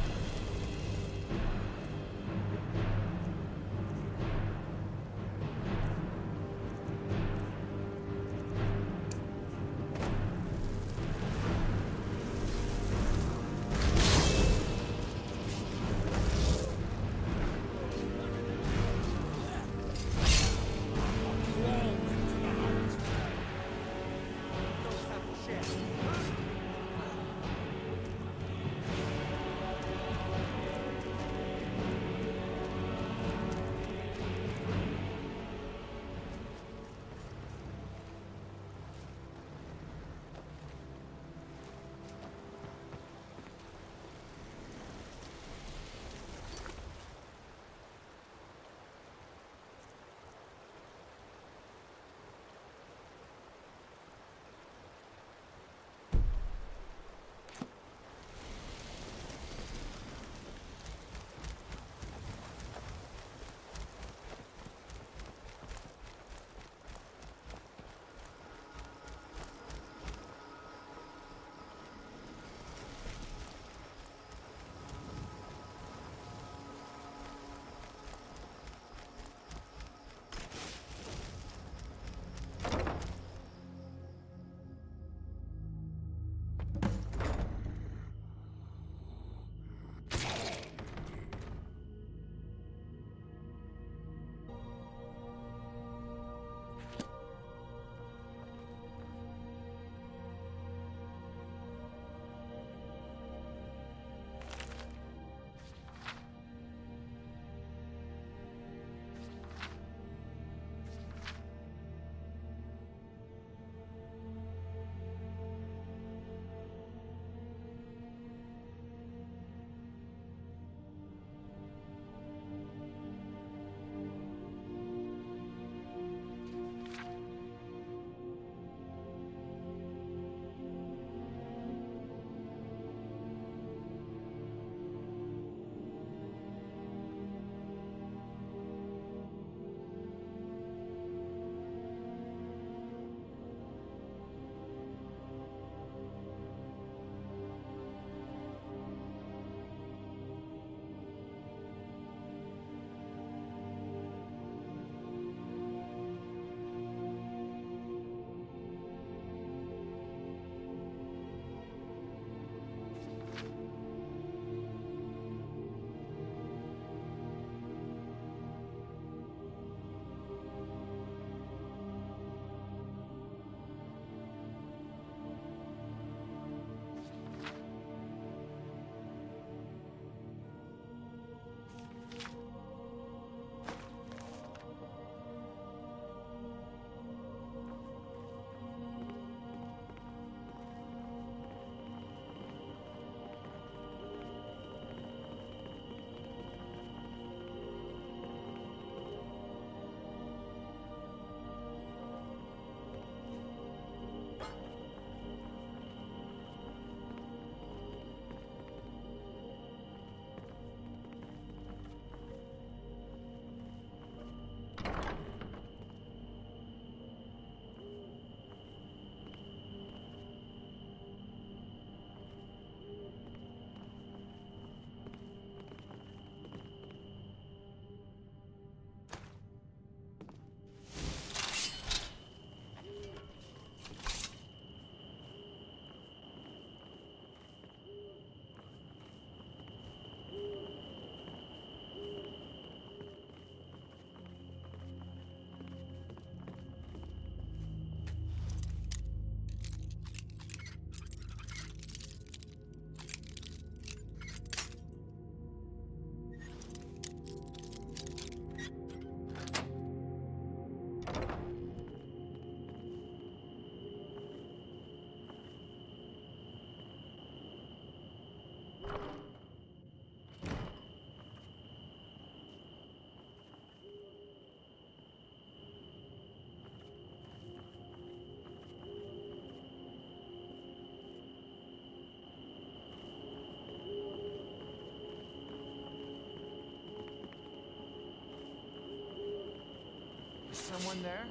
Someone there?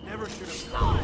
Never should have gone.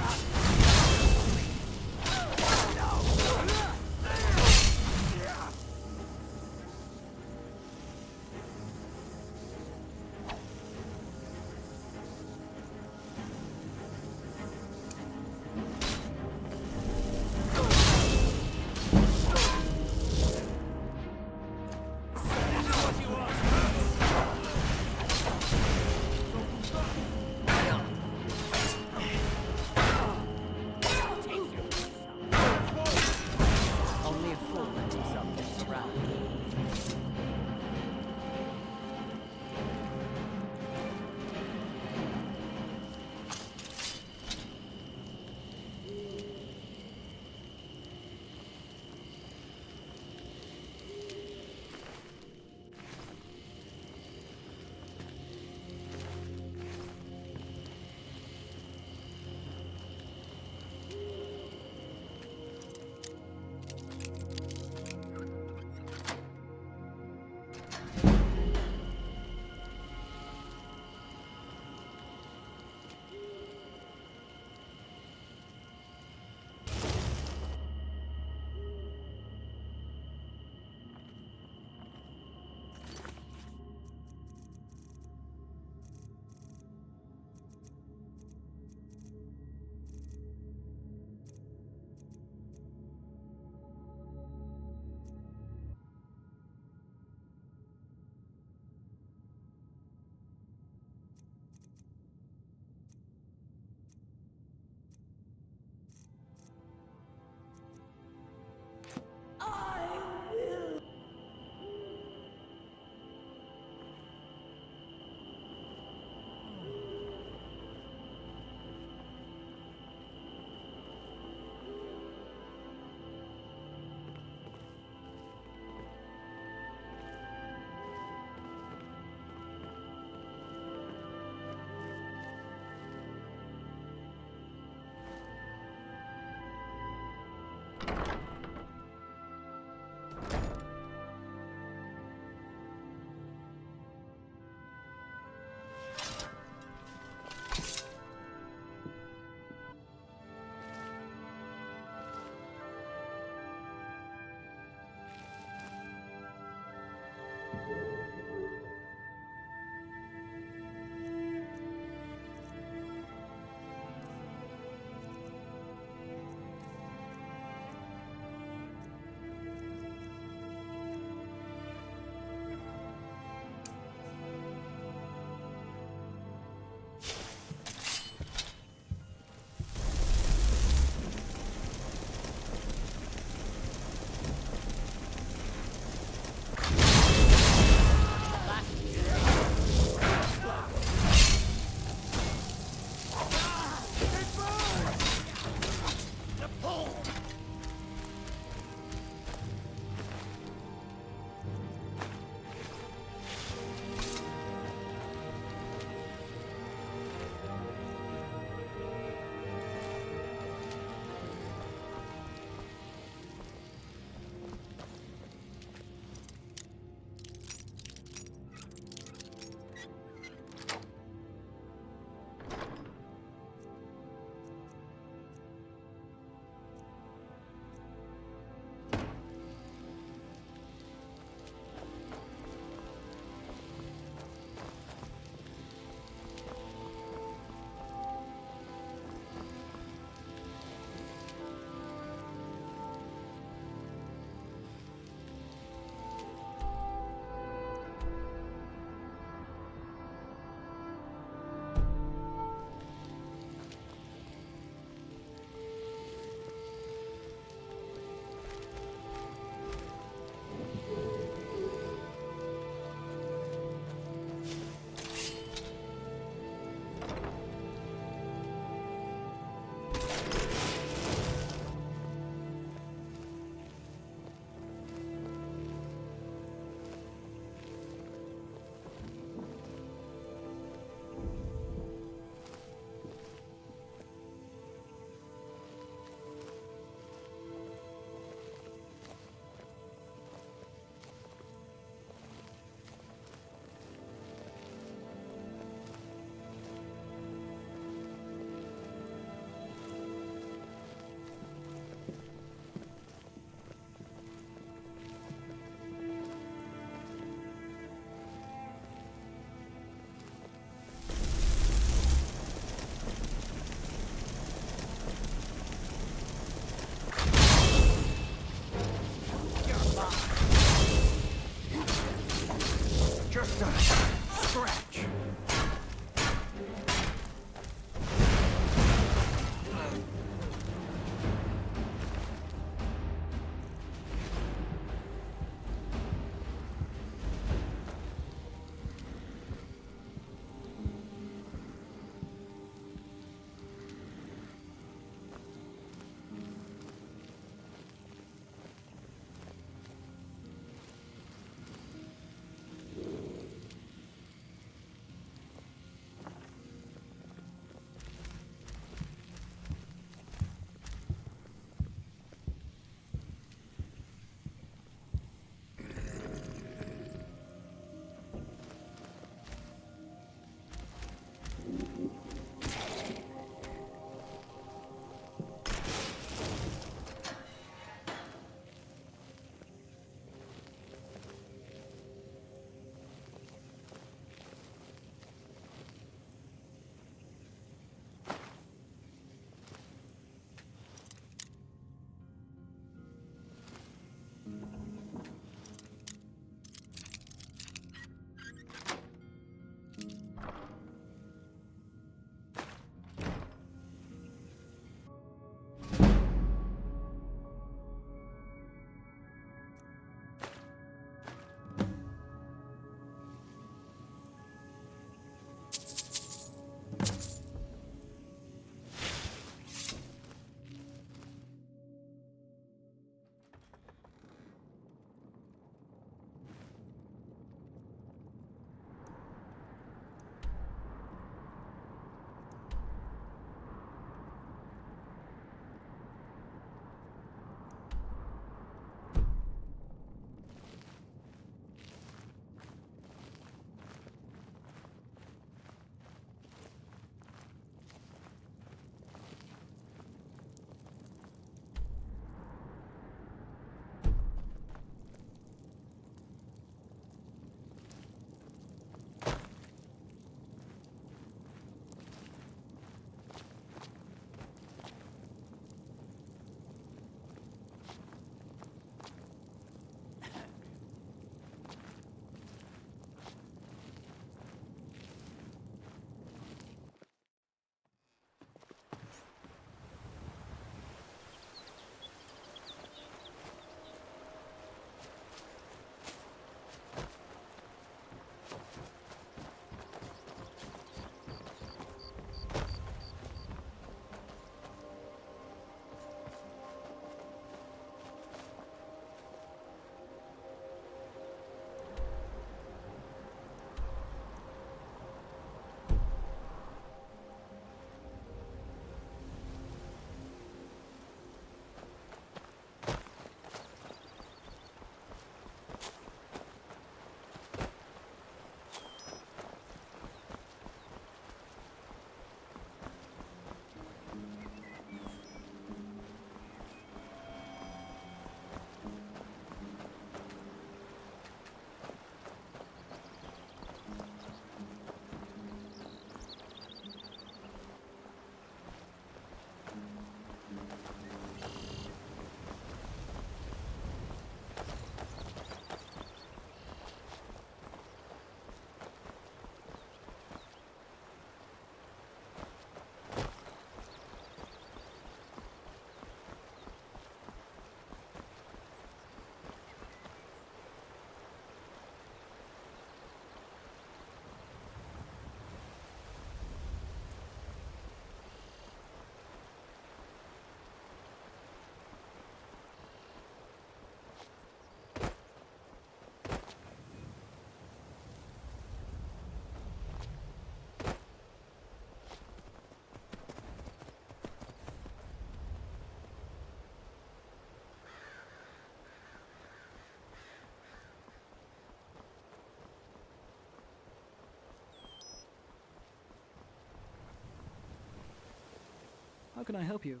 How can I help you?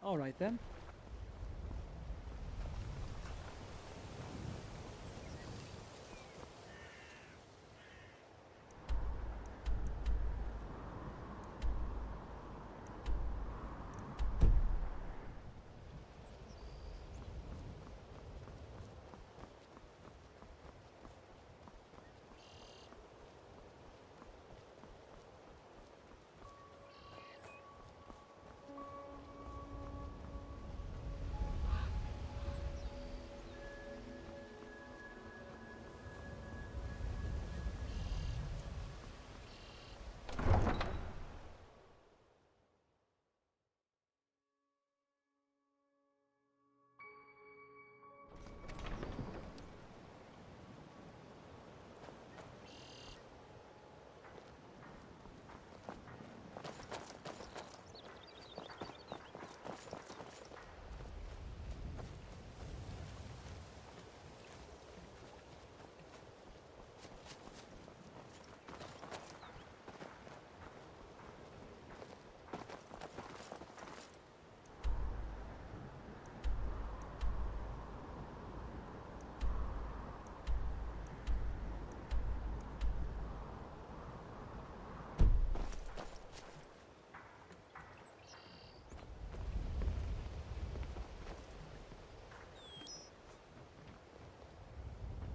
All right then.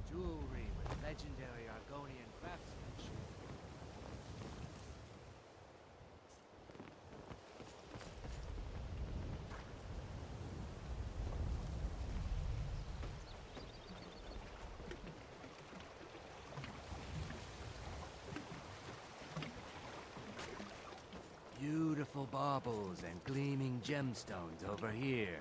Jewelry with legendary Argonian craftsmanship. Beautiful baubles and gleaming gemstones over here.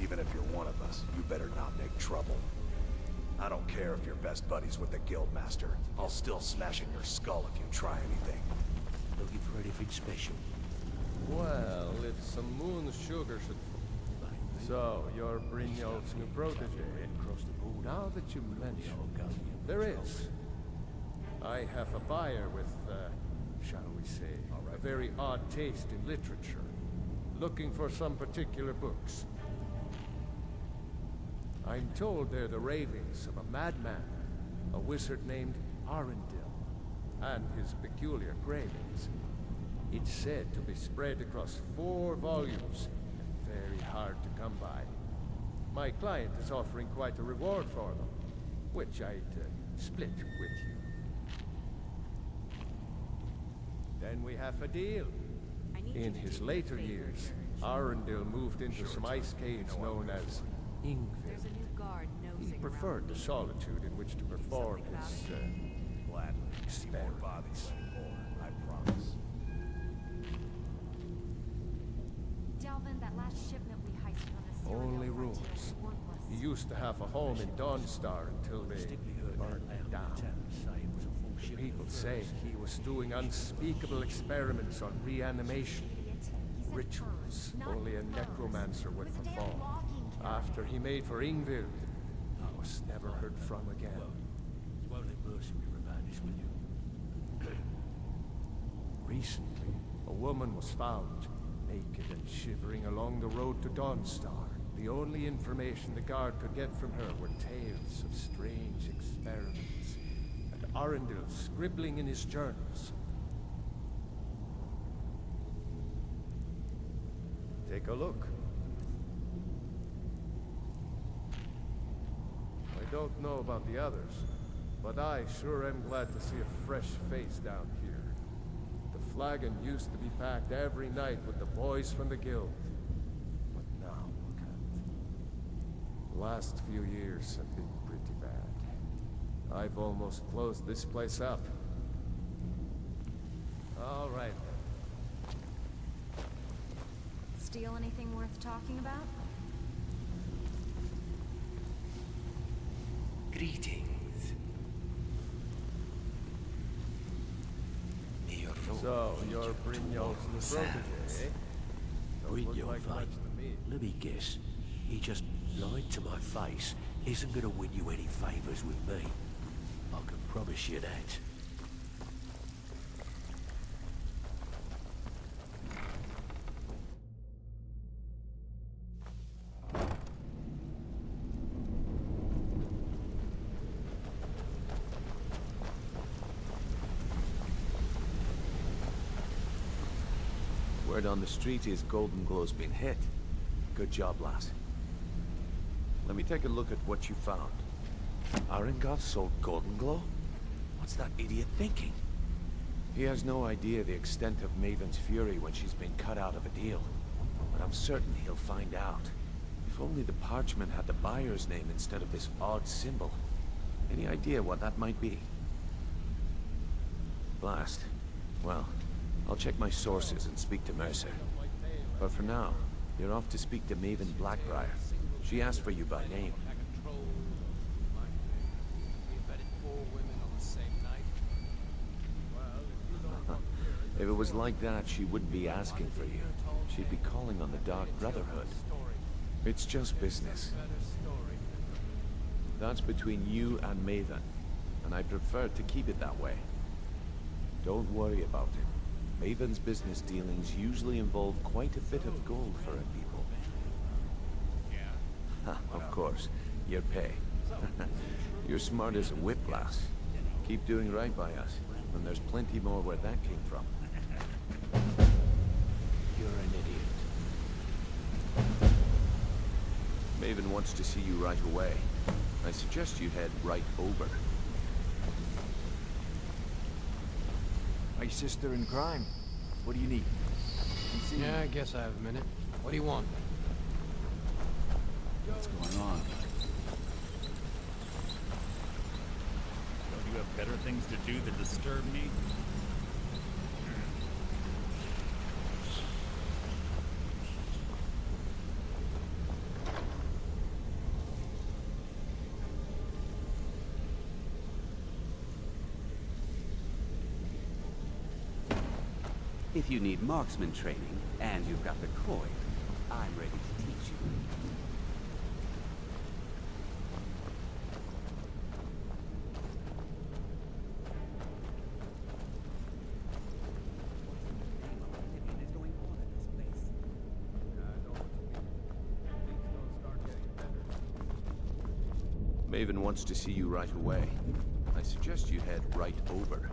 Even if you're one of us, you better not make trouble. I don't care if you're best buddies with the Guildmaster. I'll still smash in your skull if you try anything. Looking for anything special? Well, if some moon sugar should... So, you're Remiel's new protege. Now that you mention it, there is. I have a buyer with, shall we say, a very odd taste in literature. Looking for some particular books. I'm told they're the ravings of a madman, a wizard named Arundel, and his peculiar cravings. It's said to be spread across 4 volumes, and very hard to come by. My client is offering quite a reward for them, which I'd split with you. Then we have a deal. In his later years, Arundel moved into some ice caves known as Ingvild. He preferred the solitude in which to perform his experiments. I promise. Delvin, that last shipment we heisted on the Cyrodiil Only frontier rules. is worthless. He used to have a home in Dawnstar until they burned it down. People say he was doing unspeakable experiments on reanimation. rituals only a necromancer would perform. After he made for Ingvild, he was never heard from again. You won't let mercenary about this, will you? Recently, a woman was found, naked and shivering along the road to Dawnstar. The only information the guard could get from her were tales of strange experiments, and Arundel scribbling in his journals. Take a look. I don't know about the others, but I sure am glad to see a fresh face down here. The flagon used to be packed every night with the boys from the guild. But now look at it. The last few years have been pretty bad. I've almost closed this place up. All right then. Steal anything worth talking about? Greetings. May your robe So, lead you're you Remiel's towards protege, sands. eh? Don't look Remiel, like much mate. to me. Let me guess. He just lied to my face. Isn't gonna win you any favors with me. I can promise you that. Word on the street is Golden Glow's been hit. Good job, lass. Let me take a look at what you found. Arengoth sold Golden Glow? What's that idiot thinking? He has no idea the extent of Maven's fury when she's been cut out of a deal. But I'm certain he'll find out. If only the parchment had the buyer's name instead of this odd symbol. Any idea what that might be? Blast. Well, I'll check my sources and speak to Mercer. But for now, you're off to speak to Maven Blackbriar. She asked for you by name. If it was like that, she wouldn't be asking for you. She'd be calling on the Dark Brotherhood. It's just business. That's between you and Maven, and I prefer to keep it that way. Don't worry about it. Maven's business dealings usually involve quite a bit of gold for her people. Ha, of course. Your pay. You're smart as a whiplash. Keep doing right by us, and there's plenty more where that came from. You're an idiot. Maven wants to see you right away. I suggest you head right over. My sister in crime. What do you need? Yeah, I guess I have a minute. What do you want? What's going on? Don't you have better things to do than disturb me? If you need marksman training, and you've got the coin, I'm ready to teach you. Maven wants to see you right away. I suggest you head right over.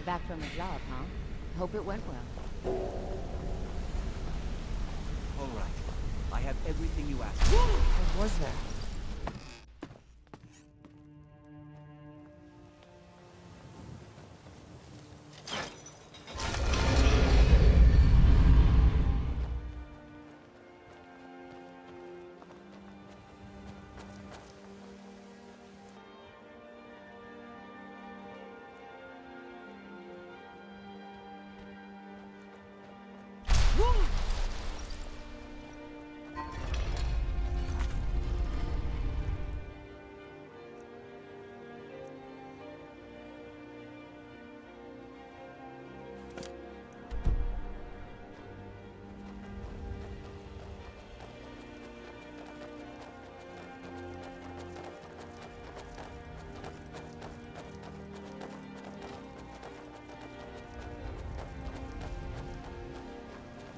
Back from a job, huh? Hope it went well. All right. I have everything you asked for. What was that?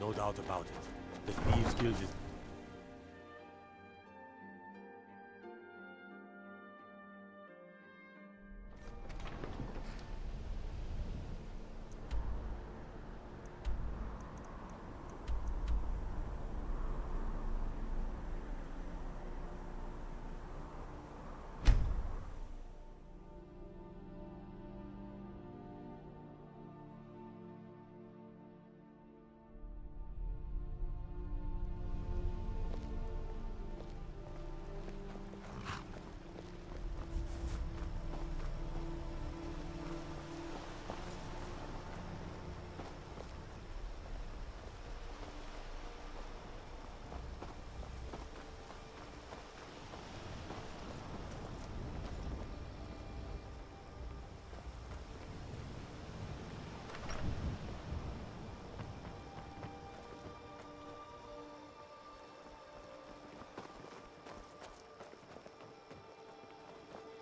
No doubt about it. The thieves killed it.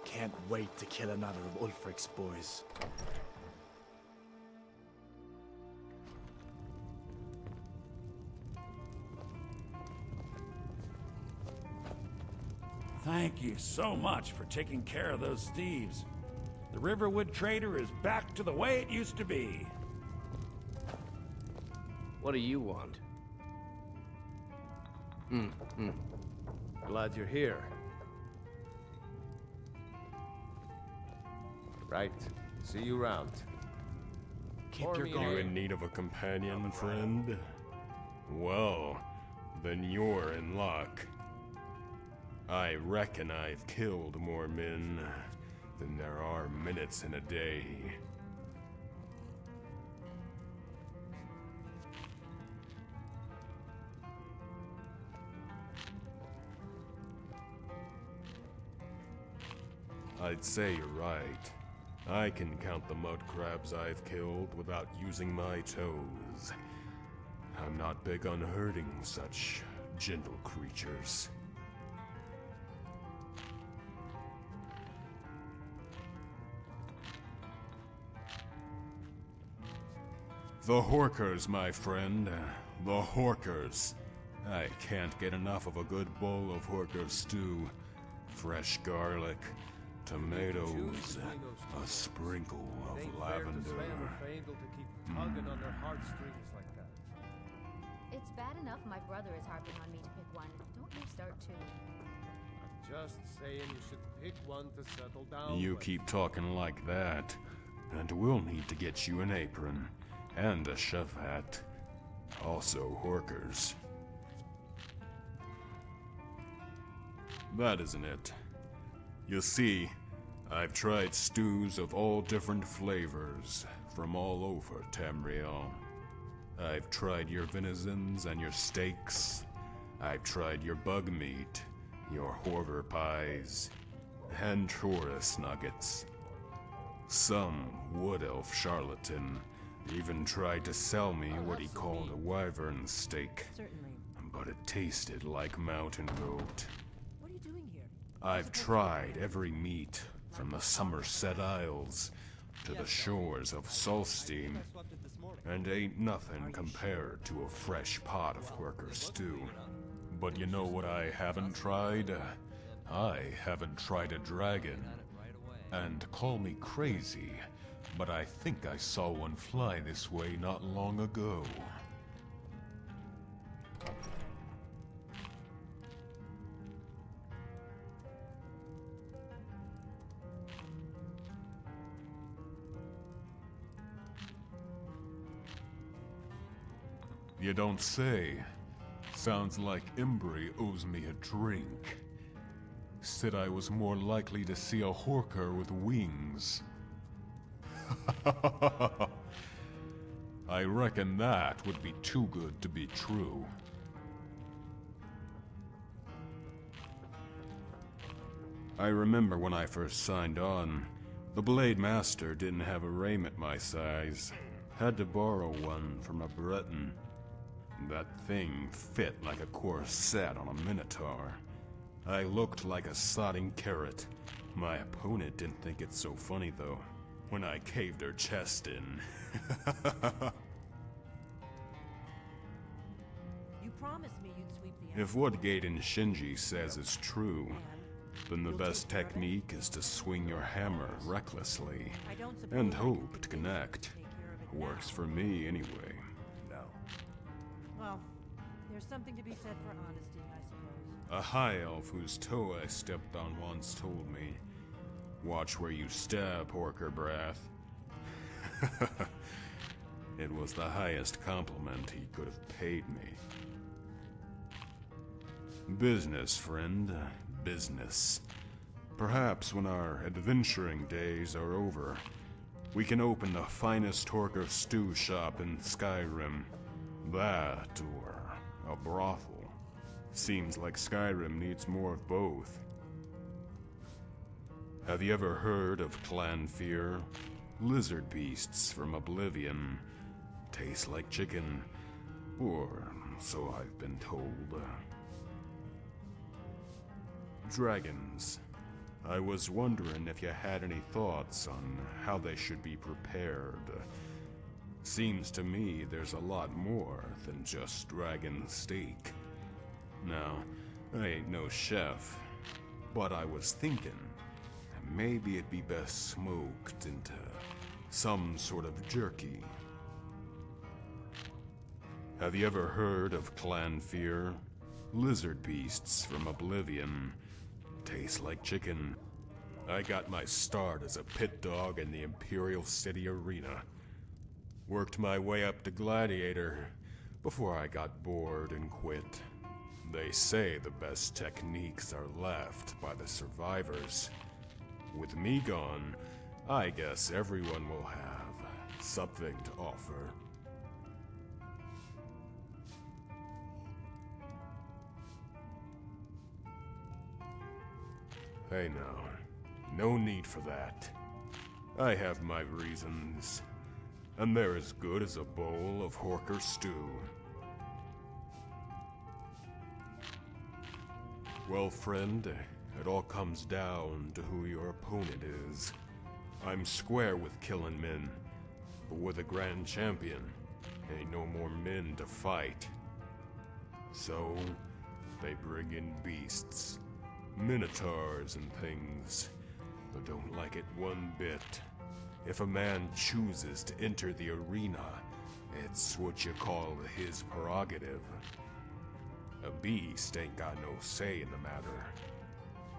Can't wait to kill another of Ulfric's boys. Thank you so much for taking care of those thieves. The Riverwood Trader is back to the way it used to be. What do you want? Glad you're here. Right. See you around. Keep your guard. You in need of a companion, friend? Well, then you're in luck. I reckon I've killed more men than there are minutes in a day. I'd say you're right. I can count the mud crabs I've killed without using my toes. I'm not big on hurting such gentle creatures. The Horkers, my friend. The Horkers. I can't get enough of a good bowl of Horker stew. Fresh garlic, tomatoes, a sprinkle of lavender. It's bad enough my brother is harping on me to pick one. Don't you start too. Just saying you should pick one to settle down. You keep talking like that, and we'll need to get you an apron and a chef hat. Also Horkers. That isn't it. You see, I've tried stews of all different flavors from all over Tamriel. I've tried your venizons and your steaks. I've tried your bug meat, your horror pies, and tourist nuggets. Some wood elf charlatan even tried to sell me what he called a wyvern steak. Certainly. But it tasted like mountain goat. What are you doing here? I've tried every meat, from the Somerset Isles to the shores of Solstein, and ain't nothing compared to a fresh pot of Horker stew. But you know what I haven't tried? I haven't tried a dragon. And call me crazy, but I think I saw one fly this way not long ago. You don't say. Sounds like Embry owes me a drink. Said I was more likely to see a Horker with wings. I reckon that would be too good to be true. I remember when I first signed on, the Blade Master didn't have a raiment my size. Had to borrow one from a Breton. That thing fit like a corset on a minotaur. I looked like a sodding carrot. My opponent didn't think it so funny, though, when I caved her chest in. promised me you'd sweep the If what Gaiden Shinji says is true, then the best technique is to swing your hammer recklessly and hope to connect. Works for me anyway. No. Well, there's something to be said for honesty, I suppose. A high elf whose toe I stepped on once told me, "Watch where you step, Horker Brath." It was the highest compliment he could have paid me. Business, friend. Business. Perhaps when our adventuring days are over, we can open the finest Horker stew shop in Skyrim. That, or a brothel. Seems like Skyrim needs more of both. Have you ever heard of clan fear? Lizard beasts from Oblivion. Taste like chicken. Or so I've been told. Dragons. I was wondering if you had any thoughts on how they should be prepared. Seems to me there's a lot more than just dragon steak. Now, I ain't no chef, but I was thinking that maybe it'd be best smoked into some sort of jerky. Have you ever heard of clan fear? Lizard beasts from Oblivion. Taste like chicken. I got my start as a pit dog in the Imperial City Arena. Worked my way up to Gladiator before I got bored and quit. They say the best techniques are left by the survivors. With me gone, I guess everyone will have something to offer. Hey now, no need for that. I have my reasons, and they're as good as a bowl of Horker stew. Well, friend, it all comes down to who your opponent is. I'm square with killing men, but with a grand champion, ain't no more men to fight. So, they bring in beasts. Minotaurs and things, but don't like it one bit. If a man chooses to enter the arena, it's what you call his prerogative. A beast ain't got no say in the matter.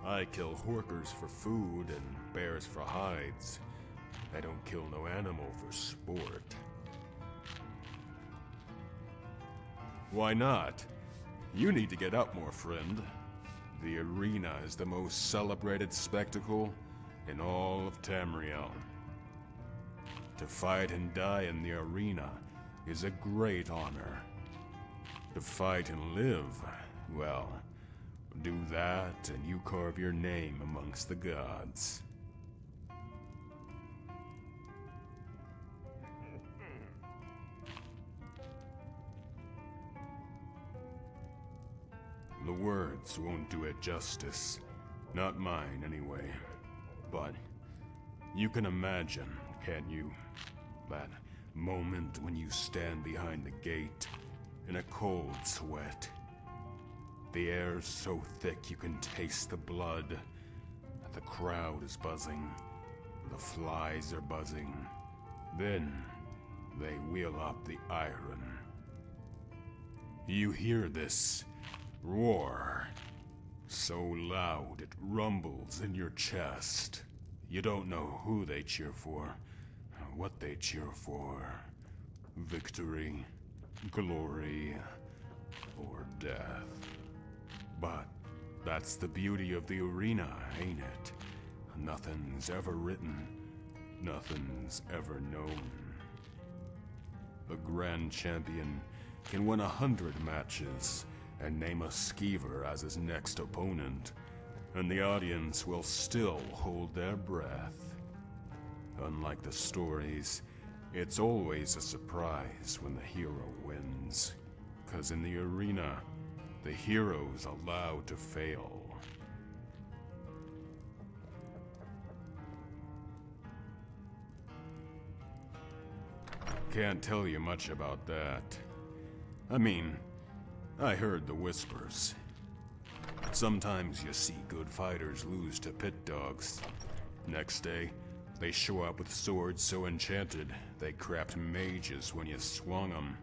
I kill Horkers for food and bears for hides. I don't kill no animal for sport. Why not? You need to get up more, friend. The arena is the most celebrated spectacle in all of Tamriel. To fight and die in the arena is a great honor. To fight and live, well, do that and you carve your name amongst the gods. The words won't do it justice. Not mine, anyway. But you can imagine, can't you? That moment when you stand behind the gate in a cold sweat. The air's so thick you can taste the blood. The crowd is buzzing. The flies are buzzing. Then they wheel up the iron. You hear this roar, so loud it rumbles in your chest. You don't know who they cheer for, what they cheer for. Victory, glory, or death. But that's the beauty of the arena, ain't it? Nothing's ever written, nothing's ever known. The Grand Champion can win 100 matches and name a skeever as his next opponent, and the audience will still hold their breath. Unlike the stories, it's always a surprise when the hero wins, 'cause in the arena, the hero's allowed to fail. Can't tell you much about that. I mean, I heard the whispers. Sometimes you see good fighters lose to pit dogs. Next day, they show up with swords so enchanted they crapped mages when you swung them.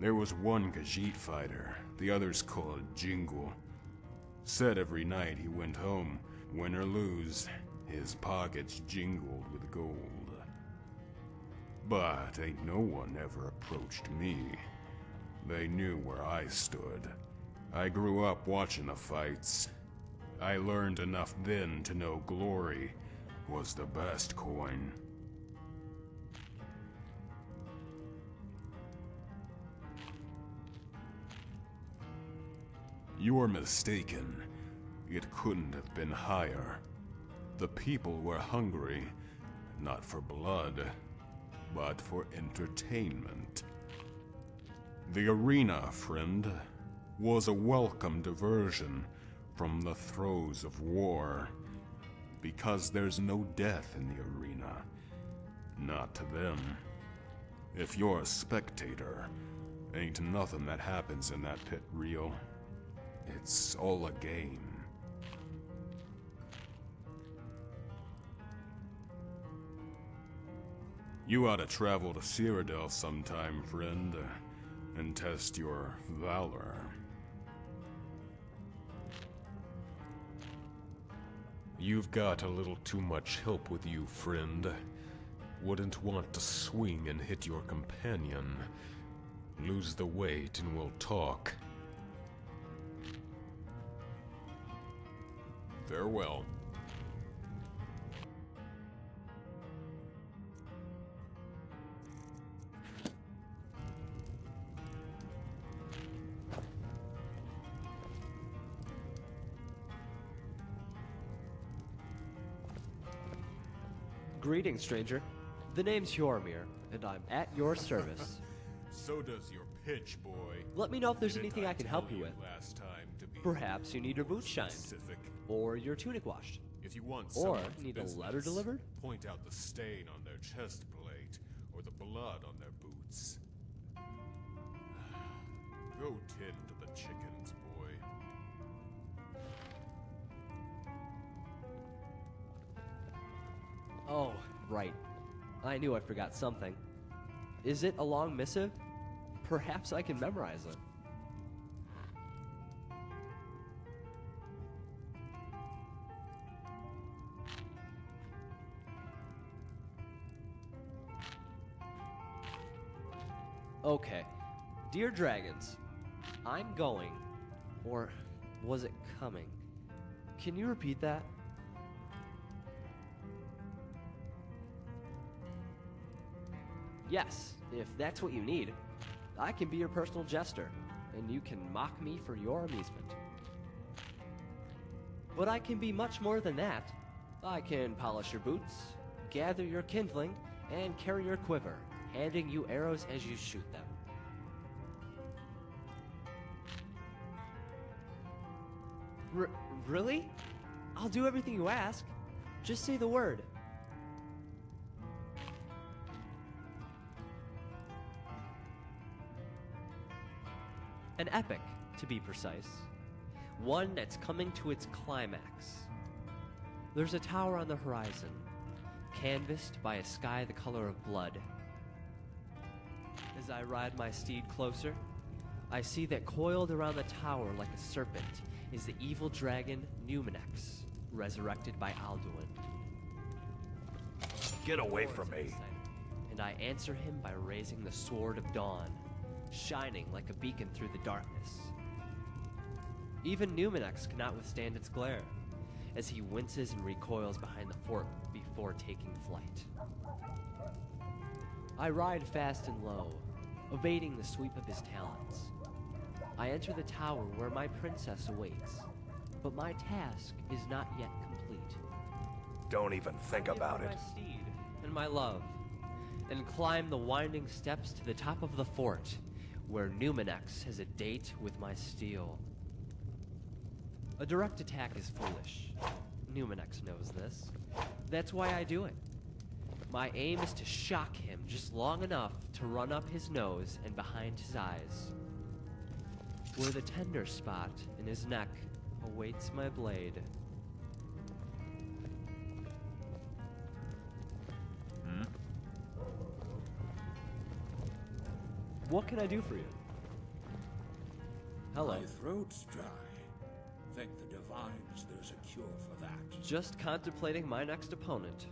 There was one Khajiit fighter, the others called Jingle. Said every night he went home, win or lose, his pockets jingled with gold. But ain't no one ever approached me. They knew where I stood. I grew up watching the fights. I learned enough then to know glory was the best coin. You're mistaken. It couldn't have been higher. The people were hungry, not for blood, but for entertainment. The arena, friend, was a welcome diversion from the throes of war, because there's no death in the arena. Not to them. If you're a spectator, ain't nothing that happens in that pit real. It's all a game. You ought to travel to Cyrodiil sometime, friend, and test your valor. You've got a little too much help with you, friend. Wouldn't want to swing and hit your companion. Lose the weight and we'll talk. Farewell. Greetings, stranger. The name's Remiel, and I'm at your service. So does your pitch, boy. Let me know if there's anything I can help you with. Last time to be Perhaps you need your boots shined, specific. or your tunic washed, If you want or someone's need a business, letter delivered. point out the stain on their chest plate or the blood on their boots. Go tend to the chickens, boy. Oh, right. I knew I forgot something. Is it a long missive? Perhaps I can memorize it. Okay. Dear Dragons, I'm going, or was it coming? Can you repeat that? Yes, if that's what you need. I can be your personal jester, and you can mock me for your amusement. But I can be much more than that. I can polish your boots, gather your kindling, and carry your quiver, handing you arrows as you shoot them. Really? I'll do everything you ask. Just say the word. An epic, to be precise. One that's coming to its climax. There's a tower on the horizon, canvassed by a sky the color of blood. As I ride my steed closer, I see that coiled around the tower like a serpent is the evil dragon Numenex, resurrected by Alduin. Get away from me. And I answer him by raising the Sword of Dawn, shining like a beacon through the darkness. Even Numenex cannot withstand its glare, as he winces and recoils behind the fort before taking flight. I ride fast and low, evading the sweep of his talons. I enter the tower where my princess awaits, but my task is not yet complete. Don't even think about it. My steed and my love, and climb the winding steps to the top of the fort, where Numenex has a date with my steel. A direct attack is foolish. Numenex knows this. That's why I do it. My aim is to shock him just long enough to run up his nose and behind his eyes. where the tender spot in his neck awaits my blade. What can I do for you? Hello. My throat's dry. Thank the divines there's a cure for that. Just contemplating my next opponent.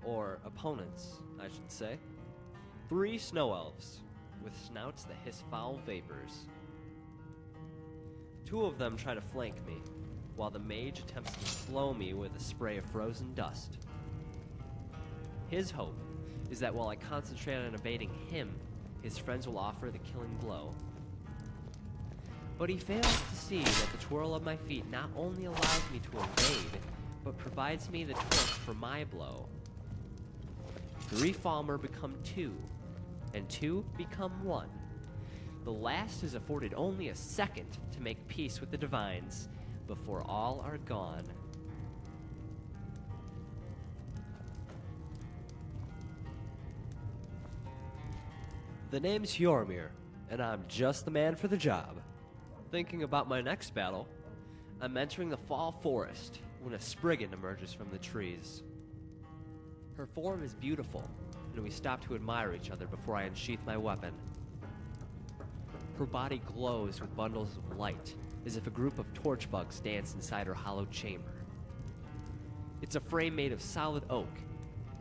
Or opponents, I should say. 3 snow elves, with snouts that hiss foul vapors. 2 of them try to flank me, while the mage attempts to slow me with a spray of frozen dust. His hope is that while I concentrate on evading him, his friends will offer the killing blow. But he fails to see that the twirl of my feet not only allows me to evade, but provides me the torch for my blow. 3 Falmer become 2, and 2 become 1. The last is afforded only a second to make peace with the divines before all are gone. The name's Jormir, and I'm just the man for the job. Thinking about my next battle, I'm entering the fall forest when a Spriggan emerges from the trees. Her form is beautiful, and we stop to admire each other before I unsheath my weapon. Her body glows with bundles of light, as if a group of torch bugs dance inside her hollowed chamber. It's a frame made of solid oak,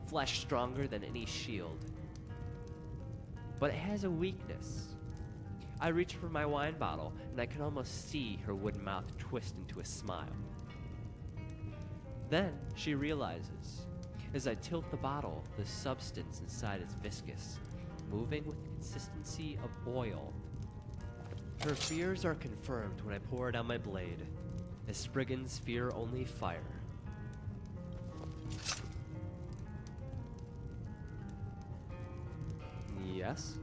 flesh stronger than any shield. But it has a weakness. I reach for my wine bottle, and I can almost see her wooden mouth twist into a smile. Then she realizes, as I tilt the bottle, the substance inside is viscous, moving with the consistency of oil. Her fears are confirmed when I pour it on my blade, as Spriggans fear only fire. Yes?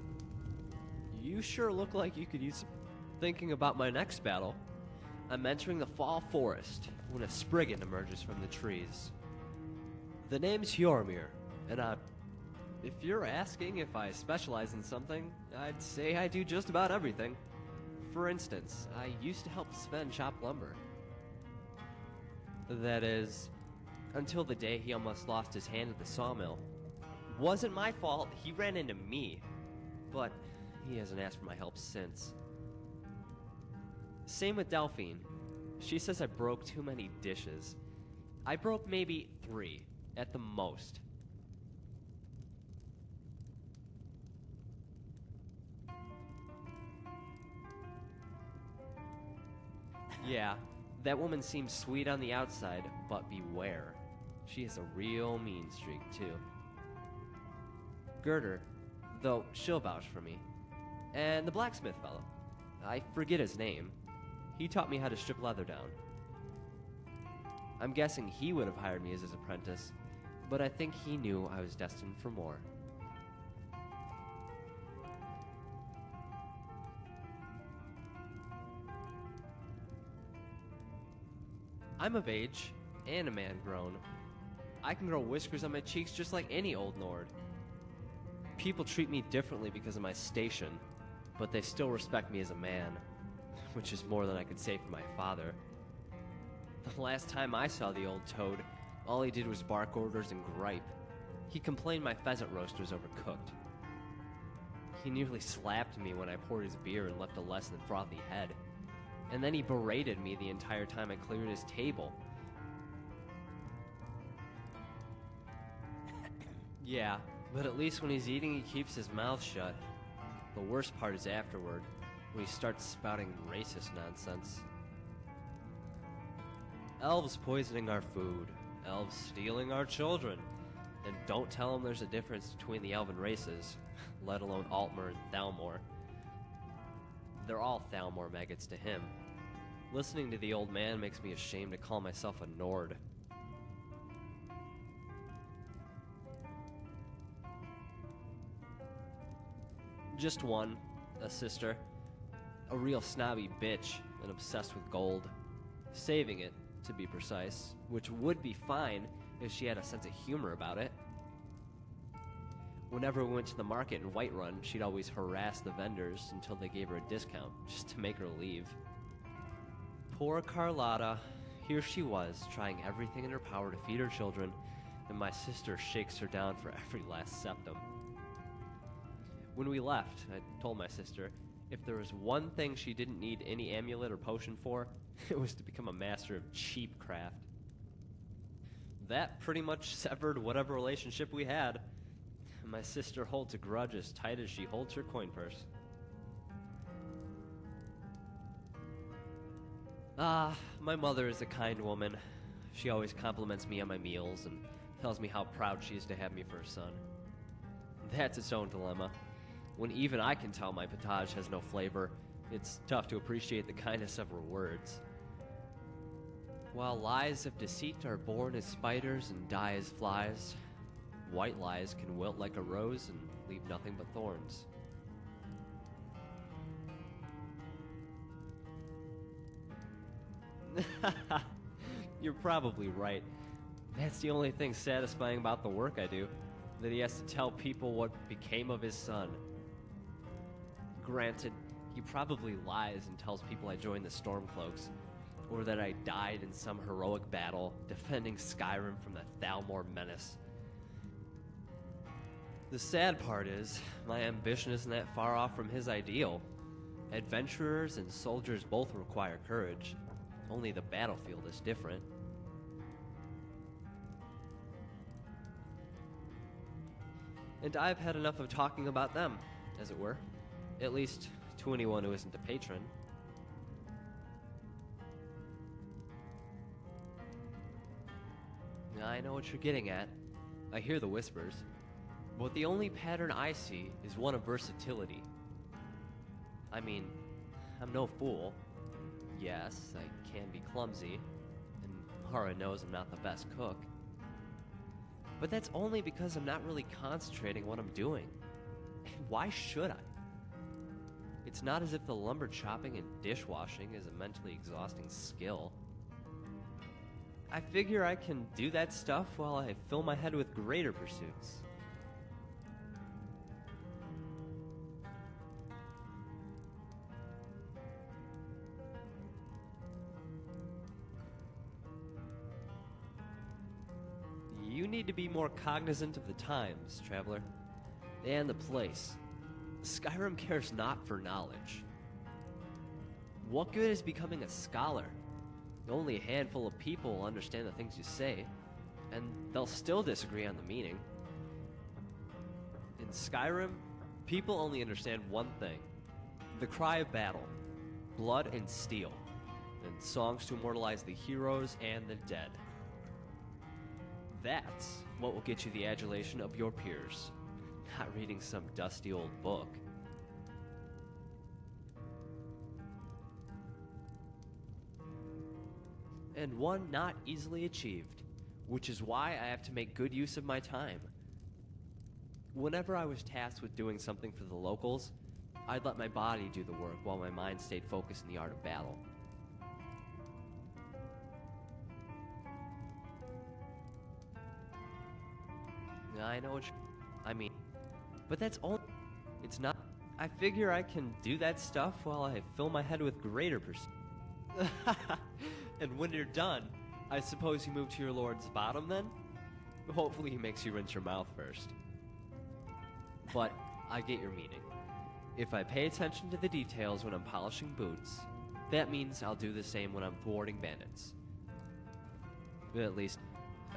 You sure look like you could use some... Thinking about my next battle, I'm entering the fall forest when a Spriggan emerges from the trees. The name's Jormir, and if you're asking if I specialize in something, I'd say I do just about everything. For instance, I used to help Sven chop lumber. That is, until the day he almost lost his hand at the sawmill. Wasn't my fault, he ran into me. But he hasn't asked for my help since. Same with Delphine. She says I broke too many dishes. I broke maybe 3, at the most. Yeah, that woman seems sweet on the outside, but beware. She has a real mean streak, too. Girder, though she'll vouch for me. And the blacksmith fellow. I forget his name. He taught me how to strip leather down. I'm guessing he would have hired me as his apprentice, but I think he knew I was destined for more. I'm of age, and a man grown. I can grow whiskers on my cheeks just like any old Nord. People treat me differently because of my station, but they still respect me as a man, which is more than I could say for my father. The last time I saw the old toad, all he did was bark orders and gripe. He complained my pheasant roast was overcooked. He nearly slapped me when I poured his beer and left a less than frothy head. And then he berated me the entire time I cleared his table. Yeah, but at least when he's eating, he keeps his mouth shut. The worst part is afterward, when he starts spouting racist nonsense. Elves poisoning our food, elves stealing our children, and don't tell them there's a difference between the elven races, let alone Altmer and Thalmor. They're all Thalmor maggots to him. Listening to the old man makes me ashamed to call myself a Nord. Just one, a sister. A real snobby bitch and obsessed with gold. Saving it, to be precise, which would be fine if she had a sense of humor about it. Whenever we went to the market in Whiterun, she'd always harass the vendors until they gave her a discount, just to make her leave. Poor Carlotta. Here she was, trying everything in her power to feed her children, and my sister shakes her down for every last septum. When we left, I told my sister if there was one thing she didn't need any amulet or potion for, it was to become a master of cheap craft. That pretty much severed whatever relationship we had. My sister holds a grudge as tight as she holds her coin purse. My mother is a kind woman. She always compliments me on my meals and tells me how proud she is to have me for her son. That's its own dilemma. When even I can tell my potage has no flavor, it's tough to appreciate the kindness of her words. While lies of deceit are born as spiders and die as flies, white lies can wilt like a rose and leave nothing but thorns. You're probably right. That's the only thing satisfying about the work I do, that he has to tell people what became of his son. Granted, he probably lies and tells people I joined the Stormcloaks, or that I died in some heroic battle defending Skyrim from the Thalmor menace. The sad part is, my ambition isn't that far off from his ideal. Adventurers and soldiers both require courage, only the battlefield is different. And I've had enough of talking about them, as it were. At least to anyone who isn't a patron. I know what you're getting at. I hear the whispers. But the only pattern I see is one of versatility. I mean, I'm no fool. Yes, I can be clumsy, and Mara knows I'm not the best cook. But that's only because I'm not really concentrating on what I'm doing. And why should I? It's not as if the lumber chopping and dishwashing is a mentally exhausting skill. I figure I can do that stuff while I fill my head with greater pursuits. You need to be more cognizant of the times, traveler, and the place. Skyrim cares not for knowledge. What good is becoming a scholar? Only a handful of people will understand the things you say, and they'll still disagree on the meaning. In Skyrim, people only understand one thing: the cry of battle, blood and steel, and songs to immortalize the heroes and the dead. That's what will get you the adulation of your peers, not reading some dusty old book. And one not easily achieved, which is why I have to make good use of my time. Whenever I was tasked with doing something for the locals, I'd let my body do the work while my mind stayed focused in the art of battle. I know what I mean, but that's all. It's not. I figure I can do that stuff while I fill my head with greater pursuits. And when you're done, I suppose you move to your lord's bottom then? Hopefully he makes you rinse your mouth first. But I get your meaning. If I pay attention to the details when I'm polishing boots, that means I'll do the same when I'm thwarting bandits. At least,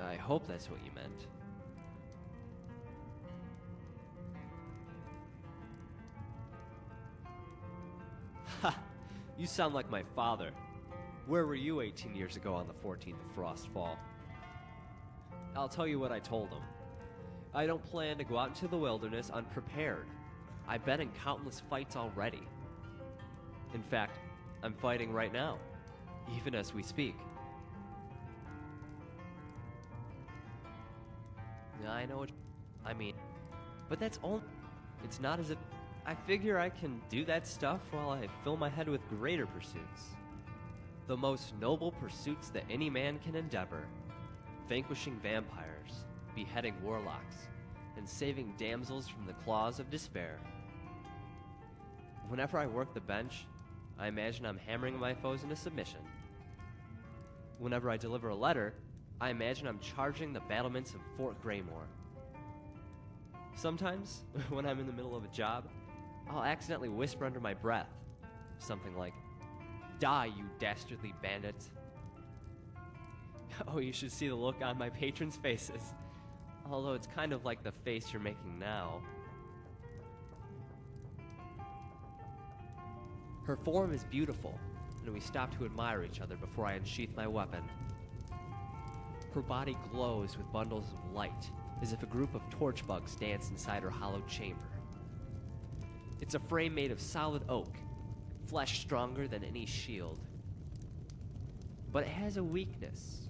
I hope that's what you meant. Ha! You sound like my father. Where were you 18 years ago on the 14th of Frostfall? I'll tell you what I told him. I don't plan to go out into the wilderness unprepared. I've been in countless fights already. In fact, I'm fighting right now, even as we speak. I know what I mean, but that's only. It's not as if. I figure I can do that stuff while I fill my head with greater pursuits. The most noble pursuits that any man can endeavor. Vanquishing vampires, beheading warlocks, and saving damsels from the claws of despair. Whenever I work the bench, I imagine I'm hammering my foes into submission. Whenever I deliver a letter, I imagine I'm charging the battlements of Fort Greymore. Sometimes, when I'm in the middle of a job, I'll accidentally whisper under my breath, something like, "Die, you dastardly bandit." Oh, you should see the look on my patrons' faces. Although it's kind of like the face you're making now. Her form is beautiful, and we stop to admire each other before I unsheath my weapon. Her body glows with bundles of light, as if a group of torch bugs dance inside her hollowed chamber. It's a frame made of solid oak, flesh stronger than any shield. But it has a weakness.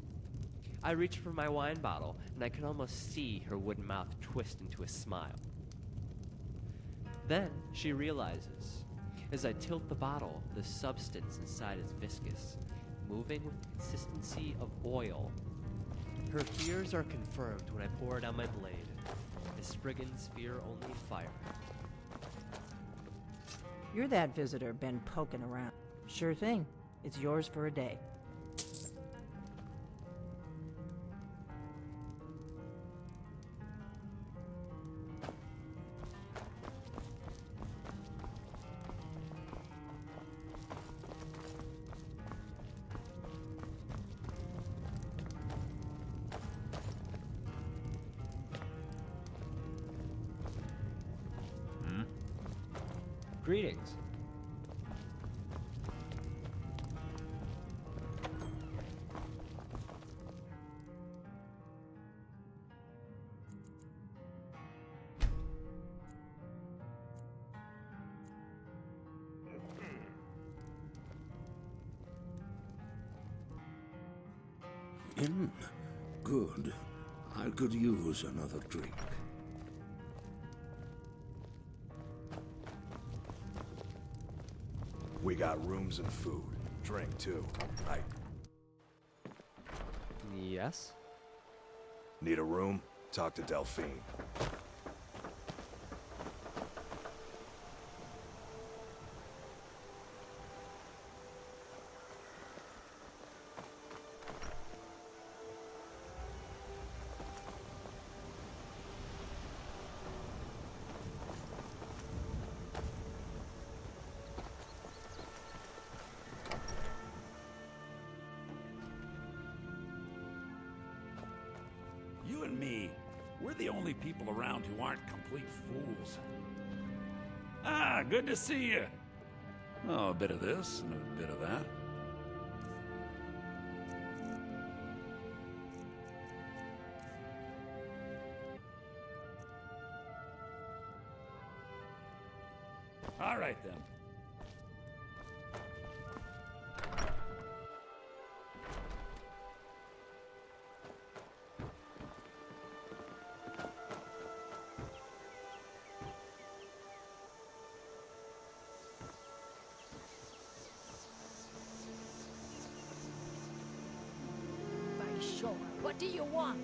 I reach for my wine bottle, and I can almost see her wooden mouth twist into a smile. Then she realizes, as I tilt the bottle, the substance inside is viscous, moving with the consistency of oil. Her fears are confirmed when I pour it on my blade, as Spriggans fear only fire. You're that visitor been poking around. Sure thing. It's yours for a day. Greetings. Good. I could use another drink. We got rooms and food. Drink, too. Right. Yes? Need a room? Talk to Delphine. You and me, we're the only people around who aren't complete fools. Ah, good to see you. Oh, a bit of this and a bit of that. All right, then. Sure. What do you want?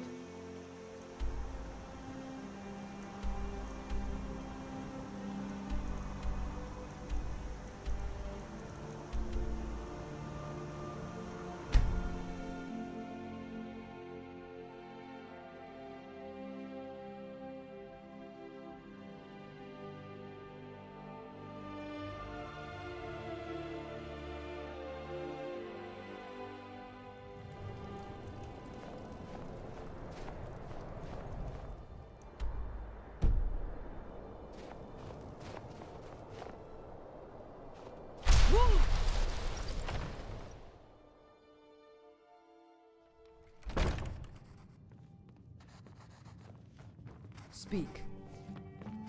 Speak.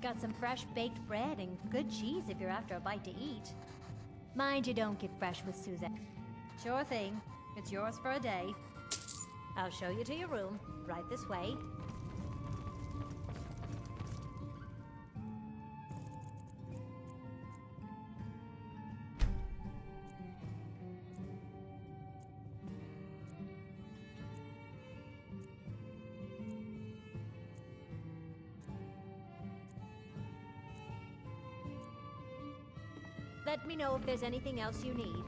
Got some fresh baked bread and good cheese if you're after a bite to eat. Mind you don't get fresh with Suzette. Sure thing. It's yours for a day. I'll show you to your room, right this way. Let me know if there's anything else you need.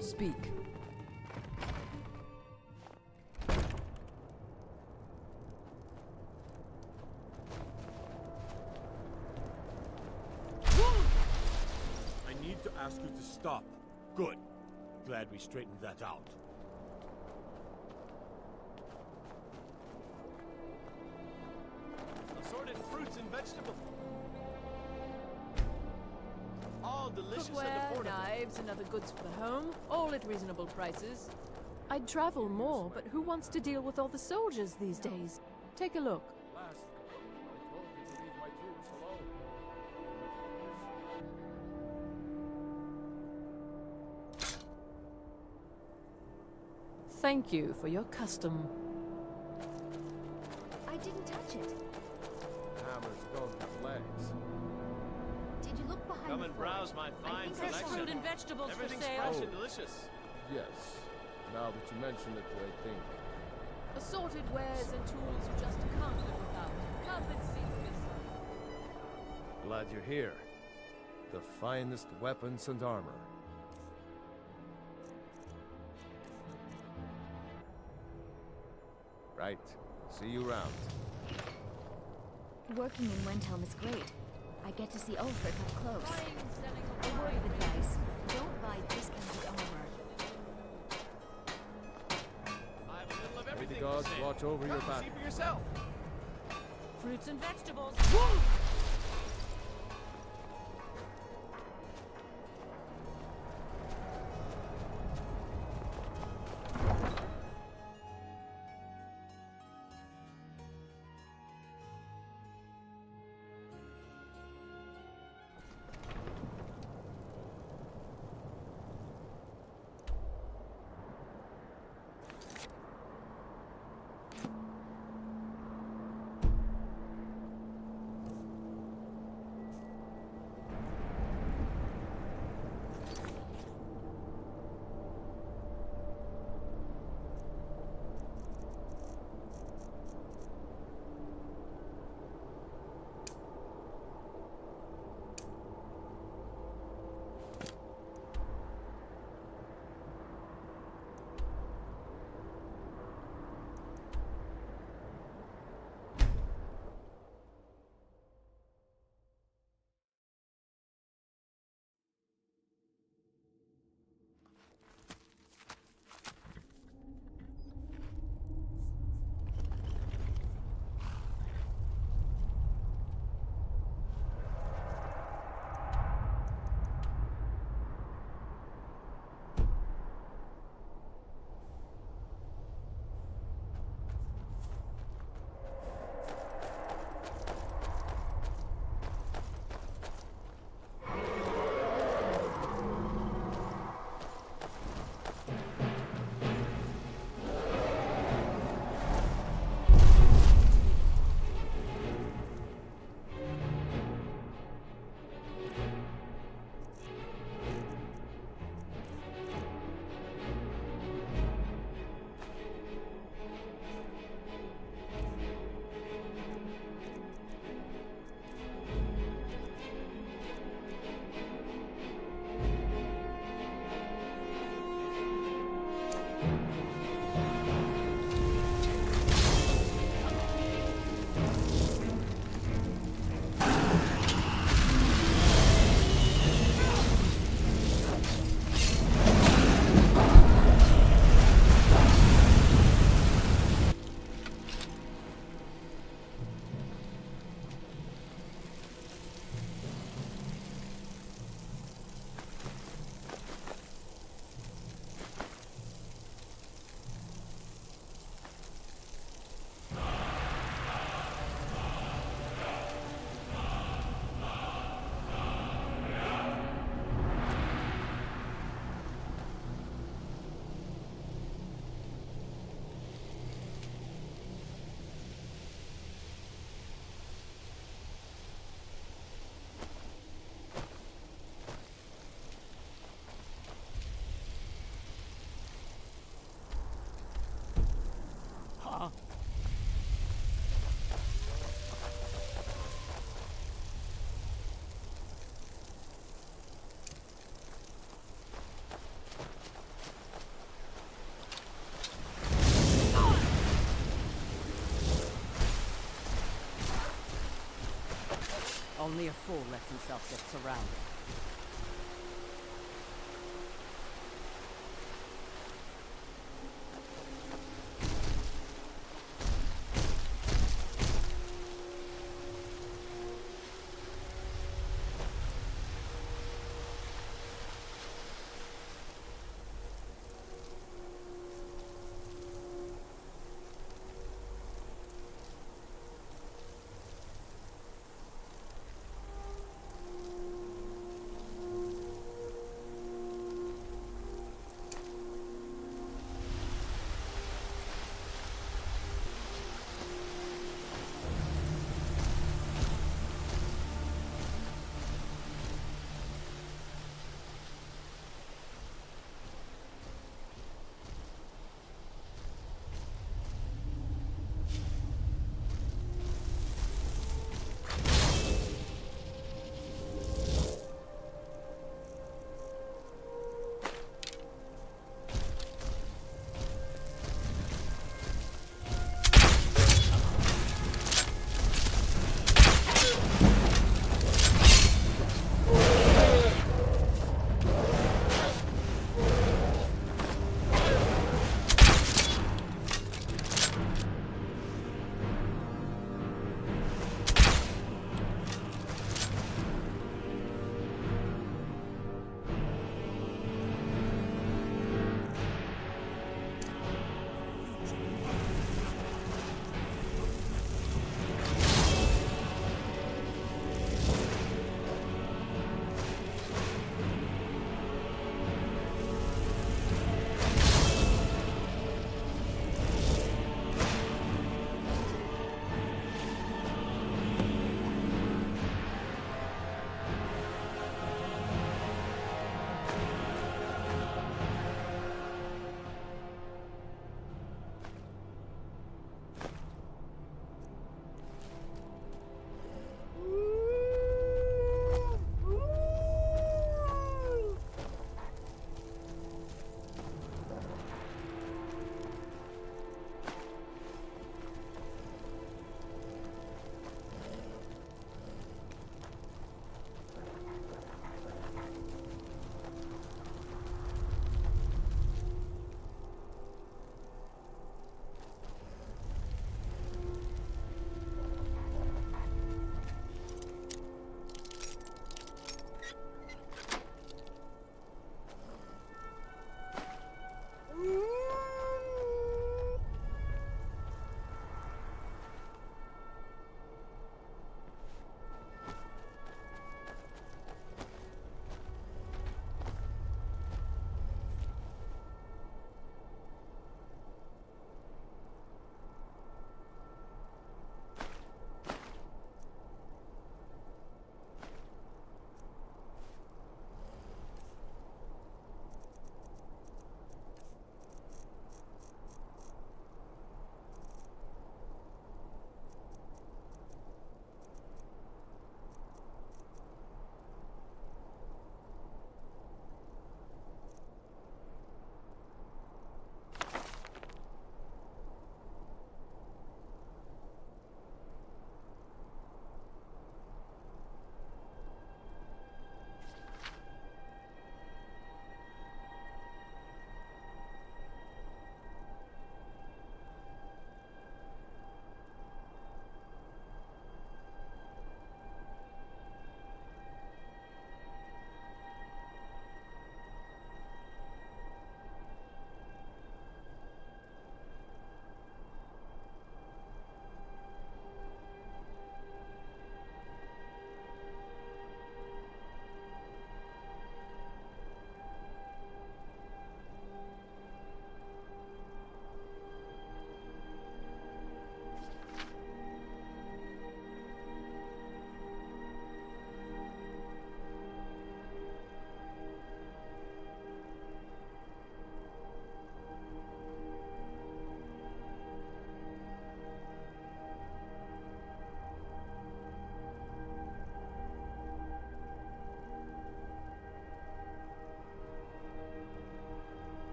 Speak. I need to ask you to stop. Good. Glad we straightened that out. Assorted fruits and vegetables. All delicious and Cookware, affordable. knives, and other goods for the home, all at reasonable prices. I'd travel more, but who wants to deal with all the soldiers these days? Take a look. Last, I told you to leave my troops alone. Thank you for your custom. I didn't touch it. Hammers don't have legs. Did you look behind Come the and fort? browse my fine there's selection. fruit and vegetables for Everything's sale. fresh and delicious. Yes. Now that you mention it, I think. Assorted wares and tools you just can't live without. Come and see for yourself. Glad you're here. The finest weapons and armor. Right. See you around. Working in Wendhelm is great. I get to see Ulfric up close. A word of advice: don't buy discounted armor. I have a little of May everything the gods for sale. watch over your Come back. see for yourself. Fruits and vegetables. Only a fool lets himself get surrounded.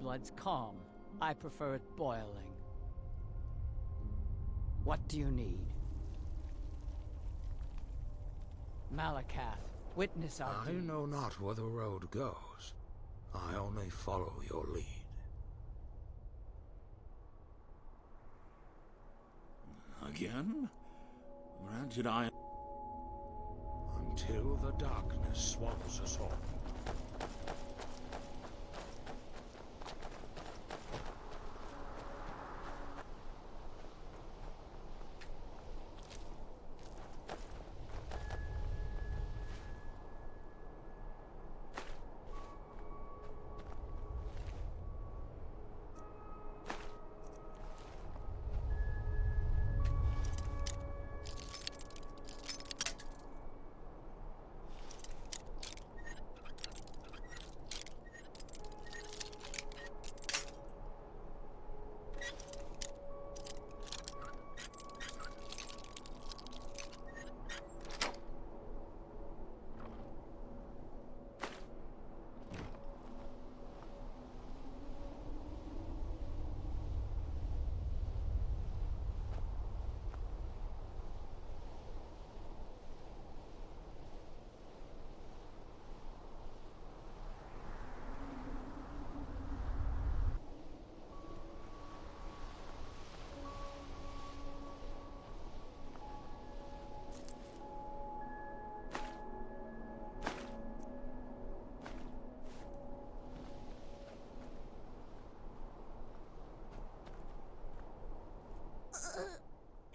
blood's calm. I prefer it boiling. What do you need? Malakath, witness our I know not where the road goes. I only follow your lead. Again? Granted, I... Until the darkness swallows us all.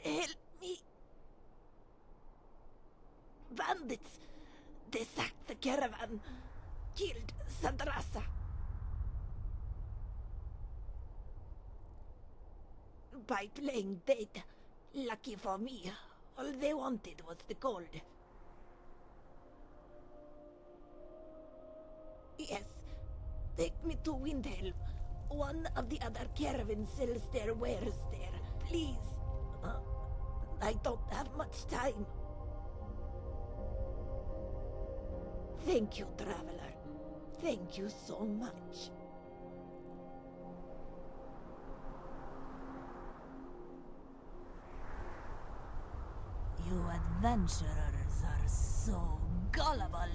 Help me. Bandits. They sacked the caravan. Killed Sandrasa. By playing dead. Lucky for me. All they wanted was the gold. Yes. Take me to Windhelm. One of the other caravans sells their wares there. Please. I don't have much time. Thank you, traveler. Thank you so much. You adventurers are so gullible.